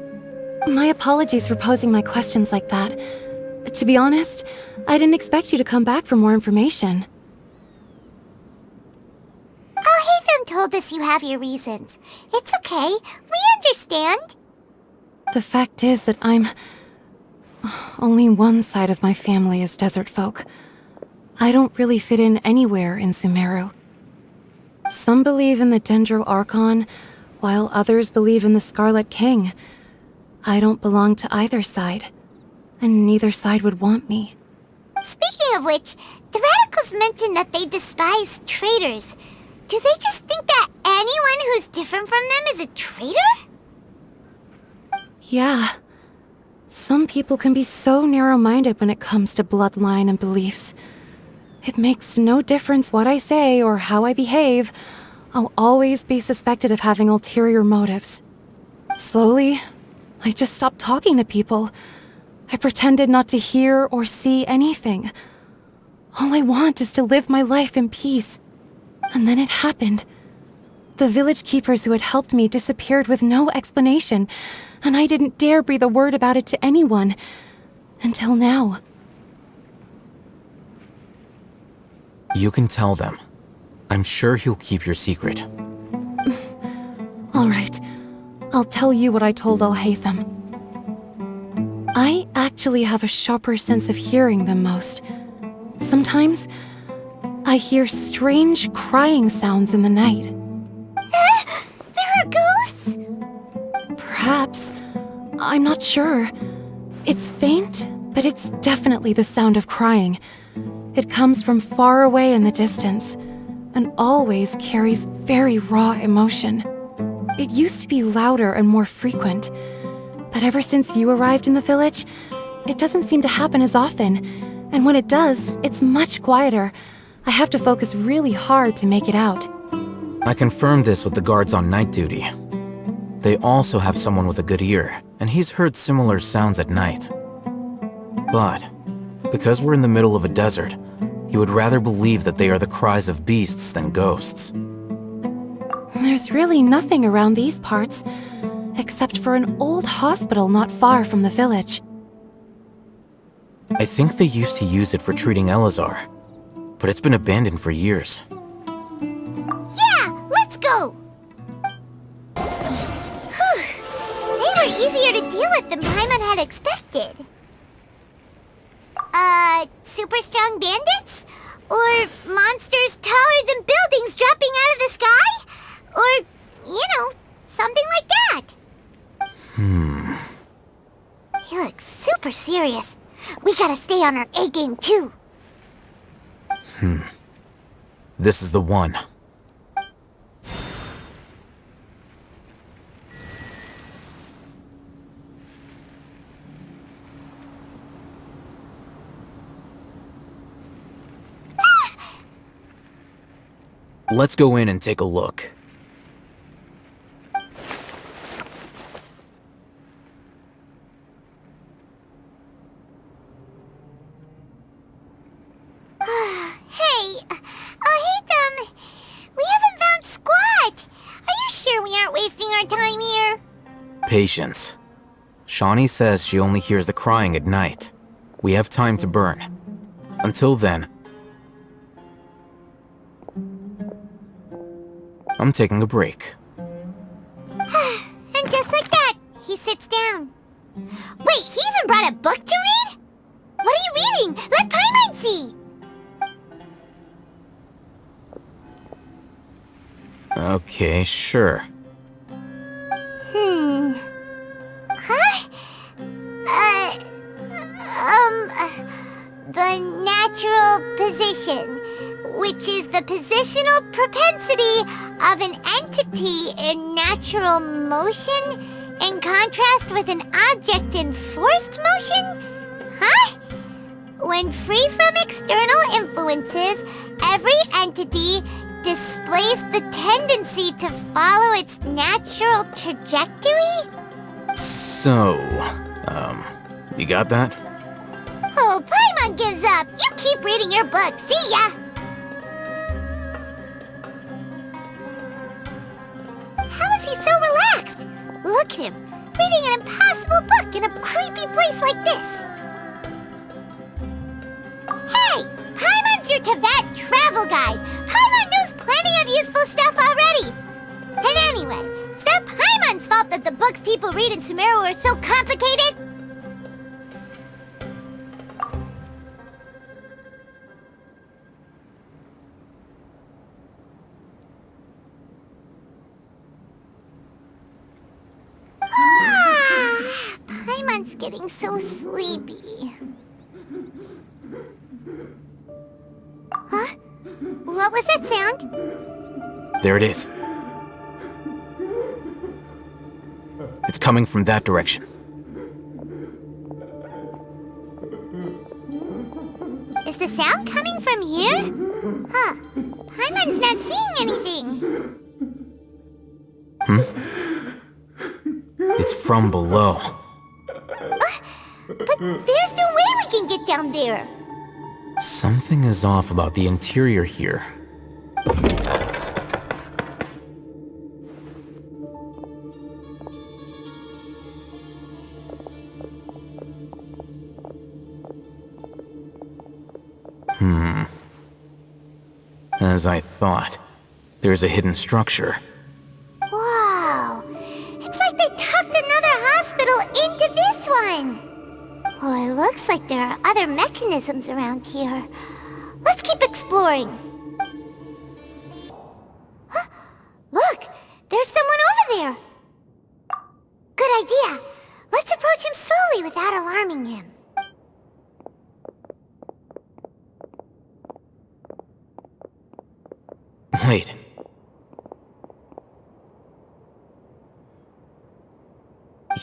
My apologies for posing my questions like that. To be honest, I didn't expect you to come back for more information. Alhaitham told us you have your reasons. It's okay. We understand. The fact is that only one side of my family is desert folk. I don't really fit in anywhere in Sumeru. Some believe in the Dendro Archon, while others believe in the Scarlet King. I don't belong to either side, and neither side would want me. Speaking of which, the Radicals mentioned that they despise traitors. Do they just think that anyone who's different from them is a traitor? Yeah. Some people can be so narrow-minded when it comes to bloodline and beliefs. It makes no difference what I say or how I behave. I'll always be suspected of having ulterior motives. Slowly, I just stopped talking to people. I pretended not to hear or see anything. All I want is to live my life in peace. And then it happened. The village keepers who had helped me disappeared with no explanation, and I didn't dare breathe a word about it to anyone. Until now. You can tell them. I'm sure he'll keep your secret. All right. I'll tell you what I told Alhaitham. I actually have a sharper sense of hearing than most. Sometimes, I hear strange crying sounds in the night. There are ghosts? Perhaps. I'm not sure. It's faint, but it's definitely the sound of crying. It comes from far away in the distance, and always carries very raw emotion. It used to be louder and more frequent, but ever since you arrived in the village, it doesn't seem to happen as often, and when it does, it's much quieter. I have to focus really hard to make it out. I confirmed this with the guards on night duty. They also have someone with a good ear, and he's heard similar sounds at night. But, because we're in the middle of a desert, he would rather believe that they are the cries of beasts than ghosts. There's really nothing around these parts, except for an old hospital not far from the village. I think they used to use it for treating Elazar, but it's been abandoned for years. Yeah, let's go! Whew. They were easier to deal with than Paimon had expected. Super strong bandits? Or monsters taller than buildings dropping out of the sky? Or, something like that. He looks super serious. We gotta stay on our A game too. This is the one. Let's go in and take a look. Hey, Alhaitham, we haven't found Squat. Are you sure we aren't wasting our time here? Patience. Shawnee says she only hears the crying at night. We have time to burn. Until then, I'm taking a break. And just like that, he sits down. Wait, he even brought a book to read? What are you reading? Let Paimon see! Okay, sure. Huh? The natural position, which is the positional propensity of an entity in natural motion in contrast with an object in forced motion? Huh? When free from external influences, every entity displays the tendency to follow its natural trajectory? So, you got that? Oh, Paimon gives up! You keep reading your book, see ya! How is he so relaxed? Look at him, reading an impossible book in a creepy place like this. Hey! Paimon's your Teyvat travel guide! Paimon knows plenty of useful stuff already! And anyway, it's not Paimon's fault that the books people read in Sumeru are so complicated! Paimon's getting so sleepy. Huh? What was that sound? There it is. It's coming from that direction. Is the sound coming from here? Huh. Paimon's not seeing anything. It's from below. But there's no way we can get down there. Something is off about the interior here. As I thought, there's a hidden structure. Wow. It's like they tucked another hospital into this one. Oh, it looks like there are other mechanisms around here. Let's keep exploring. Huh? Look, there's someone over there. Good idea. Let's approach him slowly without alarming him. Wait.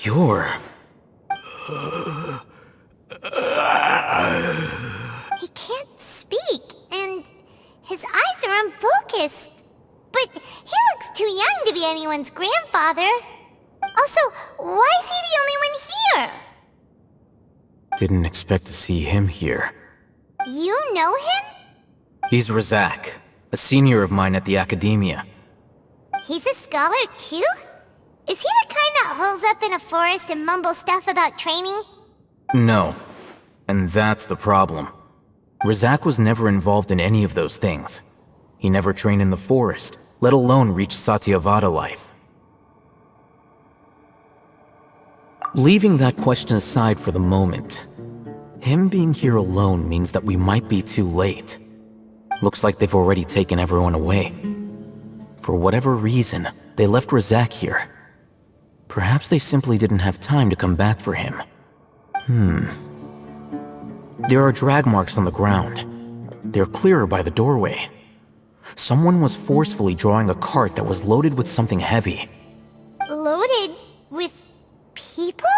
You're... He can't speak, and his eyes are unfocused. But he looks too young to be anyone's grandfather. Also, why is he the only one here? Didn't expect to see him here. You know him? He's Razak, a senior of mine at the Academia. He's a scholar too? Is he the kind that holes up in a forest and mumbles stuff about training? No. And that's the problem. Razak was never involved in any of those things. He never trained in the forest, let alone reach Satyavada life. Leaving that question aside for the moment, him being here alone means that we might be too late. Looks like they've already taken everyone away. For whatever reason, they left Razak here. Perhaps they simply didn't have time to come back for him. There are drag marks on the ground. They're clearer by the doorway. Someone was forcefully drawing a cart that was loaded with something heavy. Loaded with people?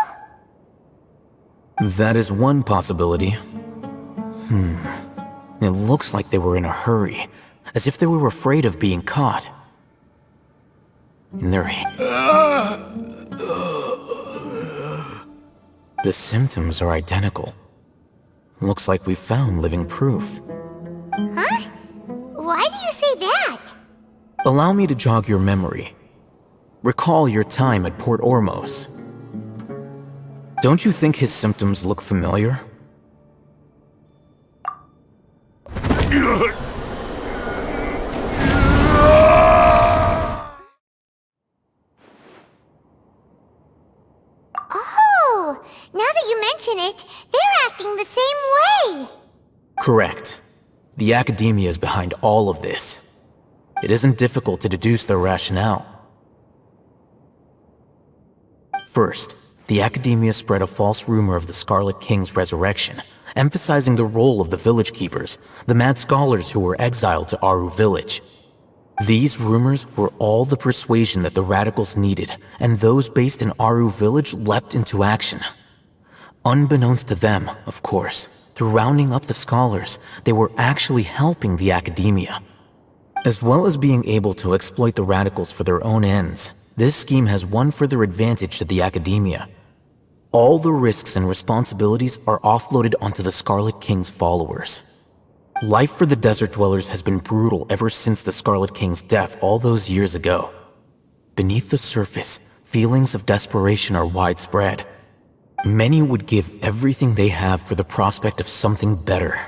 That is one possibility. It looks like they were in a hurry, as if they were afraid of being caught. In their The symptoms are identical. Looks like we found living proof. Huh? Why do you say that? Allow me to jog your memory. Recall your time at Port Ormos. Don't you think his symptoms look familiar? Oh, now that you mention it, they're acting the same way. Correct. The Academia is behind all of this. It isn't difficult to deduce their rationale. First, the Academia spread a false rumor of the Scarlet King's resurrection, emphasizing the role of the village keepers, the mad scholars who were exiled to Aru village. These rumors were all the persuasion that the radicals needed, and those based in Aru village leapt into action. Unbeknownst to them, of course, through rounding up the scholars, they were actually helping the Academia. As well as being able to exploit the radicals for their own ends, this scheme has one further advantage to the academia. All the risks and responsibilities are offloaded onto the Scarlet King's followers. Life for the Desert Dwellers has been brutal ever since the Scarlet King's death all those years ago. Beneath the surface, feelings of desperation are widespread. Many would give everything they have for the prospect of something better.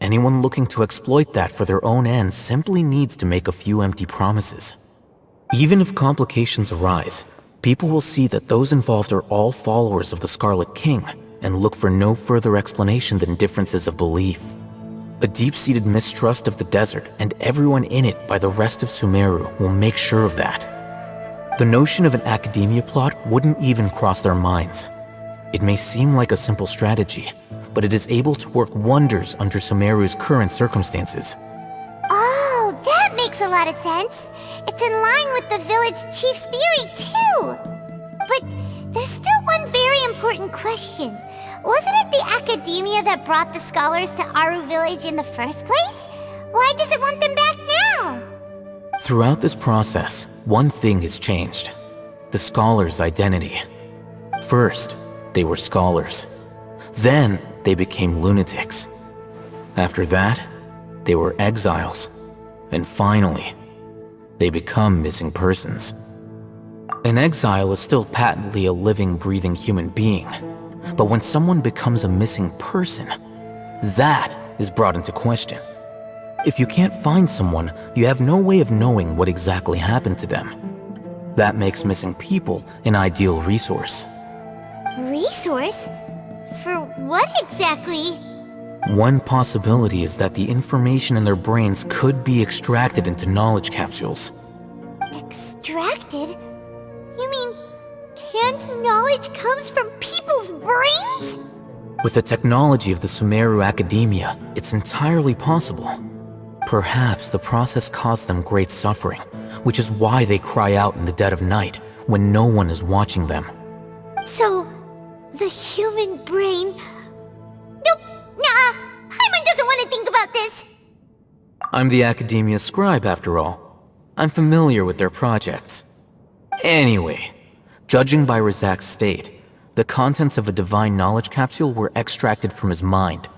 Anyone looking to exploit that for their own ends simply needs to make a few empty promises. Even if complications arise, people will see that those involved are all followers of the Scarlet King and look for no further explanation than differences of belief. A deep-seated mistrust of the desert and everyone in it by the rest of Sumeru will make sure of that. The notion of an academia plot wouldn't even cross their minds. It may seem like a simple strategy, but it is able to work wonders under Sumeru's current circumstances. Oh, that makes a lot of sense. It's in line with the village chief's theory, too. But there's still one very important question. Wasn't it the academia that brought the scholars to Aru village in the first place? Why does it want them back now? Throughout this process, one thing has changed. The scholars' identity. First, they were scholars. Then, they became lunatics. After that, they were exiles. And finally, they become missing persons. An exile is still patently a living, breathing human being. But when someone becomes a missing person, that is brought into question. If you can't find someone, you have no way of knowing what exactly happened to them. That makes missing people an ideal resource. Resource? For what exactly? One possibility is that the information in their brains could be extracted into knowledge capsules. Extracted? You mean canned knowledge comes from people's brains? With the technology of the Sumeru Academia, it's entirely possible. Perhaps the process caused them great suffering, which is why they cry out in the dead of night when no one is watching them. So, the human brain... Nope, nah, Hyman doesn't want to think about this. I'm the Academia scribe, after all. I'm familiar with their projects. Anyway, judging by Razak's state, the contents of a divine knowledge capsule were extracted from his mind,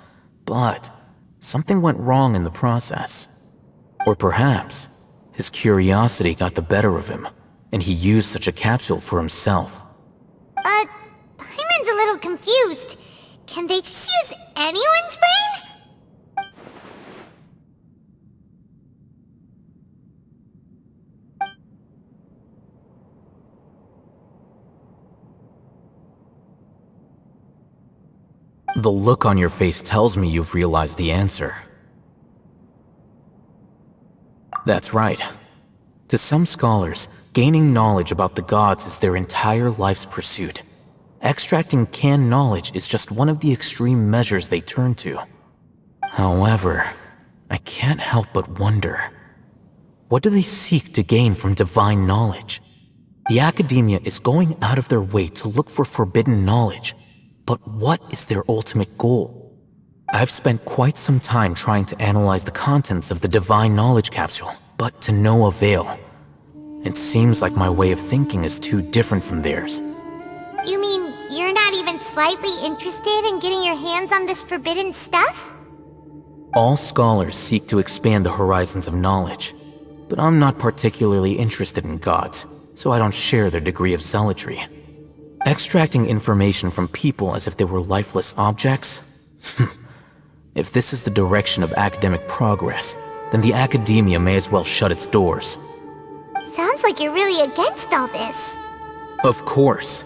but something went wrong in the process. Or perhaps his curiosity got the better of him, and he used such a capsule for himself. Hyman's a little confused. Can they just use anyone's brain? The look on your face tells me you've realized the answer. That's right. To some scholars, gaining knowledge about the gods is their entire life's pursuit. Extracting canned knowledge is just one of the extreme measures they turn to. However, I can't help but wonder, what do they seek to gain from divine knowledge? The Academia is going out of their way to look for forbidden knowledge, but what is their ultimate goal? I've spent quite some time trying to analyze the contents of the divine knowledge capsule, but to no avail. It seems like my way of thinking is too different from theirs. You mean you're not even slightly interested in getting your hands on this forbidden stuff? All scholars seek to expand the horizons of knowledge, but I'm not particularly interested in gods, so I don't share their degree of zealotry. Extracting information from people as if they were lifeless objects? If this is the direction of academic progress, then the Academia may as well shut its doors. Sounds like you're really against all this. Of course.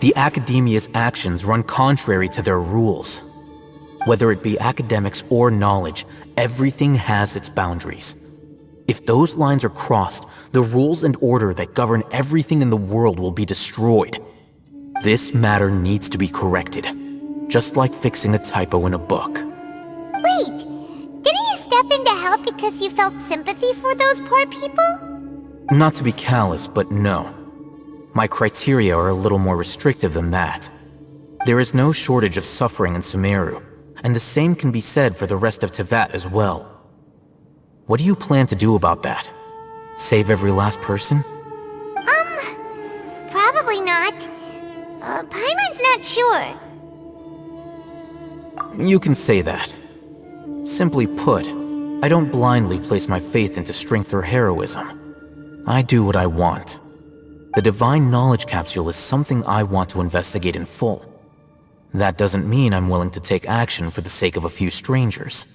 The Academia's actions run contrary to their rules. Whether it be academics or knowledge, everything has its boundaries. If those lines are crossed, the rules and order that govern everything in the world will be destroyed. This matter needs to be corrected, just like fixing a typo in a book. Wait, didn't you step in to help because you felt sympathy for those poor people? Not to be callous, but no. My criteria are a little more restrictive than that. There is no shortage of suffering in Sumeru, and the same can be said for the rest of Teyvat as well. What do you plan to do about that? Save every last person? Probably not. Paimon's not sure. You can say that. Simply put, I don't blindly place my faith into strength or heroism. I do what I want. The Divine Knowledge Capsule is something I want to investigate in full. That doesn't mean I'm willing to take action for the sake of a few strangers.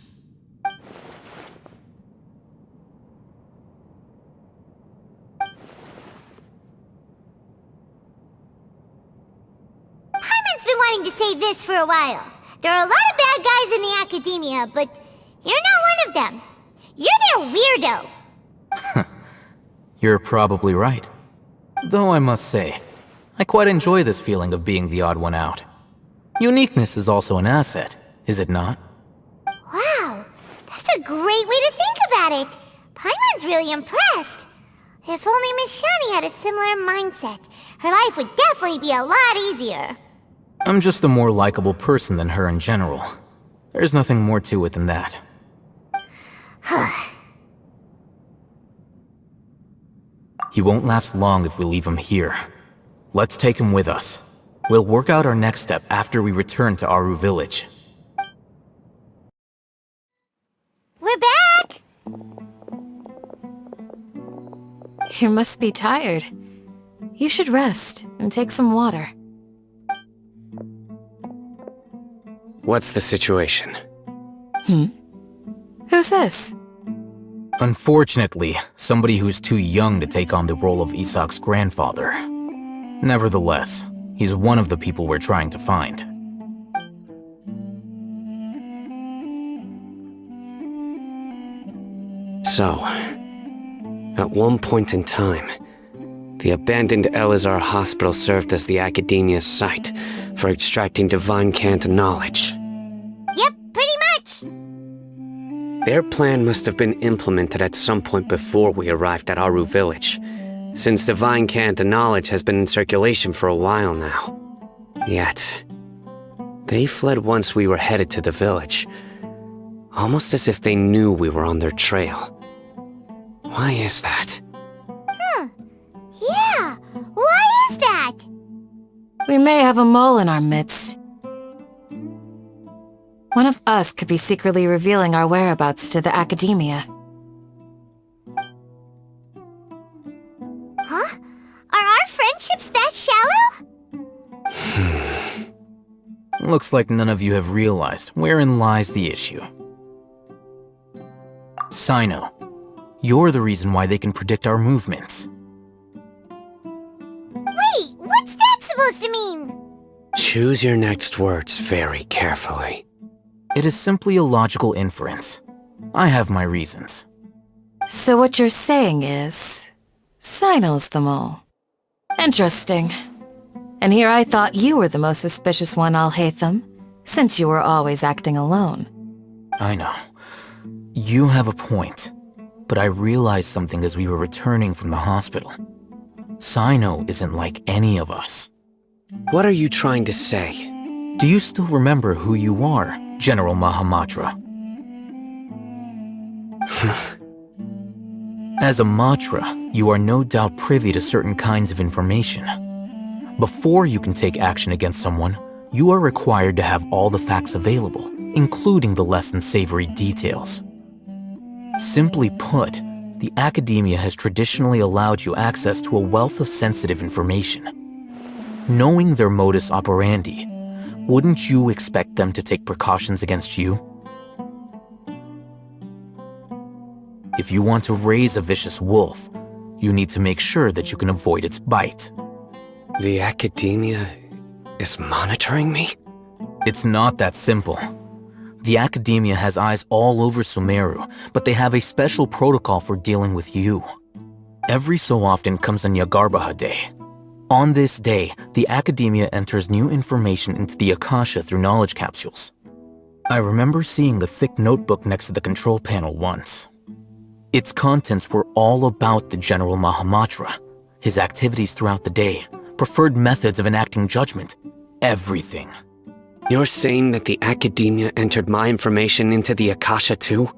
Paimon's been wanting to say this for a while. There are a lot of bad guys in the academia, but you're not one of them. You're their weirdo. You're probably right. Though I must say, I quite enjoy this feeling of being the odd one out. Uniqueness is also an asset, is it not? Wow, that's a great way to think about it. Paimon's really impressed. If only Miss Shani had a similar mindset, her life would definitely be a lot easier. I'm just a more likable person than her in general. There's nothing more to it than that. He won't last long if we leave him here. Let's take him with us. We'll work out our next step after we return to Aru Village. We're back! You must be tired. You should rest and take some water. What's the situation? Who's this? Unfortunately, somebody who's too young to take on the role of Isak's grandfather. Nevertheless, he's one of the people we're trying to find. So, at one point in time, the abandoned Elazar Hospital served as the Academia's site for extracting divine cant knowledge. Yep, pretty much. Their plan must have been implemented at some point before we arrived at Aru Village, since divine cant knowledge has been in circulation for a while now. Yet, they fled once we were headed to the village, almost as if they knew we were on their trail. Why is that? Yeah, why is that? We may have a mole in our midst. One of us could be secretly revealing our whereabouts to the Academia. Huh? Are our friendships that shallow? Looks like none of you have realized wherein lies the issue. Sino, you're the reason why they can predict our movements. Wait, what's that supposed to mean? Choose your next words very carefully. It is simply a logical inference. I have my reasons. So what you're saying is, Sino's the mole. Interesting. And here I thought you were the most suspicious one, Alhaitham, since you were always acting alone. I know. You have a point. But I realized something as we were returning from the hospital. Sino isn't like any of us. What are you trying to say? Do you still remember who you are, General Mahamatra? As a Matra, you are no doubt privy to certain kinds of information. Before you can take action against someone, you are required to have all the facts available, including the less than savory details. Simply put, the Academia has traditionally allowed you access to a wealth of sensitive information. Knowing their modus operandi, wouldn't you expect them to take precautions against you? If you want to raise a vicious wolf, you need to make sure that you can avoid its bite. The Academia is monitoring me? It's not that simple. The Academia has eyes all over Sumeru, but they have a special protocol for dealing with you. Every so often comes a Nyagarbaha Day. On this day, the Academia enters new information into the Akasha through knowledge capsules. I remember seeing a thick notebook next to the control panel once. Its contents were all about the General Mahamatra, his activities throughout the day, preferred methods of enacting judgment, everything. You're saying that the Academia entered my information into the Akasha too?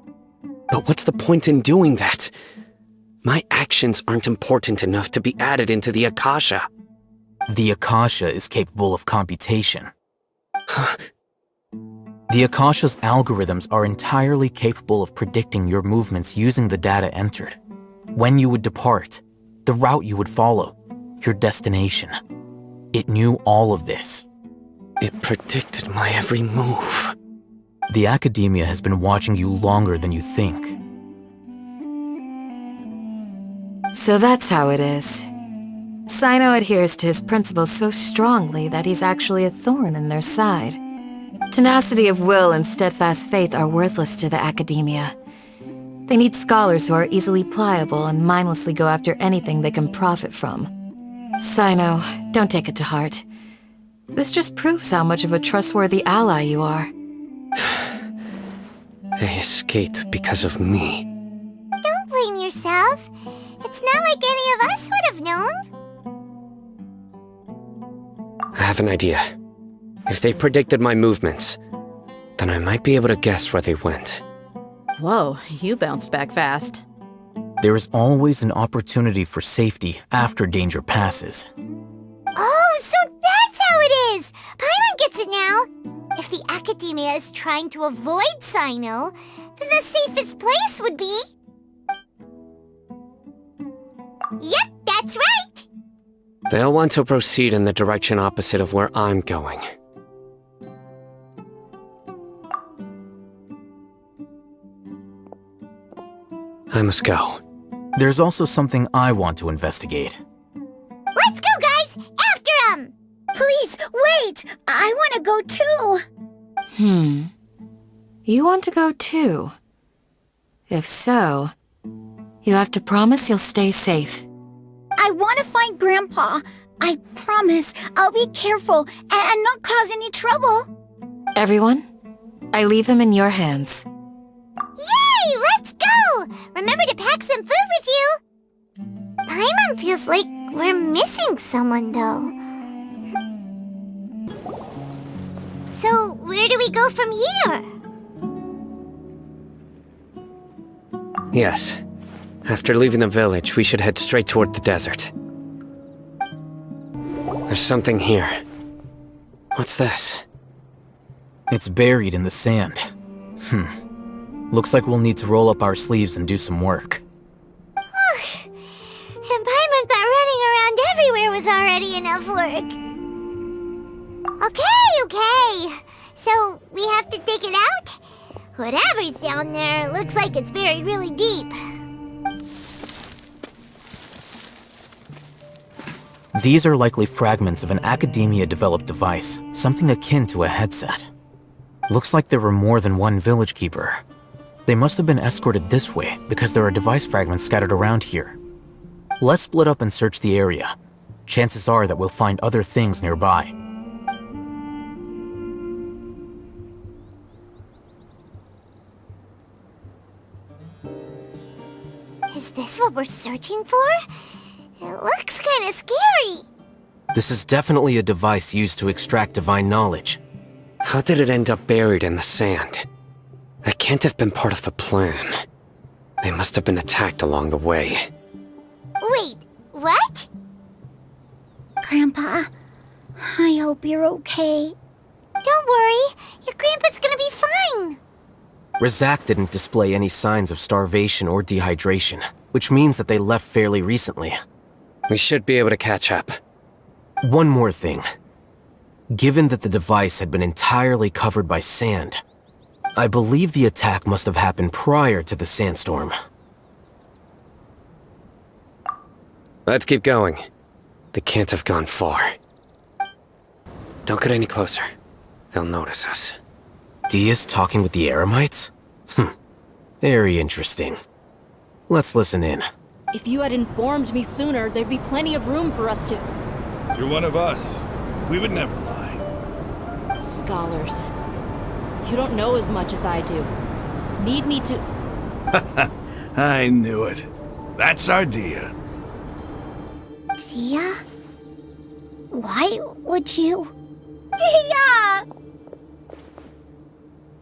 But what's the point in doing that? My actions aren't important enough to be added into the Akasha. The Akasha is capable of computation. The Akasha's algorithms are entirely capable of predicting your movements using the data entered. When you would depart, the route you would follow, your destination. It knew all of this. It predicted my every move. The Academia has been watching you longer than you think. So that's how it is. Cyno adheres to his principles so strongly that he's actually a thorn in their side. Tenacity of will and steadfast faith are worthless to the Academia. They need scholars who are easily pliable and mindlessly go after anything they can profit from. Cyno, don't take it to heart. This just proves how much of a trustworthy ally you are. They escaped because of me. Don't blame yourself. It's not like any of us would have known. I have an idea. If they predicted my movements, then I might be able to guess where they went. Whoa, you bounced back fast. There is always an opportunity for safety after danger passes. Oh, so that's how it is! Paimon gets it now! If the Academia is trying to avoid Cyno, then the safest place would be... Yep, that's right! They'll want to proceed in the direction opposite of where I'm going. I must go. There's also something I want to investigate. Let's go, guys! After him! Please, wait! I want to go too! You want to go too? If so, you have to promise you'll stay safe. I want to find Grandpa. I promise I'll be careful and not cause any trouble. Everyone, I leave him in your hands. Yay! Let's go! Remember to pack some food with you! Paimon feels like we're missing someone, though. So, where do we go from here? Yes. After leaving the village, we should head straight toward the desert. There's something here. What's this? It's buried in the sand. Looks like we'll need to roll up our sleeves and do some work. And Paimon thought running around everywhere was already enough work. Okay. So, we have to dig it out? Whatever's down there looks like it's buried really deep. These are likely fragments of an Academia-developed device, something akin to a headset. Looks like there were more than one village keeper. They must have been escorted this way because there are device fragments scattered around here. Let's split up and search the area. Chances are that we'll find other things nearby. Is this what we're searching for? It looks kinda scary. This is definitely a device used to extract divine knowledge. How did it end up buried in the sand? That can't have been part of the plan. They must have been attacked along the way. Wait, what? Grandpa, I hope you're okay. Don't worry, your grandpa's gonna be fine. Razak didn't display any signs of starvation or dehydration, which means that they left fairly recently. We should be able to catch up. One more thing. Given that the device had been entirely covered by sand, I believe the attack must have happened prior to the sandstorm. Let's keep going. They can't have gone far. Don't get any closer. They'll notice us. Dia's talking with the Eremites? Very interesting. Let's listen in. If you had informed me sooner, there'd be plenty of room for us to... You're one of us. We would never lie. Scholars. You don't know as much as I do. Need me to... I knew it. That's our Dia. Dia? Why would you... Dia!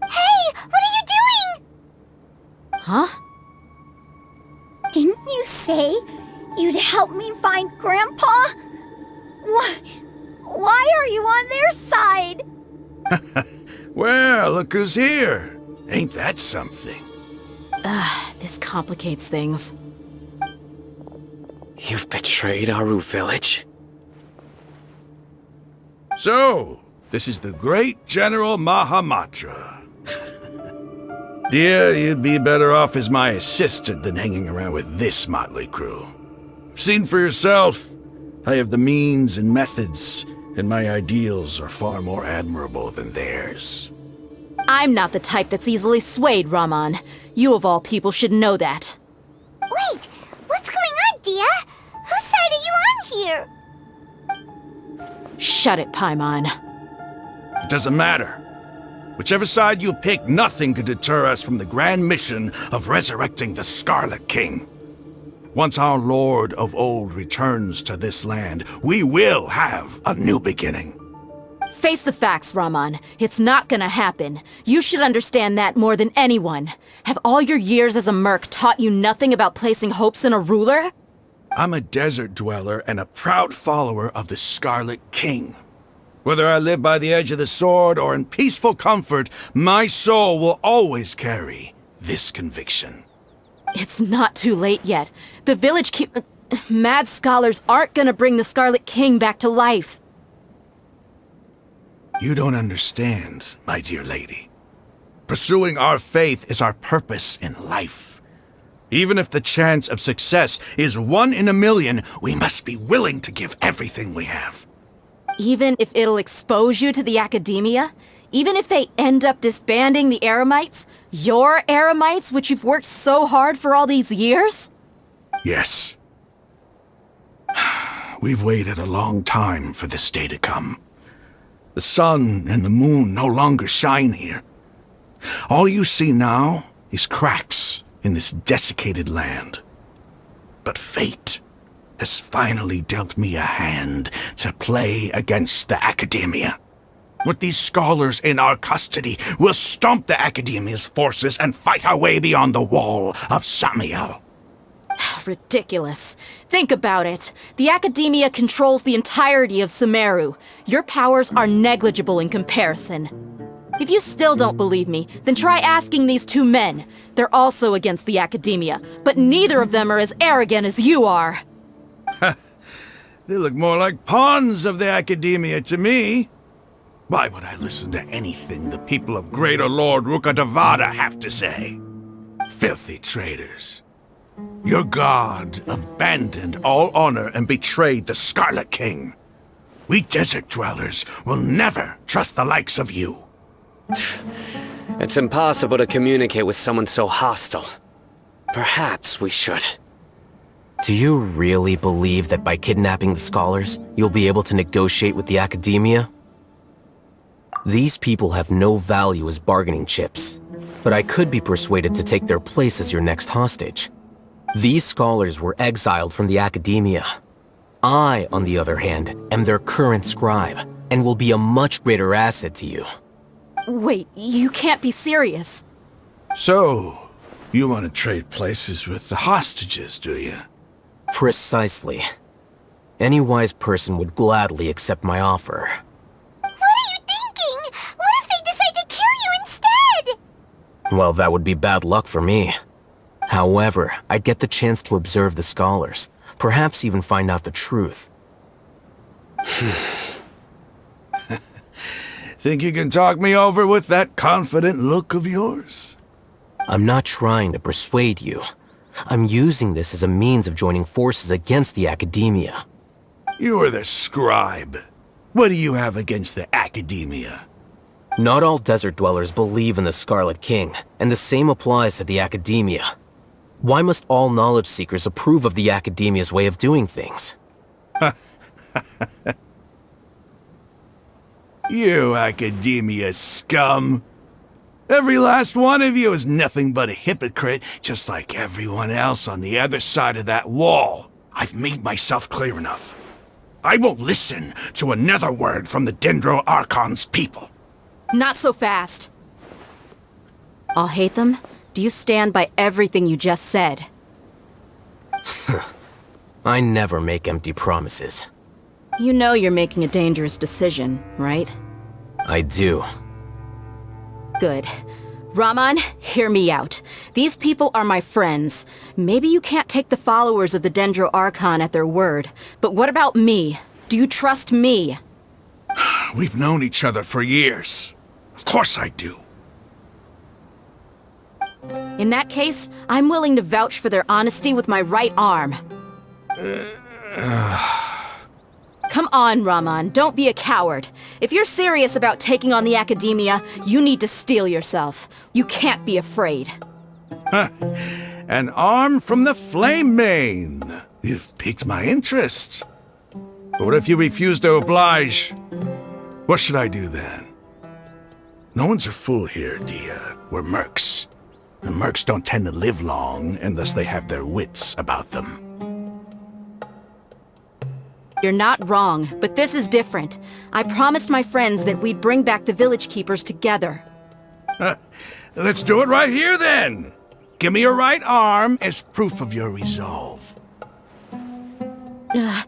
Hey, what are you doing? Huh? say you'd help me find Grandpa? Why are you on their side? Well, look who's here. Ain't that something? This complicates things. You've betrayed Aru village? So, this is the great General Mahamatra. Dear, you'd be better off as my assistant than hanging around with this motley crew. Seen for yourself, I have the means and methods, and my ideals are far more admirable than theirs. I'm not the type that's easily swayed, Raman. You of all people should know that. Wait, what's going on, Dia? Whose side are you on here? Shut it, Paimon. It doesn't matter. Whichever side you pick, nothing could deter us from the grand mission of resurrecting the Scarlet King. Once our Lord of Old returns to this land, we will have a new beginning. Face the facts, Raman. It's not gonna happen. You should understand that more than anyone. Have all your years as a merc taught you nothing about placing hopes in a ruler? I'm a desert dweller and a proud follower of the Scarlet King. Whether I live by the edge of the sword or in peaceful comfort, my soul will always carry this conviction. It's not too late yet. The village mad scholars aren't gonna bring the Scarlet King back to life. You don't understand, my dear lady. Pursuing our faith is our purpose in life. Even if the chance of success is 1 in a million, we must be willing to give everything we have. Even if it'll expose you to the academia? Even if they end up disbanding the Eremites? Your Eremites, which you've worked so hard for all these years? Yes. We've waited a long time for this day to come. The sun and the moon no longer shine here. All you see now is cracks in this desiccated land. But fate has finally dealt me a hand to play against the Academia. With these scholars in our custody, we'll stomp the Academia's forces and fight our way beyond the wall of Samiel. Ridiculous. Think about it. The Academia controls the entirety of Sumeru. Your powers are negligible in comparison. If you still don't believe me, then try asking these 2 men. They're also against the Academia, but neither of them are as arrogant as you are. They look more like pawns of the Academia to me. Why would I listen to anything the people of Greater Lord Rukkhadevata have to say? Filthy traitors. Your god abandoned all honor and betrayed the Scarlet King. We desert dwellers will never trust the likes of you. It's impossible to communicate with someone so hostile. Perhaps we should. Do you really believe that by kidnapping the scholars, you'll be able to negotiate with the Academia? These people have no value as bargaining chips, but I could be persuaded to take their place as your next hostage. These scholars were exiled from the Academia. I, on the other hand, am their current scribe, and will be a much greater asset to you. Wait, you can't be serious. So, you want to trade places with the hostages, do you? Precisely. Any wise person would gladly accept my offer. What are you thinking? What if they decide to kill you instead? Well, that would be bad luck for me. However, I'd get the chance to observe the scholars, perhaps even find out the truth. Think you can talk me over with that confident look of yours? I'm not trying to persuade you. I'm using this as a means of joining forces against the Academia. You are the scribe. What do you have against the Academia? Not all desert dwellers believe in the Scarlet King, and the same applies to the Academia. Why must all knowledge seekers approve of the Academia's way of doing things? You Academia scum! Every last one of you is nothing but a hypocrite, just like everyone else on the other side of that wall. I've made myself clear enough. I won't listen to another word from the Dendro Archon's people. Not so fast. I'll hate them. Do you stand by everything you just said? I never make empty promises. You know you're making a dangerous decision, right? I do. Good. Raman, hear me out. These people are my friends. Maybe you can't take the followers of the Dendro Archon at their word, but what about me? Do you trust me? We've known each other for years. Of course I do. In that case, I'm willing to vouch for their honesty with my right arm. Come on, Raman, don't be a coward. If you're serious about taking on the Academia, you need to steel yourself. You can't be afraid. An arm from the Flame Mane. You've piqued my interest. But what if you refuse to oblige? What should I do then? No one's a fool here, Dia. We're mercs. And mercs don't tend to live long unless they have their wits about them. You're not wrong, but this is different. I promised my friends that we'd bring back the village keepers together. Let's do it right here then. Give me your right arm as proof of your resolve. Don't listen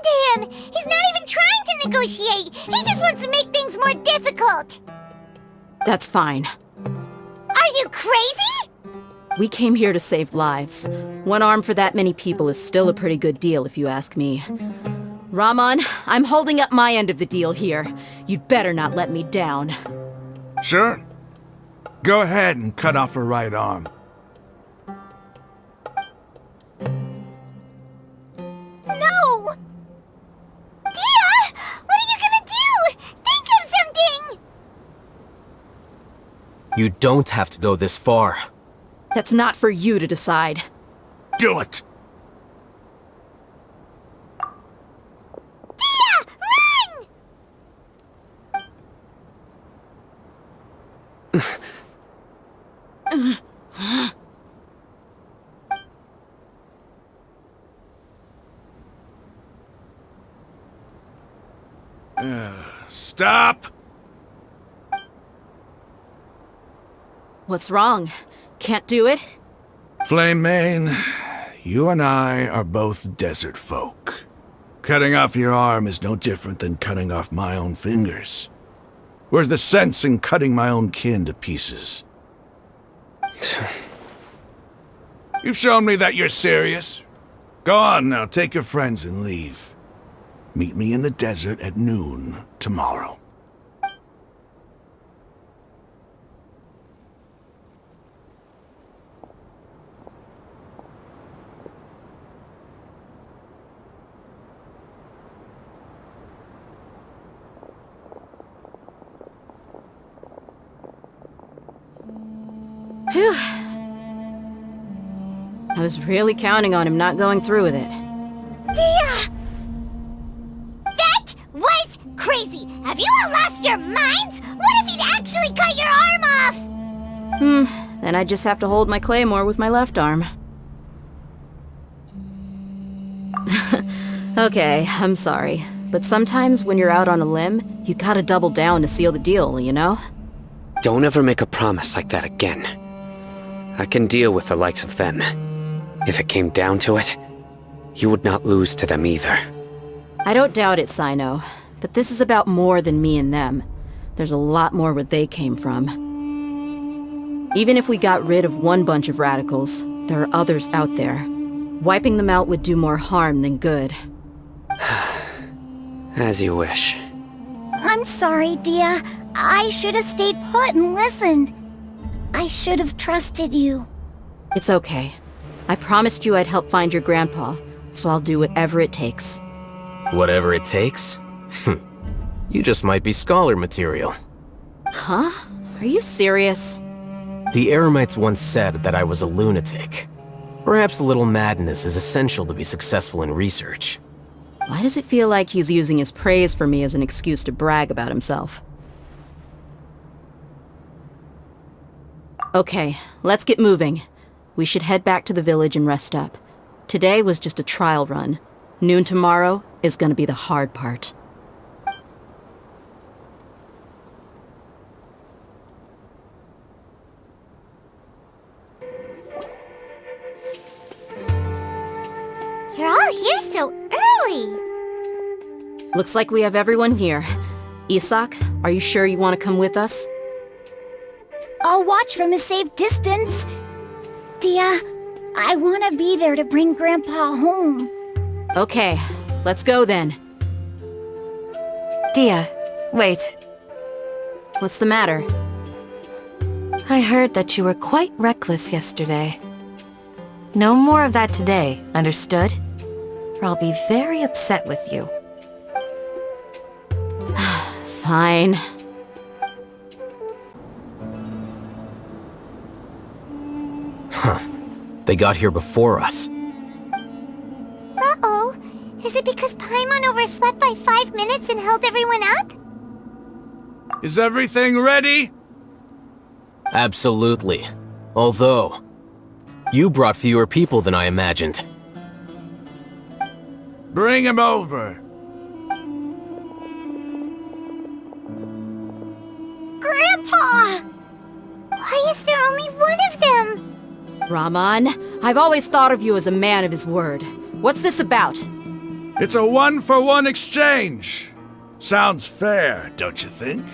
to him! He's not even trying to negotiate! He just wants to make things more difficult! That's fine. Are you crazy? We came here to save lives. One arm for that many people is still a pretty good deal, if you ask me. Raman, I'm holding up my end of the deal here. You'd better not let me down. Sure. Go ahead and cut off her right arm. No! Dia! What are you gonna do? Think of something! You don't have to go this far. That's not for you to decide. Do it! Dia! Run! Stop! What's wrong? Can't do it? Flame Mane, you and I are both desert folk. Cutting off your arm is no different than cutting off my own fingers. Where's the sense in cutting my own kin to pieces? You've shown me that you're serious. Go on now, take your friends and leave. Meet me in the desert at noon tomorrow. Phew. I was really counting on him not going through with it. Dia! That was crazy! Have you all lost your minds? What if he'd actually cut your arm off? Then I just have to hold my claymore with my left arm. Okay, I'm sorry. But sometimes when you're out on a limb, you gotta double down to seal the deal, you know? Don't ever make a promise like that again. I can deal with the likes of them. If it came down to it, you would not lose to them either. I don't doubt it, Sino. But this is about more than me and them. There's a lot more where they came from. Even if we got rid of one bunch of radicals, there are others out there. Wiping them out would do more harm than good. As you wish. I'm sorry, Dia. I should have stayed put and listened. I should have trusted you. It's okay. I promised you I'd help find your grandpa, so I'll do whatever it takes. Whatever it takes? You just might be scholar material. Huh? Are you serious? The Eremites once said that I was a lunatic. Perhaps a little madness is essential to be successful in research. Why does it feel like he's using his praise for me as an excuse to brag about himself? Okay, let's get moving. We should head back to the village and rest up. Today was just a trial run. Noon tomorrow is gonna be the hard part. Looks like we have everyone here. Isak, are you sure you want to come with us? I'll watch from a safe distance. Dia, I want to be there to bring Grandpa home. Okay, let's go then. Dia, wait. What's the matter? I heard that you were quite reckless yesterday. No more of that today, understood? Or I'll be very upset with you. Fine. Huh. They got here before us. Uh-oh. Is it because Paimon overslept by 5 minutes and held everyone up? Is everything ready? Absolutely. Although, you brought fewer people than I imagined. Bring him over. Grandpa! Why is there only one of them? Rahman, I've always thought of you as a man of his word. What's this about? It's a 1-for-1 exchange. Sounds fair, don't you think?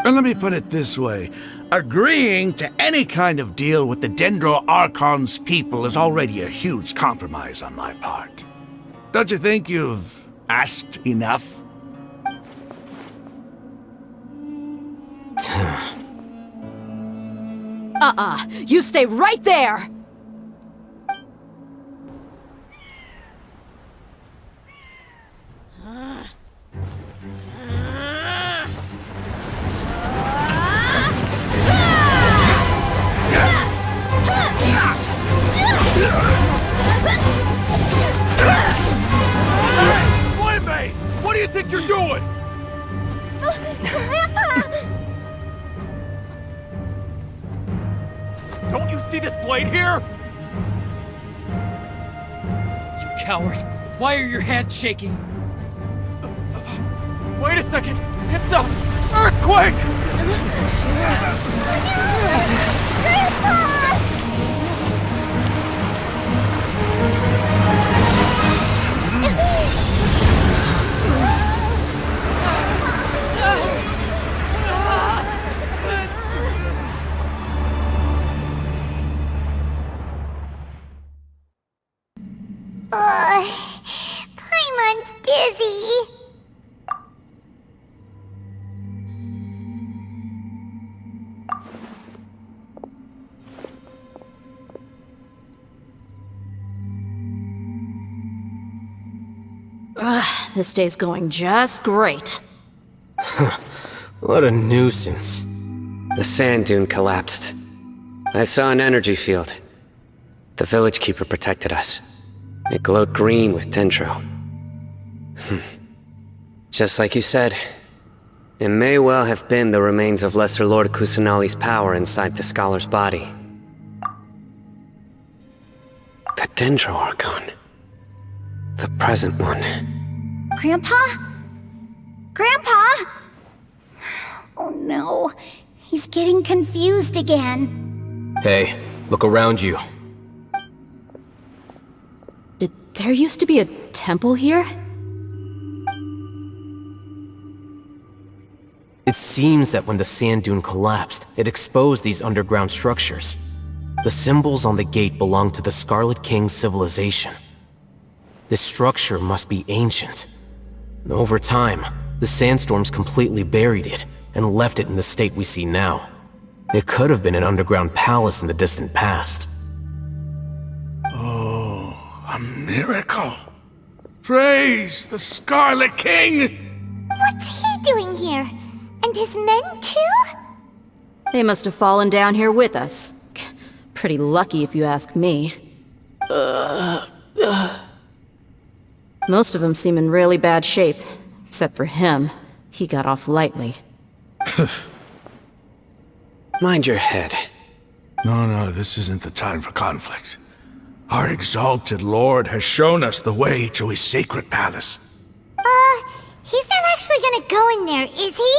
And let me put it this way. Agreeing to any kind of deal with the Dendro Archon's people is already a huge compromise on my part. Don't you think you've asked enough? You stay right there! Flame! What do you think you're doing? Grandpa! Don't you see this blade here? You coward! Why are your hands shaking? Wait a second! It's a earthquake! Paimon's dizzy. This day's going just great. What a nuisance. The sand dune collapsed. I saw an energy field. The village keeper protected us. It glowed green with dendro. Just like you said, it may well have been the remains of Lesser Lord Kusanali's power inside the scholar's body. The Dendro Archon. The present one. Grandpa? Grandpa? Oh no, he's getting confused again. Hey, look around you. Did there used to be a temple here? It seems that when the sand dune collapsed, it exposed these underground structures. The symbols on the gate belong to the Scarlet King's civilization. This structure must be ancient. Over time, the sandstorms completely buried it and left it in the state we see now. It could have been an underground palace in the distant past. Oh, a miracle. Praise the Scarlet King! What's he doing here? And his men too? They must have fallen down here with us. Pretty lucky if you ask me. Most of them seem in really bad shape. Except for him. He got off lightly. Mind your head. No, this isn't the time for conflict. Our exalted lord has shown us the way to his sacred palace. He's not actually gonna go in there, is he?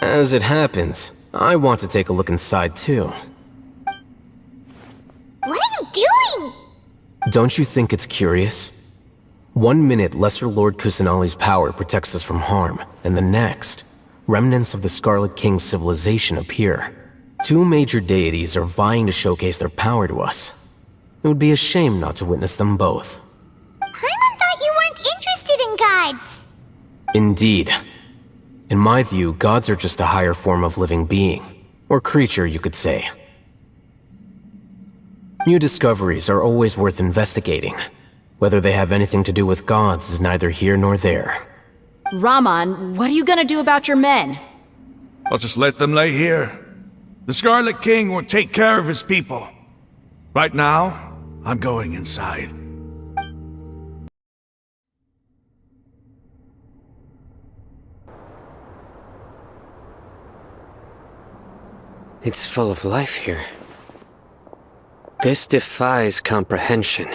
As it happens, I want to take a look inside too. What are you doing? Don't you think it's curious? 1 minute, Lesser Lord Kusanali's power protects us from harm, and the next, remnants of the Scarlet King's civilization appear. 2 major deities are vying to showcase their power to us. It would be a shame not to witness them both. Paimon thought you weren't interested in gods. Indeed. In my view, gods are just a higher form of living being, or creature, you could say. New discoveries are always worth investigating. Whether they have anything to do with gods is neither here nor there. Raman, what are you gonna do about your men? I'll just let them lay here. The Scarlet King will take care of his people. Right now, I'm going inside. It's full of life here. This defies comprehension.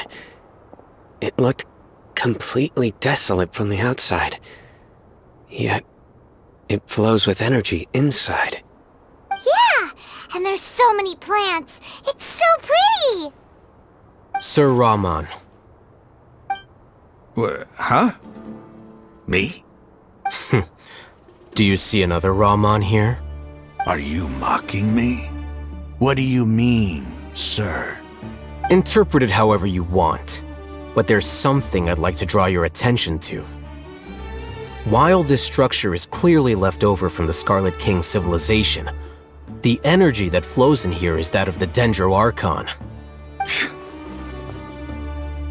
It looked completely desolate from the outside. Yet, it flows with energy inside. Yeah, and there's so many plants. It's so pretty. Sir Raman. Huh? Me? Do you see another Raman here? Are you mocking me? What do you mean, sir? Interpret it however you want, but there's something I'd like to draw your attention to. While this structure is clearly left over from the Scarlet King civilization, the energy that flows in here is that of the Dendro Archon.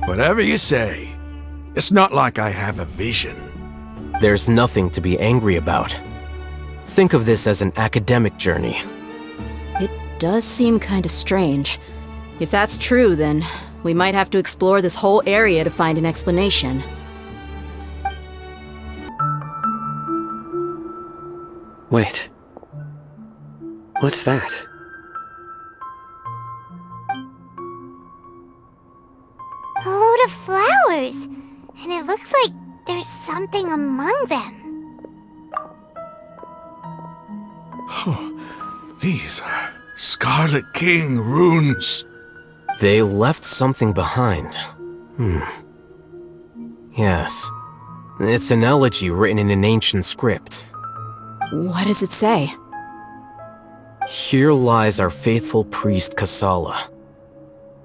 Whatever you say. It's not like I have a vision. There's nothing to be angry about. Think of this as an academic journey. It does seem kinda strange. If that's true, then we might have to explore this whole area to find an explanation. Wait. What's that? A load of flowers. And it looks like there's something among them. These are Scarlet King runes. They left something behind. Yes. It's an elegy written in an ancient script. What does it say? Here lies our faithful priest Kasala.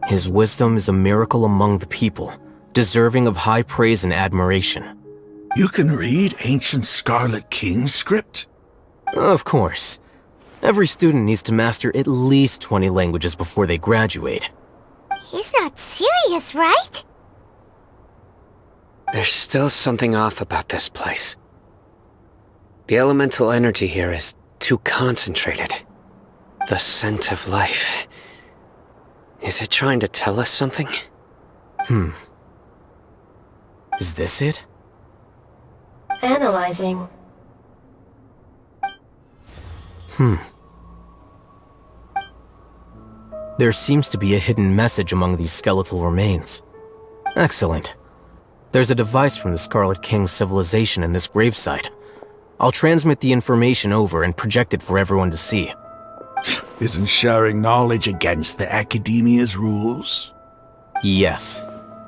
His wisdom is a miracle among the people, deserving of high praise and admiration. You can read ancient Scarlet King script? Of course. Every student needs to master at least 20 languages before they graduate. He's not serious, right? There's still something off about this place. The elemental energy here is too concentrated. The scent of life. Is it trying to tell us something? Is this it? Analyzing. There seems to be a hidden message among these skeletal remains. Excellent. There's a device from the Scarlet King's civilization in this gravesite. I'll transmit the information over and project it for everyone to see. Isn't sharing knowledge against the Academia's rules? Yes.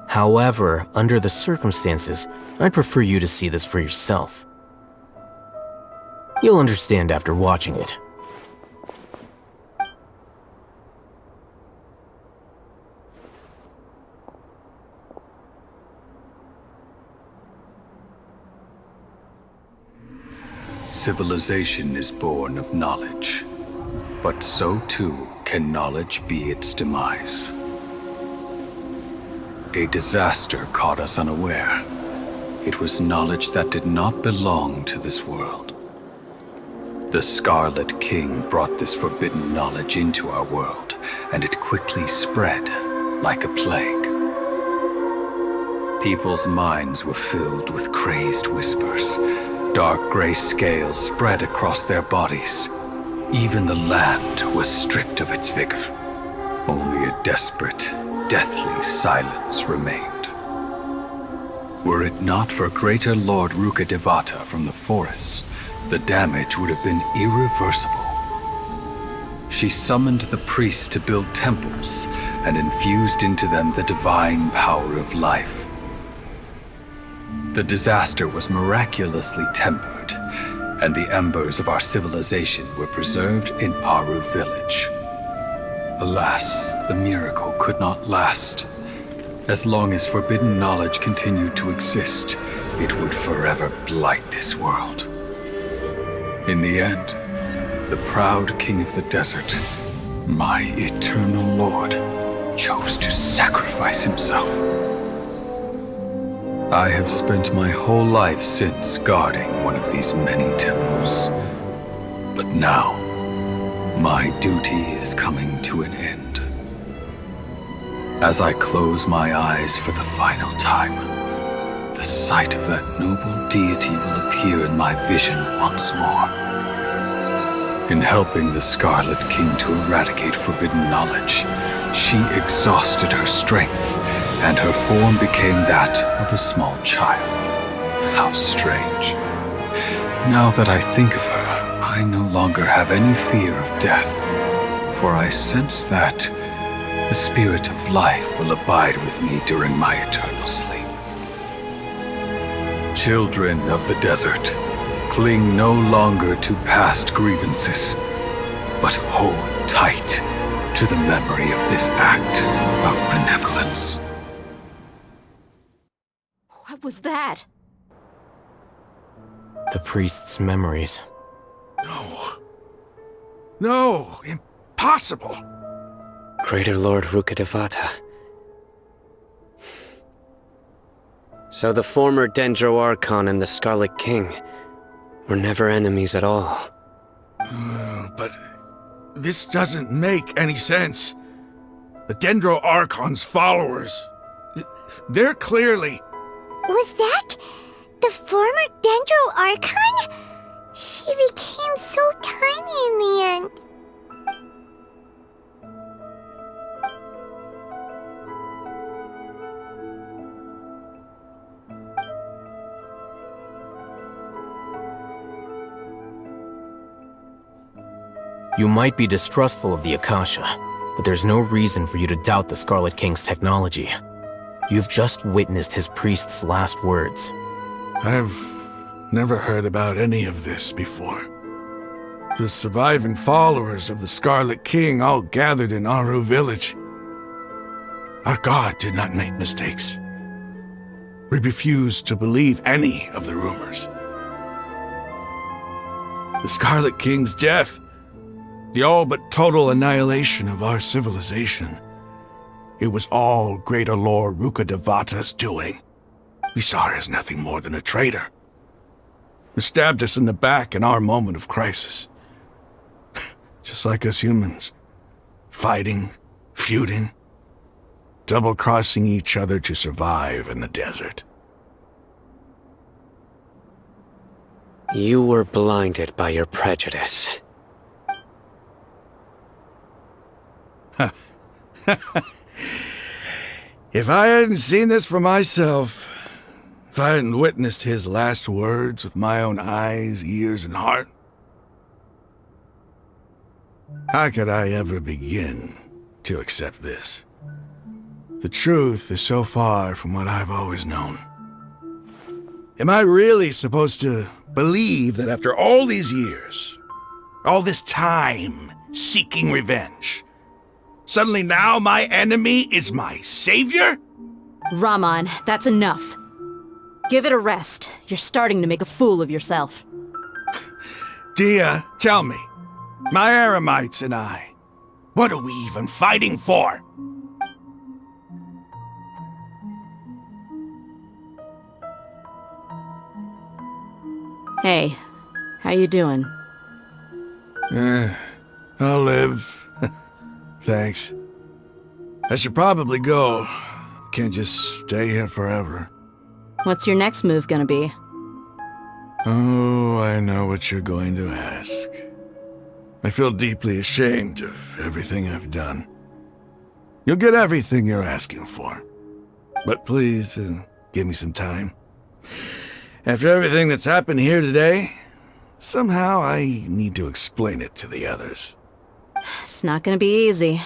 However, under the circumstances, I'd prefer you to see this for yourself. You'll understand after watching it. Civilization is born of knowledge, but so too can knowledge be its demise. A disaster caught us unaware. It was knowledge that did not belong to this world. The Scarlet King brought this forbidden knowledge into our world, and it quickly spread like a plague. People's minds were filled with crazed whispers. Dark gray scales spread across their bodies. Even the land was stripped of its vigor. Only a desperate, deathly silence remained. Were it not for Greater Lord Rukkhadevata from the forests, the damage would have been irreversible. She summoned the priests to build temples and infused into them the divine power of life. The disaster was miraculously tempered, and the embers of our civilization were preserved in Aru village. Alas, the miracle could not last. As long as forbidden knowledge continued to exist, it would forever blight this world. In the end, the proud king of the desert, my eternal lord, chose to sacrifice himself. I have spent my whole life since guarding one of these many temples. But now, my duty is coming to an end. As I close my eyes for the final time, the sight of that noble deity will appear in my vision once more. In helping the Scarlet King to eradicate forbidden knowledge, she exhausted her strength, and her form became that of a small child. How strange. Now that I think of her, I no longer have any fear of death, for I sense that the spirit of life will abide with me during my eternal sleep. Children of the desert, cling no longer to past grievances, but hold tight to the memory of this act of benevolence. What was that? The priest's memories. No, impossible. Greater Lord Rukkhadevata. So the former Dendro Archon and the Scarlet King were never enemies at all. But this doesn't make any sense. The Dendro Archon's followers, they're clearly... Was that the former Dendro Archon? She became so tiny in the end. You might be distrustful of the Akasha, but there's no reason for you to doubt the Scarlet King's technology. You've just witnessed his priest's last words. I've never heard about any of this before. The surviving followers of the Scarlet King all gathered in Aru village. Our god did not make mistakes. We refused to believe any of the rumors. The Scarlet King's death, the all but total annihilation of our civilization, it was all Greater Lord Rukkhadevata's doing. We saw her as nothing more than a traitor, who stabbed us in the back in our moment of crisis. Just like us humans, fighting, feuding, double-crossing each other to survive in the desert. You were blinded by your prejudice. If I hadn't seen this for myself, if I hadn't witnessed his last words with my own eyes, ears, and heart, how could I ever begin to accept this? The truth is so far from what I've always known. Am I really supposed to believe that after all these years, all this time seeking revenge, suddenly now my enemy is my savior? Raman, that's enough. Give it a rest. You're starting to make a fool of yourself. Dia, tell me, my Eremites and I, what are we even fighting for? Hey, how you doing? I'll live. Thanks. I should probably go. Can't just stay here forever. What's your next move gonna be? Oh, I know what you're going to ask. I feel deeply ashamed of everything I've done. You'll get everything you're asking for. But please, give me some time. After everything that's happened here today, somehow I need to explain it to the others. It's not gonna be easy.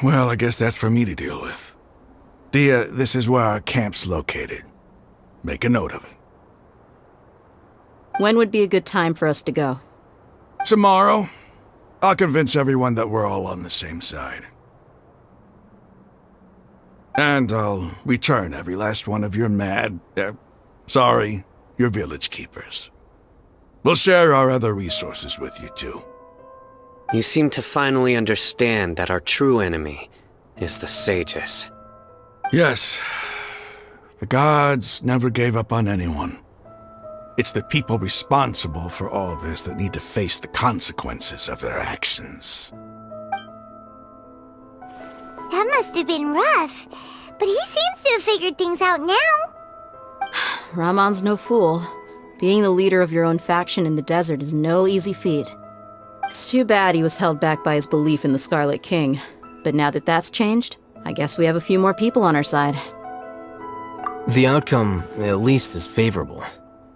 Well, I guess that's for me to deal with. Dia, this is where our camp's located. Make a note of it. When would be a good time for us to go? Tomorrow, I'll convince everyone that we're all on the same side. And I'll return every last one of your your village keepers. We'll share our other resources with you too. You seem to finally understand that our true enemy is the sages. Yes. The gods never gave up on anyone. It's the people responsible for all this that need to face the consequences of their actions. That must have been rough, but he seems to have figured things out now. Ramon's no fool. Being the leader of your own faction in the desert is no easy feat. It's too bad he was held back by his belief in the Scarlet King. But now that that's changed, I guess we have a few more people on our side. The outcome, at least, is favorable.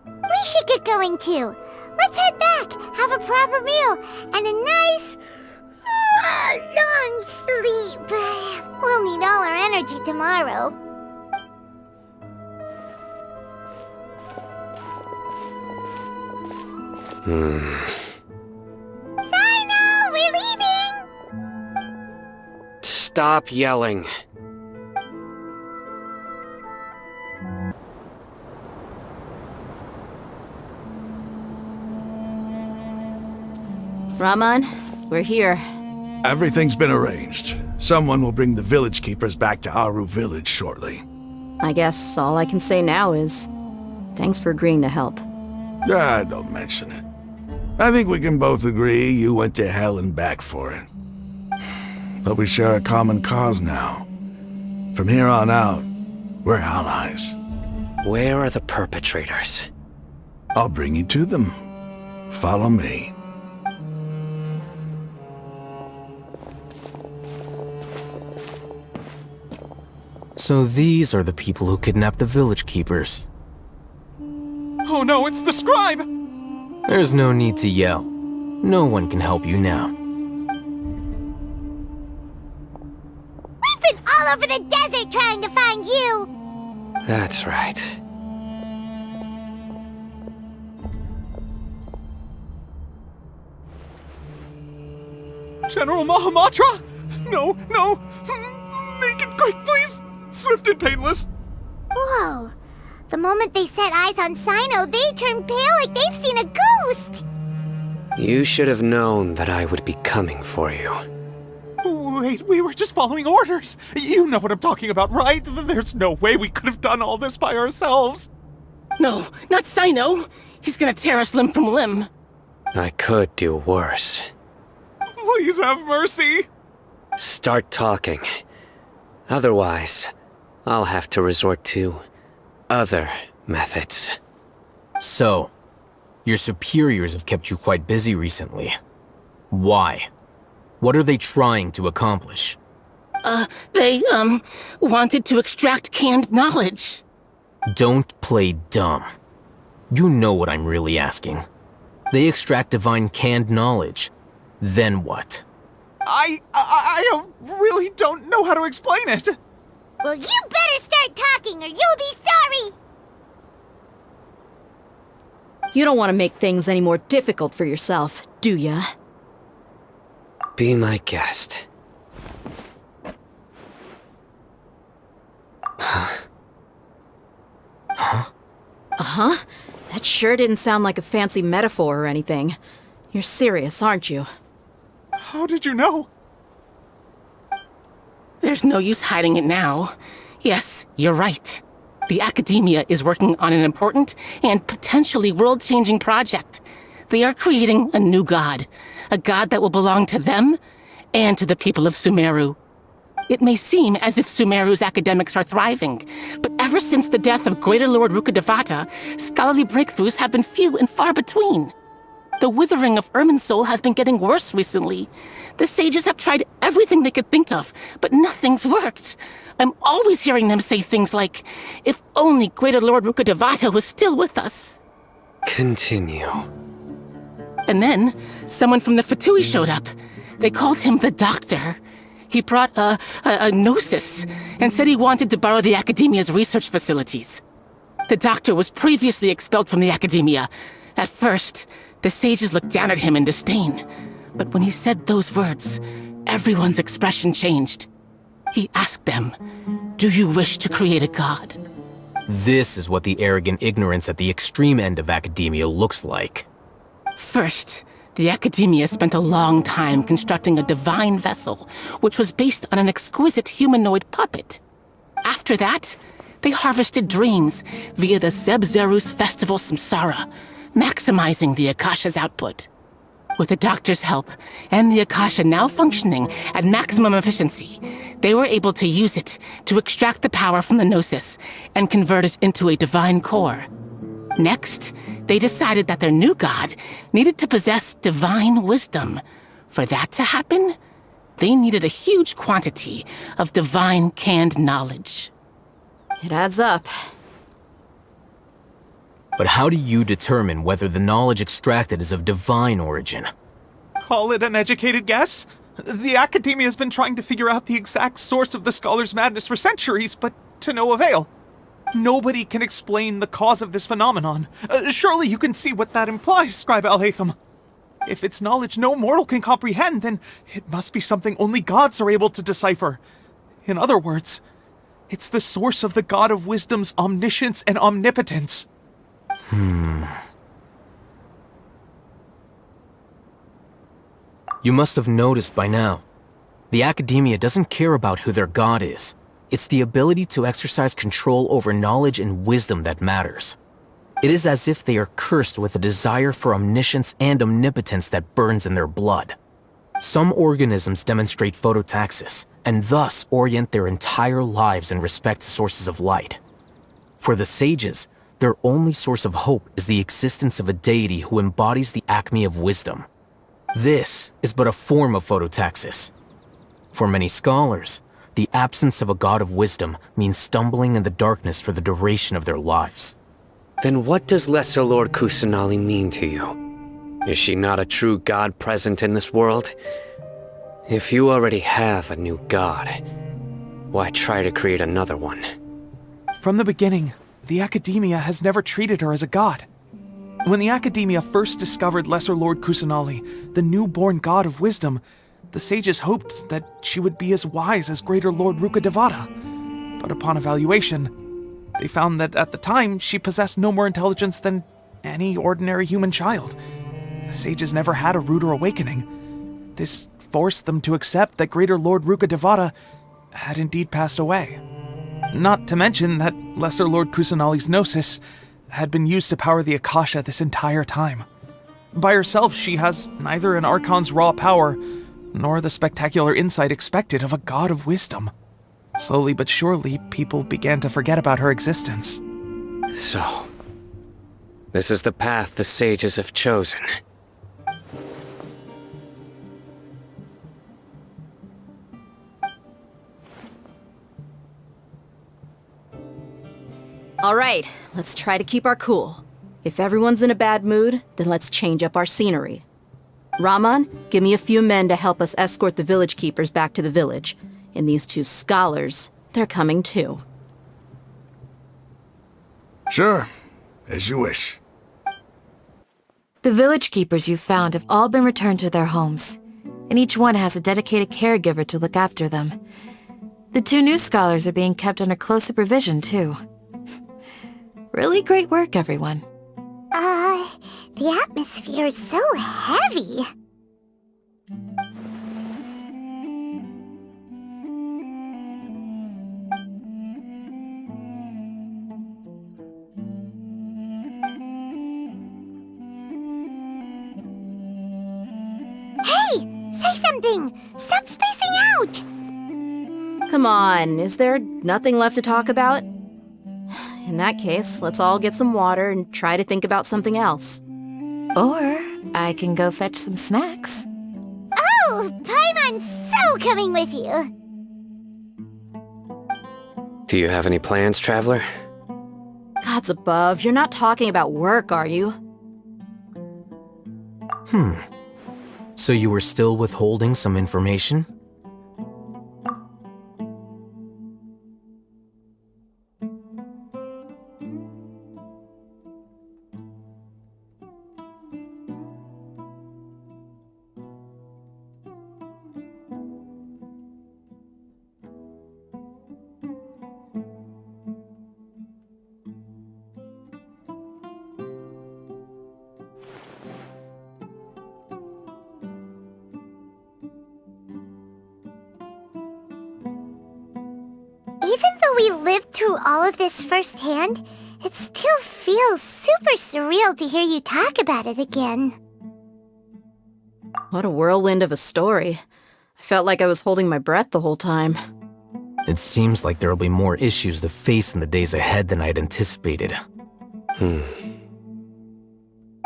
We should get going too. Let's head back, have a proper meal, and a nice, long sleep. We'll need all our energy tomorrow. Sino, we're leaving! Stop yelling. Ramon, we're here. Everything's been arranged. Someone will bring the village keepers back to Aru village shortly. I guess all I can say now is, thanks for agreeing to help. Don't mention it. I think we can both agree you went to hell and back for it. But we share a common cause now. From here on out, we're allies. Where are the perpetrators? I'll bring you to them. Follow me. So these are the people who kidnapped the village keepers. Oh no, it's the scribe! There's no need to yell. No one can help you now. We've been all over the desert trying to find you! That's right. General Mahamatra? No, no! Make it quick, please! Swift and painless! Whoa. The moment they set eyes on Sino, they turn pale like they've seen a ghost! You should have known that I would be coming for you. Wait, we were just following orders! You know what I'm talking about, right? There's no way we could have done all this by ourselves! No, not Sino! He's gonna tear us limb from limb! I could do worse. Please have mercy! Start talking. Otherwise, I'll have to resort to other methods. So, your superiors have kept you quite busy recently. Why? What are they trying to accomplish? They wanted to extract canned knowledge. Don't play dumb. You know what I'm really asking. They extract divine canned knowledge. Then what? I really don't know how to explain it. Well, you better start talking or you'll be sorry! You don't want to make things any more difficult for yourself, do ya? Be my guest. Uh-huh? That sure didn't sound like a fancy metaphor or anything. You're serious, aren't you? How did you know? There's no use hiding it now. Yes, you're right. The Academia is working on an important and potentially world-changing project. They are creating a new god. A god that will belong to them and to the people of Sumeru. It may seem as if Sumeru's academics are thriving, but ever since the death of Greater Lord Rukkhadevata, scholarly breakthroughs have been few and far between. The withering of Irminsul has been getting worse recently. The sages have tried everything they could think of, but nothing's worked. I'm always hearing them say things like, if only Greater Lord Rukkhadevata was still with us. Continue. And then, someone from the Fatui showed up. They called him the Doctor. He brought a gnosis, and said he wanted to borrow the Academia's research facilities. The doctor was previously expelled from the Academia. At first, the sages looked down at him in disdain. But when he said those words, everyone's expression changed. He asked them, "Do you wish to create a god?" This is what the arrogant ignorance at the extreme end of academia looks like. First, the Academia spent a long time constructing a divine vessel, which was based on an exquisite humanoid puppet. After that, they harvested dreams via the Zeb-Zerus Festival Samsara, maximizing the Akasha's output. With the doctor's help, and the Akasha now functioning at maximum efficiency, they were able to use it to extract the power from the Gnosis and convert it into a divine core. Next, they decided that their new god needed to possess divine wisdom. For that to happen, they needed a huge quantity of divine canned knowledge. It adds up. But how do you determine whether the knowledge extracted is of divine origin? Call it an educated guess? The Academia has been trying to figure out the exact source of the scholar's madness for centuries, but to no avail. Nobody can explain the cause of this phenomenon. Surely you can see what that implies, Scribe Alhaitham. If it's knowledge no mortal can comprehend, then it must be something only gods are able to decipher. In other words, it's the source of the God of Wisdom's omniscience and omnipotence. You must have noticed by now. The Academia doesn't care about who their god is. It's the ability to exercise control over knowledge and wisdom that matters. It is as if they are cursed with a desire for omniscience and omnipotence that burns in their blood. Some organisms demonstrate phototaxis, and thus orient their entire lives in respect to sources of light. For the sages, their only source of hope is the existence of a deity who embodies the acme of wisdom. This is but a form of phototaxis. For many scholars, the absence of a god of wisdom means stumbling in the darkness for the duration of their lives. Then what does Lesser Lord Kusanali mean to you? Is she not a true god present in this world? If you already have a new god, why try to create another one? From the beginning, the Academia has never treated her as a god. When the Academia first discovered Lesser Lord Kusanali, the newborn god of wisdom, the sages hoped that she would be as wise as Greater Lord Rukkhadevata. But upon evaluation, they found that at the time she possessed no more intelligence than any ordinary human child. The sages never had a ruder awakening. This forced them to accept that Greater Lord Rukkhadevata had indeed passed away. Not to mention that Lesser Lord Kusanali's Gnosis had been used to power the Akasha this entire time. By herself, she has neither an Archon's raw power, nor the spectacular insight expected of a god of wisdom. Slowly but surely, people began to forget about her existence. So, this is the path the sages have chosen. All right, let's try to keep our cool. If everyone's in a bad mood, then let's change up our scenery. Rahman, give me a few men to help us escort the village keepers back to the village. And these two scholars, they're coming too. Sure, as you wish. The village keepers you've found have all been returned to their homes, and each one has a dedicated caregiver to look after them. The two new scholars are being kept under close supervision, too. Really great work, everyone. The atmosphere is so heavy. Hey! Say something! Stop spacing out! Come on, is there nothing left to talk about? In that case, let's all get some water and try to think about something else. Or I can go fetch some snacks. Oh! Paimon's so coming with you! Do you have any plans, Traveler? Gods above, you're not talking about work, are you? So you were still withholding some information? Even though we lived through all of this firsthand, it still feels super surreal to hear you talk about it again. What a whirlwind of a story. I felt like I was holding my breath the whole time. It seems like there will be more issues to face in the days ahead than I had anticipated.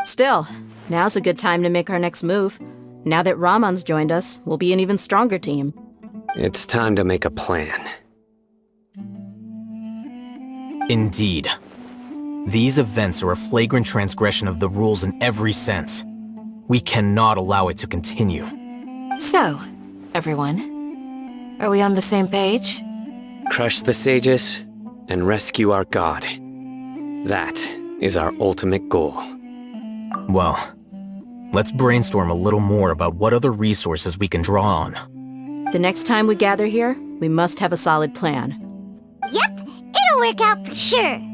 Still, now's a good time to make our next move. Now that Ramon's joined us, we'll be an even stronger team. It's time to make a plan. Indeed. These events are a flagrant transgression of the rules in every sense. We cannot allow it to continue. So, everyone, are we on the same page? Crush the sages and rescue our god. That is our ultimate goal. Well, let's brainstorm a little more about what other resources we can draw on. The next time we gather here, we must have a solid plan. Yep, it'll work out for sure.